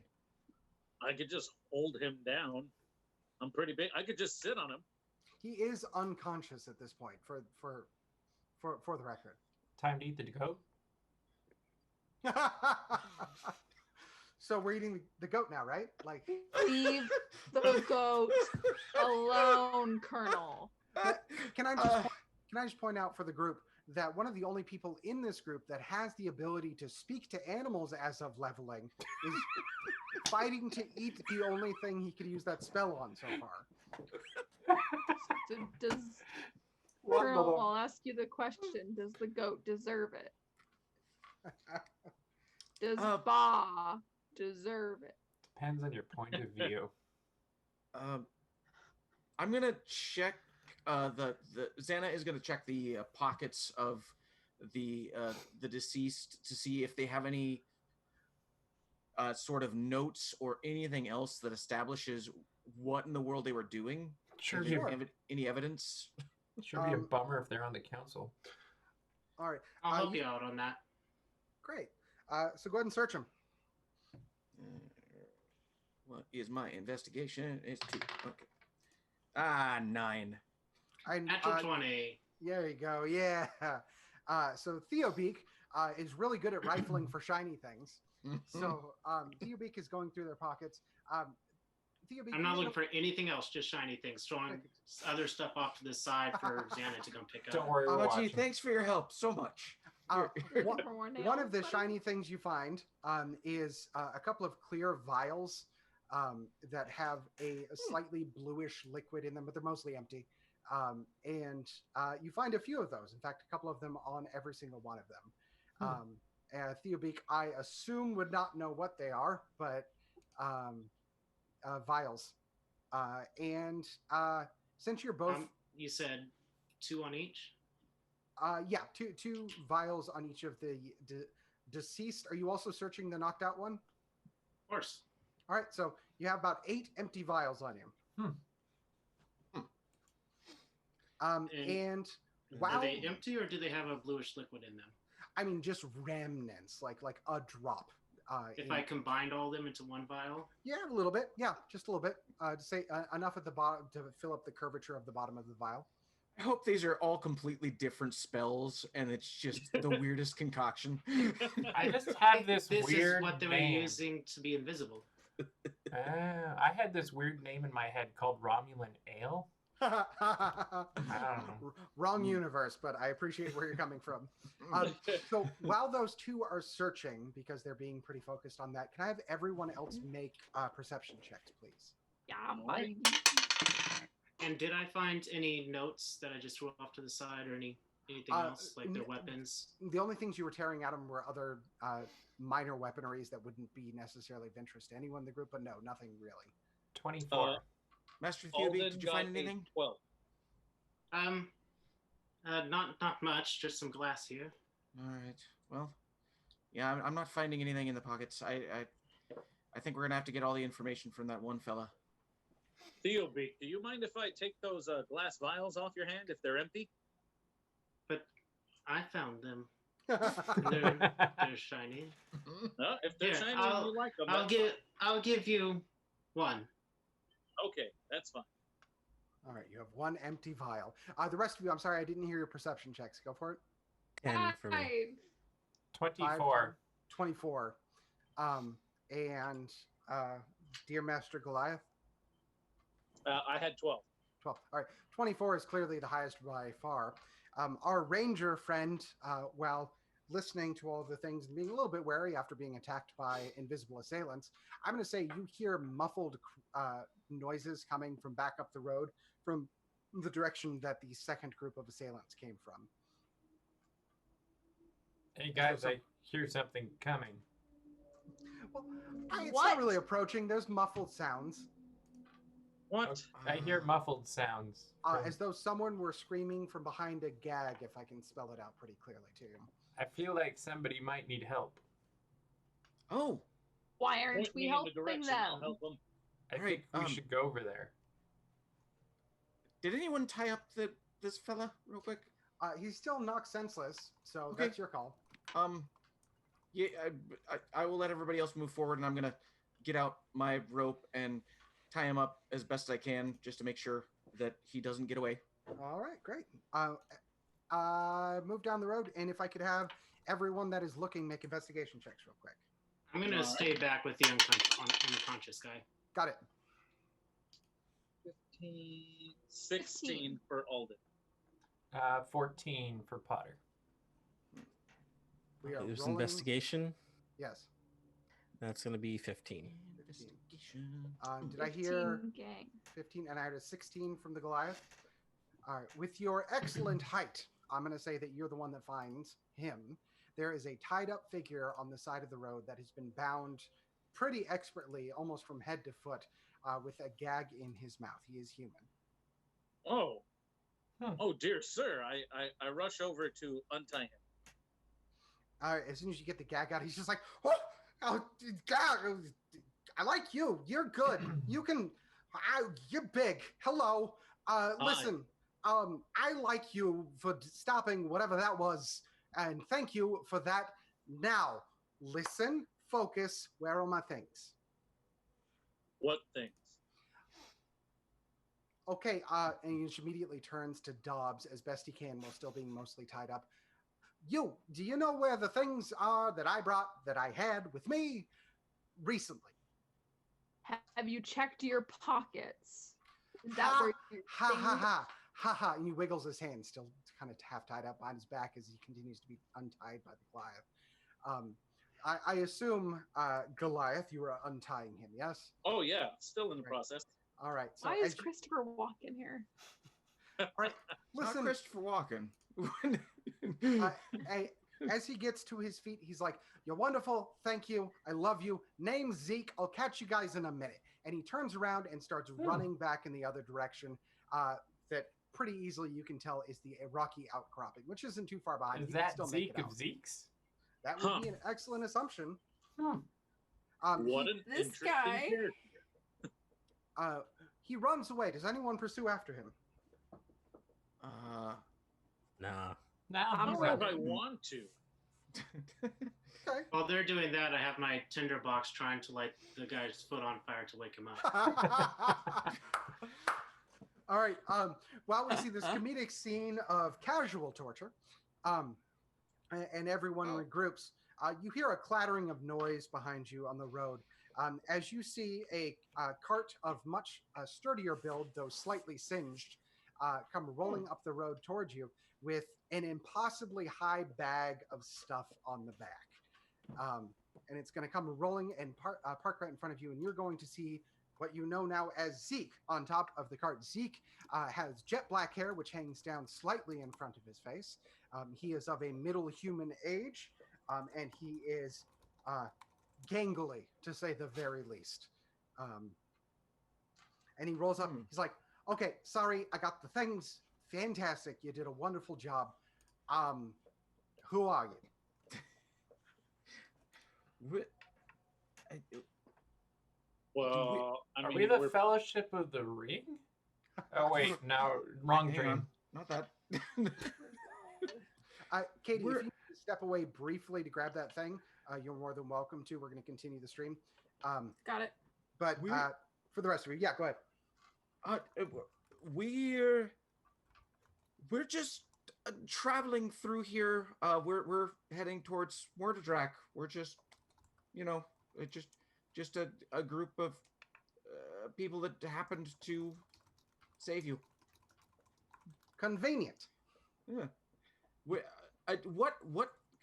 I could just hold him down. I'm pretty big. I could just sit on him. He is unconscious at this point. For the record. Time to eat the goat. So we're eating the goat now, right? Like, leave the goat alone, Colonel. Can I just point out for the group that one of the only people in this group that has the ability to speak to animals as of leveling is fighting to eat the only thing he could use that spell on so far. Colonel, I'll ask you the question: does the goat deserve it? Does Ba deserve it? Depends on your point of view. I'm gonna check. The Xana is gonna check the pockets of the deceased to see if they have any sort of notes or anything else that establishes what in the world they were doing. Sure. Any evidence? Sure, be a bummer if they're on the council. All right, I'll help you out on that. Great. So go ahead and search him. What is my investigation? It's 2. Okay. 9. Natural 20. There you go. Yeah. So Theobeak is really good at rifling for shiny things. So Theobeak is going through their pockets. Theo, I'm not looking for anything else, just shiny things. Throwing other stuff off to the side for Xana to come pick up. Don't worry, we're Oh, gee, watching. thanks for your help so much. One of the shiny things you find is a couple of clear vials that have a slightly bluish liquid in them, but they're mostly empty. And you find a few of those. In fact, a couple of them on every single one of them. Theobeak, I assume, would not know what they are, but vials. And since you're both... you said 2 on each? Yeah, two vials on each of the deceased. Are you also searching the knocked out one? Of course. All right, so you have about 8 empty vials on you. And are they empty or do they have a bluish liquid in them? I mean, just remnants, like a drop. If I combined all of them into one vial? Yeah, a little bit. Yeah, just a little bit. To say enough at the bottom to fill up the curvature of the bottom of the vial. I hope these are all completely different spells, and it's just the weirdest concoction. I just had this This weird is what they were name. using to be invisible. I had this weird name in my head called Romulan Ale. I don't know. Wrong universe, but I appreciate where you're coming from. So while those two are searching, because they're being pretty focused on that, can I have everyone else make perception checks, please? Yeah, And did I find any notes that I just threw off to the side or anything else, like their weapons? The only things you were tearing at them were other minor weaponaries that wouldn't be necessarily of interest to anyone in the group, but no, nothing really. 24. Master Theobeak, did you find anything? 12. Not much, just some glass here. All right. Well, yeah, I'm not finding anything in the pockets. I think we're gonna have to get all the information from that one fella. Theobeak, do you mind if I take those glass vials off your hand if they're empty? But I found them. They're shiny. If they're shiny and you like them, I'll give you one. Okay, that's fine. All right, you have one empty vial. The rest of you, I'm sorry, I didn't hear your perception checks. Go for it. 10 for me. 24. 24. And Dear Master Goliath? I had 12. 12. All right. 24 is clearly the highest by far. Our ranger friend, while listening to all the things and being a little bit wary after being attacked by invisible assailants, I'm going to say you hear muffled noises coming from back up the road from the direction that the second group of assailants came from. Hey guys, I hear something coming. Well, it's not really approaching. There's muffled sounds. What? I hear muffled sounds. As though someone were screaming from behind a gag, if I can spell it out pretty clearly to you. I feel like somebody might need help. Oh. Why aren't we helping them? I think we should go over there. Did anyone tie up this fella real quick? He's still knocked senseless, so Okay. that's your call. Yeah, I will let everybody else move forward, and I'm gonna get out my rope and tie him up as best I can, just to make sure that he doesn't get away. All right, great. Move down the road, and if I could have everyone that is looking make investigation checks real quick. I'm going to stay back with the unconscious guy. Got it. 15, 16 for Alden. 14 for Potter. We are There's rolling. investigation. Yes. That's going to be 15. 15. Did I hear 15 gang. 15? And I had a 16 from the Goliath. All right. With your excellent height, I'm going to say that you're the one that finds him. There is a tied up figure on the side of the road that has been bound pretty expertly, almost from head to foot, with a gag in his mouth. He is human. Oh. Oh, dear sir. I rush over to untie him. As soon as you get the gag out, he's just like, oh, gag. I like you. You're good. You can. You're big. Hello. Listen. I like you for stopping whatever that was, and thank you for that. Now, listen, focus. Where are my things? What things? Okay. And he immediately turns to Dobbs as best he can, while still being mostly tied up. Do you know where the things are that I brought, that I had with me recently? Have Have you checked your pockets? Is that where your ha things- ha ha, and he wiggles his hand, still kind of half tied up behind his back as he continues to be untied by the Goliath. I assume, Goliath, you are untying him, yes? Oh yeah, still in the Right. process. All right. So Why is as you- Christopher Walken here? all right, Not listen. Christopher Walken. As he gets to his feet, he's like, "You're wonderful. Thank you. I love you. Name's Zeke. I'll catch you guys in a minute." And he turns around and starts running back in the other direction. That pretty easily you can tell is the rocky outcropping, which isn't too far behind. Is You can that still make Zeke it of out. Zeke's? That would be an excellent assumption. What He, an This interesting guy- character. he runs away. Does anyone pursue after him? Nah. Now I'm he's Or up. if I want to. Okay. While they're doing that, I have my tinderbox trying to light the guy's foot on fire to wake him up. All right. While we see this comedic scene of casual torture, and everyone regroups, you hear a clattering of noise behind you on the road. As you see a cart of much sturdier build, though slightly singed, come rolling up the road towards you with an impossibly high bag of stuff on the back. And it's going to come rolling and park right in front of you, and you're going to see what you know now as Zeke on top of the cart. Zeke has jet black hair, which hangs down slightly in front of his face. He is of a middle human age, and he is gangly, to say the very least. And he rolls up. He's like, "Okay, sorry, I got the things. Fantastic. You did a wonderful job. Who are you?" Well, I Are mean, we the we're- Fellowship of the Ring? Oh wait, no, wrong Hang dream. on, not that. Katie, if you need to step away briefly to grab that thing, you're more than welcome to. We're going to continue the stream. Got it. But for the rest of you, yeah, go ahead. We're just traveling through here. We're heading towards Mordredrak. We're just, just a group of people that happened to save you. Convenient. Yeah. What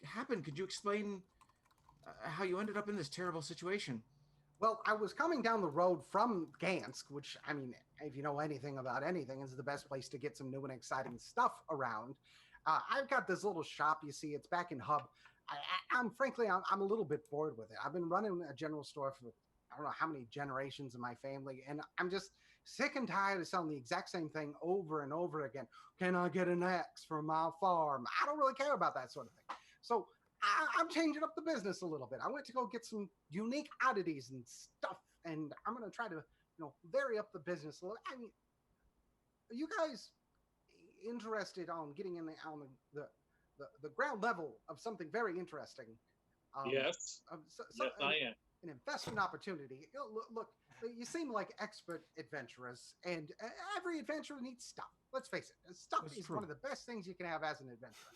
happened? Could you explain how you ended up in this terrible situation? Well, I was coming down the road from Gansk, which, I mean, if you know anything about anything, is the best place to get some new and exciting stuff around. I've got this little shop, you see, it's back in Hub. I'm frankly, I'm a little bit bored with it. I've been running a general store for I don't know how many generations in my family, and I'm just sick and tired of selling the exact same thing over and over again. Can I get an X for my farm? I don't really care about that sort of thing. So I'm changing up the business a little bit. I went to go get some unique oddities and stuff, and I'm going to try to, vary up the business a little. I mean, are you guys interested on getting in on the ground level of something very interesting? Yes. Yes, I am. An investment opportunity. Look, you seem like expert adventurers, and every adventurer needs stuff. Let's face it, stuff That's is true. one of the best things you can have as an adventurer.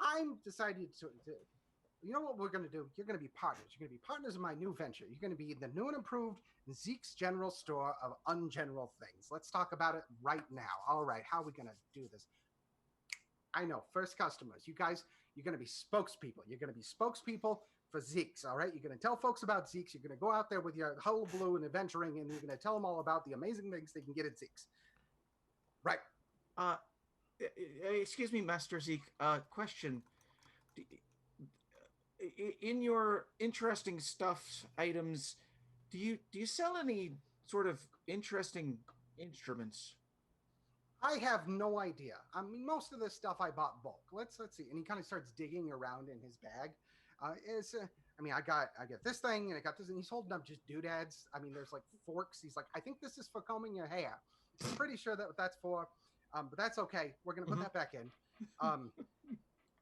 I'm decided to you know what we're going to do? You're going to be partners. You're going to be partners in my new venture. You're going to be the new and improved Zeke's General Store of ungeneral things. Let's talk about it right now. All right, how are we going to do this? I know, first customers. You guys, you're going to be spokespeople. You're going to be spokespeople for Zeke's, all right? You're going to tell folks about Zeke's. You're going to go out there with your hullabaloo and adventuring, and you're going to tell them all about the amazing things they can get at Zeke's. Right. Excuse me, Master Zeke. Question. In your interesting stuff items, do you sell any sort of interesting instruments? I have no idea. I mean, most of this stuff I bought bulk. Let's see. And he kind of starts digging around in his bag. I got this thing, and I got this, and he's holding up just doodads. I mean, there's like forks. He's like, I think this is for combing your hair. I'm pretty sure that's for, but that's okay. We're gonna put that back in.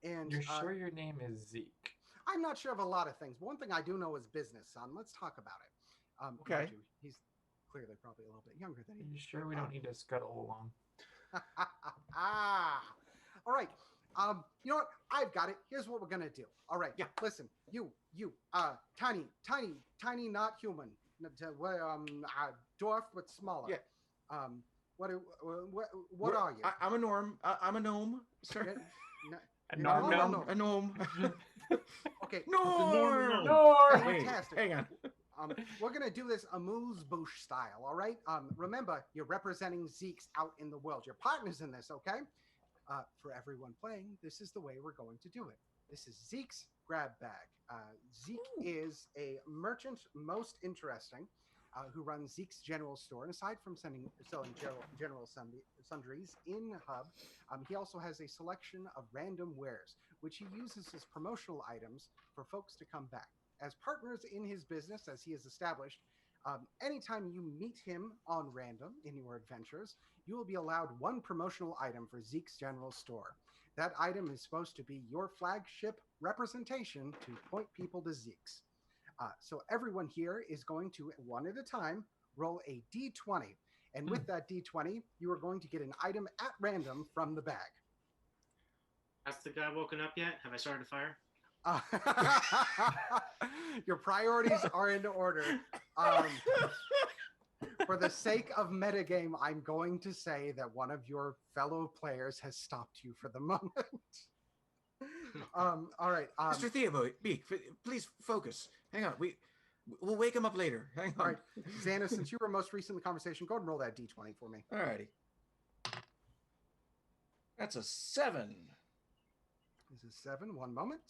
And You're sure your name is Zeke? I'm not sure of a lot of things, but one thing I do know is business, son. Let's talk about it. Okay. Mind you, he's clearly probably a little bit younger than Are you. you sure we don't need to scuttle along? All right. You know what? I've got it. Here's what we're gonna do. All right. Yeah. Listen, you, tiny, not human. Dwarf but smaller. Yeah. What are you? I'm a gnome. I'm a gnome, sir. A No, norm. no. A gnome. Okay. Norm. Norm. Wait, Fantastic. hang on. We're gonna do this amuse-bouche style, all right? Remember, you're representing Zeke's out in the world. Your partner's in this, okay? For everyone playing, this is the way we're going to do it. This is Zeke's grab bag. Zeke is a merchant, most interesting, who runs Zeke's General Store. And aside from selling general sundries in Hub, he also has a selection of random wares, which he uses as promotional items for folks to come back. As partners in his business, as he is established, anytime you meet him on random in your adventures, you will be allowed one promotional item for Zeke's General Store. That item is supposed to be your flagship representation to point people to Zeke's. So everyone here is going to, one at a time, roll a d20. And with that d20, you are going to get an item at random from the bag. Has the guy woken up yet? Have I started a fire? Your priorities are in order. For the sake of metagame, I'm going to say that one of your fellow players has stopped you for the moment. All right. Mr. Theobald, please focus. Hang on. We'll wake him up later. Hang on. All right. Xana, since you were most recent in the conversation, go ahead and roll that d20 for me. All righty. That's a 7. This is 7. 1 moment.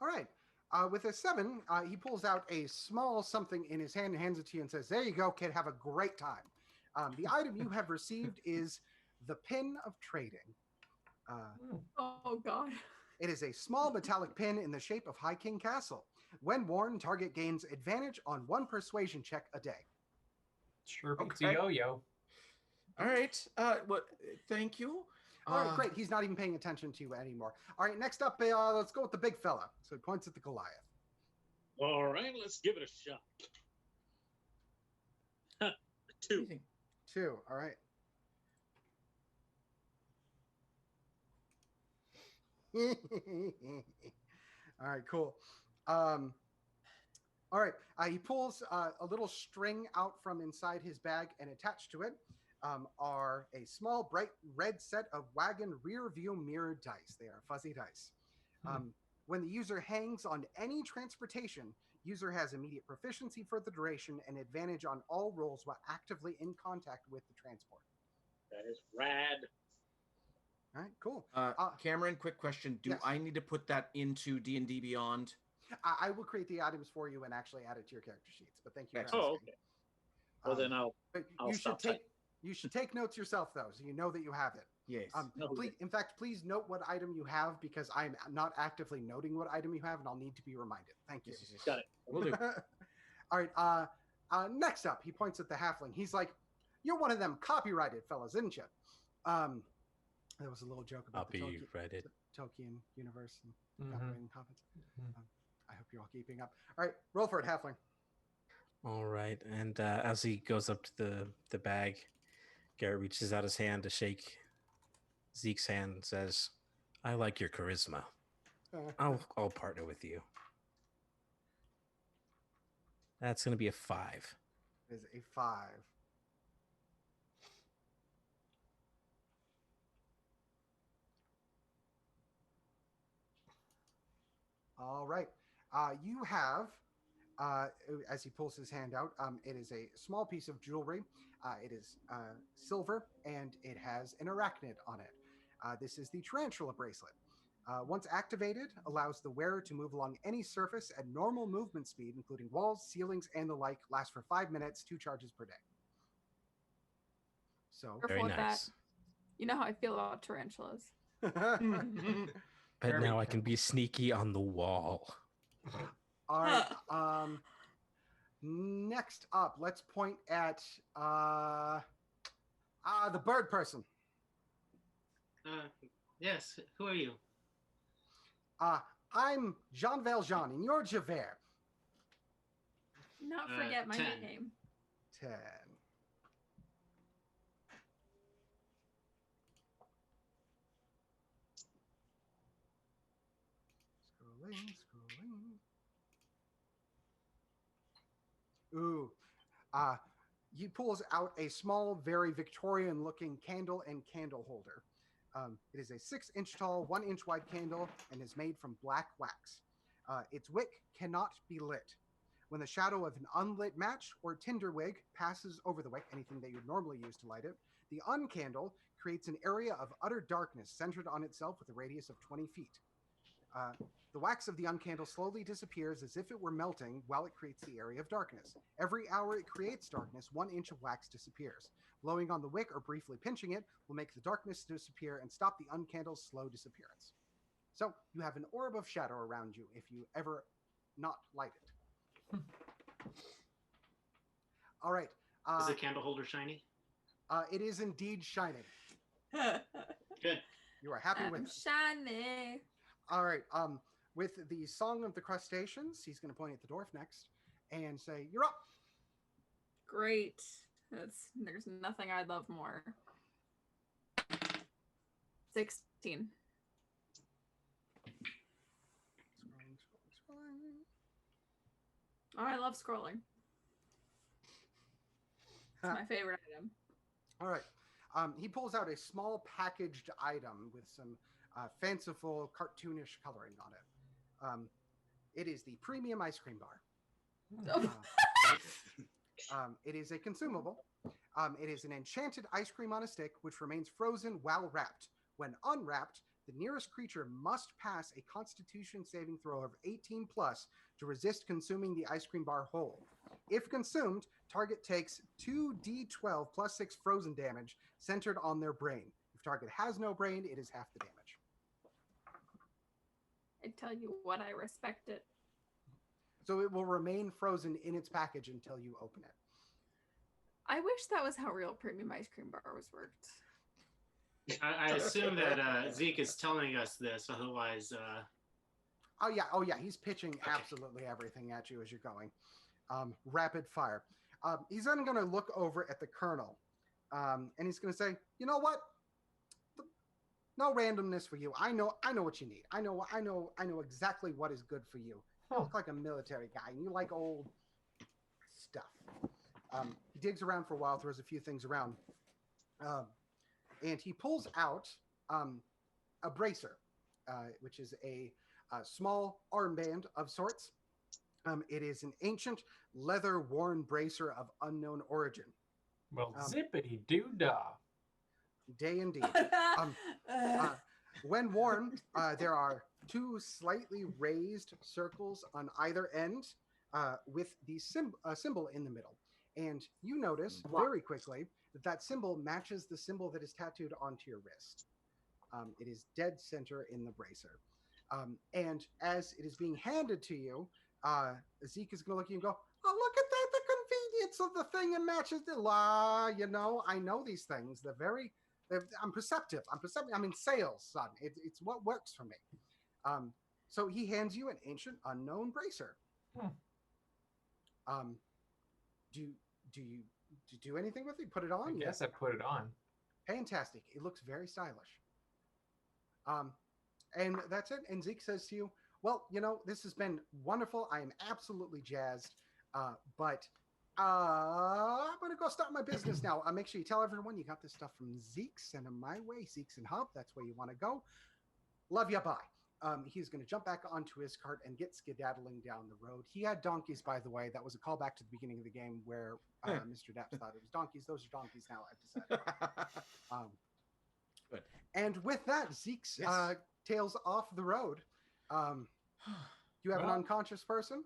All right. With a 7, he pulls out a small something in his hand and hands it to you and says, "There you go, kid. Have a great time." The item you have received is the Pin of Trading. Oh, God. It is a small metallic pin in the shape of High King Castle. When worn, target gains advantage on 1 persuasion check a day. Sure beats a yo-yo. All right. Thank you. All right, great. He's not even paying attention to you anymore. All right, next up, let's go with the big fella. So he points at the Goliath. All right, let's give it a shot. 2. 2. All right. All right, cool. All right. He pulls a little string out from inside his bag, and attached to it are a small bright red set of wagon rear view mirrored dice. They are fuzzy dice. When the user hangs on any transportation, user has immediate proficiency for the duration and advantage on all rolls while actively in contact with the transport. That is rad. All right, cool. Cameron, quick question. Do yes. I need to put that into D&D Beyond? I will create the items for you and actually add it to your character sheets, but thank you for asking. Oh, okay. Well, then I'll stop typing. You should take notes yourself, though, so you know that you have it. Yes. Please note what item you have, because I'm not actively noting what item you have, and I'll need to be reminded. Thank you. Yes. Got it. Will do. All right. Next up, he points at the halfling. He's like, "You're one of them copyrighted fellas, isn't you?" There was a little joke about the Tolkien universe and copyrighting comments. I hope you're all keeping up. All right, roll for it, halfling. All right, and as he goes up to the bag, Garrett reaches out his hand to shake Zeke's hand and says, "I like your charisma. I'll partner with you." That's going to be a 5. It is a 5. All right. You have, as he pulls his hand out, it is a small piece of jewelry. It is silver, and it has an arachnid on it. This is the Tarantula bracelet. Once activated, allows the wearer to move along any surface at normal movement speed, including walls, ceilings, and the like. Lasts for 5 minutes, 2 charges per day. So very nice. That. You know how I feel about tarantulas. But now I can be sneaky on the wall. All right. Next up, let's point at the bird person. Yes. Who are you? I'm Jean Valjean, and you're Javert. Not forget my 10. nickname. 10. Scrolling. Ooh. He pulls out a small, very Victorian-looking candle and candle holder. It is a 6-inch tall, 1-inch wide candle and is made from black wax. Its wick cannot be lit. When the shadow of an unlit match or tinder wig passes over the wick, anything that you'd normally use to light it, the uncandle creates an area of utter darkness centered on itself with a radius of 20 feet. The wax of the uncandle slowly disappears as if it were melting while it creates the area of darkness. Every hour it creates darkness, 1 inch of wax disappears. Blowing on the wick or briefly pinching it will make the darkness disappear and stop the uncandle's slow disappearance. So you have an orb of shadow around you if you ever not light it. All right. Is the candle holder shiny? It is indeed shining. Good. You are happy with it. Shiny. All right. With the Song of the Crustaceans, he's going to point at the dwarf next and say, "You're up." Great. There's nothing I love more. 16. Scrolling. Oh, I love scrolling. It's my favorite item. All right. He pulls out a small packaged item with some fanciful, cartoonish coloring on it. It is the premium ice cream bar. It is a consumable. It is an enchanted ice cream on a stick, which remains frozen while wrapped. When unwrapped, the nearest creature must pass a Constitution saving throw of 18 plus to resist consuming the ice cream bar whole. If consumed, target takes 2d12 plus 6 frozen damage centered on their brain. If target has no brain, it is half the damage. I tell you what, I respect it. So it will remain frozen in its package until you open it. I wish that was how real premium ice cream bars worked. I assume that Zeke is telling us this, otherwise... Oh yeah, he's pitching absolutely everything at you as you're going. Rapid fire. He's then going to look over at the Colonel, and he's going to say, "You know what? No randomness for you. I know what you need. I know exactly what is good for you. You look like a military guy, and you like old stuff." He digs around for a while, throws a few things around, and he pulls out a bracer, which is a small armband of sorts. It is an ancient leather-worn bracer of unknown origin. Well, zippity-doo-dah. Day indeed. When worn, there are 2 slightly raised circles on either end with the symbol in the middle. And you notice very quickly that symbol matches the symbol that is tattooed onto your wrist. It is dead center in the bracer. And as it is being handed to you, Zeke is going to look at you and go, "Oh, look at that, the convenience of the thing, and matches the law. I know these things. I'm perceptive. I'm in sales, son. It's what works for me." So he hands you an ancient unknown bracer. Do you do anything with it? Put it on? I guess I put it on. Fantastic. It looks very stylish. And that's it. And Zeke says to you, "Well, this has been wonderful. I am absolutely jazzed. But I'm going to go start my business now. Make sure you tell everyone you got this stuff from Zeke. Send them my way. Zeke's and Hub. That's where you want to go. Love ya. Bye." He's going to jump back onto his cart and get skedaddling down the road. He had donkeys, by the way. That was a callback to the beginning of the game where Mr. Daps thought it was donkeys. Those are donkeys now, I've decided. Good. And with that, Zeke's tails off the road. You have an unconscious person?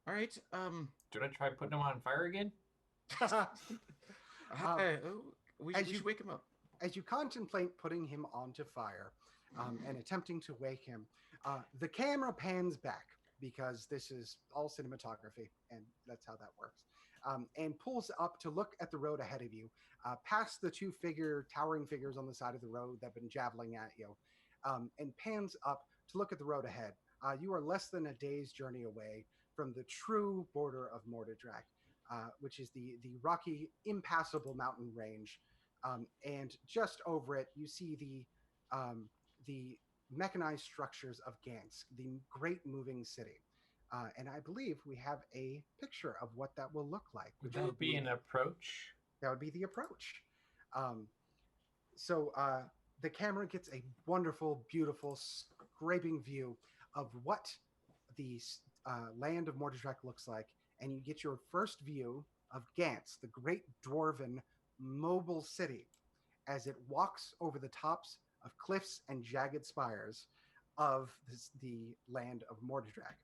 All right. Should I try putting him on fire again? We should wake him up. As you contemplate putting him onto fire and attempting to wake him, the camera pans back because this is all cinematography, and that's how that works, and pulls up to look at the road ahead of you, past the 2 towering figures on the side of the road that have been javeling at you, and pans up to look at the road ahead. You are less than a day's journey away from the true border of Mortadrak, which is the rocky, impassable mountain range. And just over it, you see the mechanized structures of Gantz, the great moving city. And I believe we have a picture of what that will look like. Would that be an approach? That would be the approach. So the camera gets a wonderful, beautiful, scraping view of what the land of Mordredrak looks like, and you get your first view of Gantz, the great dwarven mobile city, as it walks over the tops of cliffs and jagged spires of the land of Mordredrak.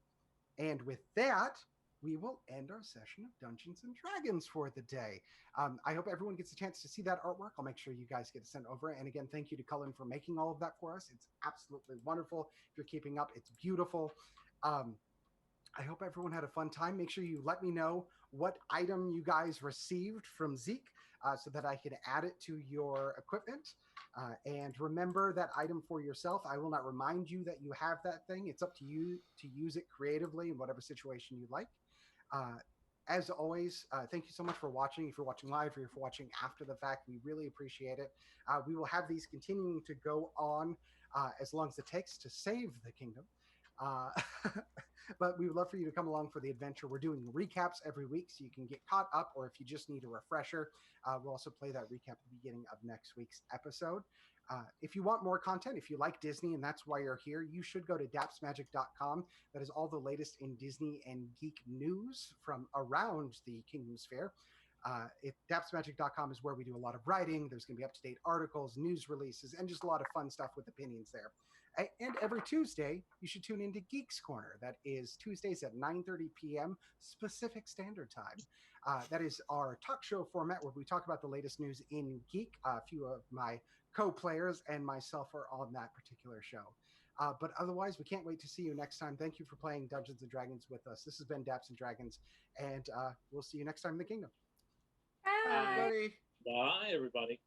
And with that, we will end our session of Dungeons and Dragons for the day. I hope everyone gets a chance to see that artwork. I'll make sure you guys get it sent over. And again, thank you to Cullen for making all of that for us. It's absolutely wonderful. If you're keeping up, it's beautiful. I hope everyone had a fun time. Make sure you let me know what item you guys received from Zeke so that I can add it to your equipment. And remember that item for yourself. I will not remind you that you have that thing. It's up to you to use it creatively in whatever situation you like. As always, thank you so much for watching. If you're watching live or if you're watching after the fact, we really appreciate it. We will have these continuing to go on as long as it takes to save the kingdom. But we would love for you to come along for the adventure. We're doing recaps every week so you can get caught up, or if you just need a refresher, we'll also play that recap at the beginning of next week's episode. If you want more content, if you like Disney and that's why you're here, you should go to dapsmagic.com. That is all the latest in Disney and geek news from around the Kingdom Sphere. Dapsmagic.com is where we do a lot of writing. There's going to be up-to-date articles, news releases, and just a lot of fun stuff with opinions there. And every Tuesday, you should tune into Geeks Corner. That is Tuesdays at 9:30 p.m. Pacific Standard Time. That is our talk show format where we talk about the latest news in geek. A few of my co-players and myself are on that particular show. But otherwise, we can't wait to see you next time. Thank you for playing Dungeons & Dragons with us. This has been Daps & Dragons, and we'll see you next time in the kingdom. Bye. Buddy. Bye, everybody.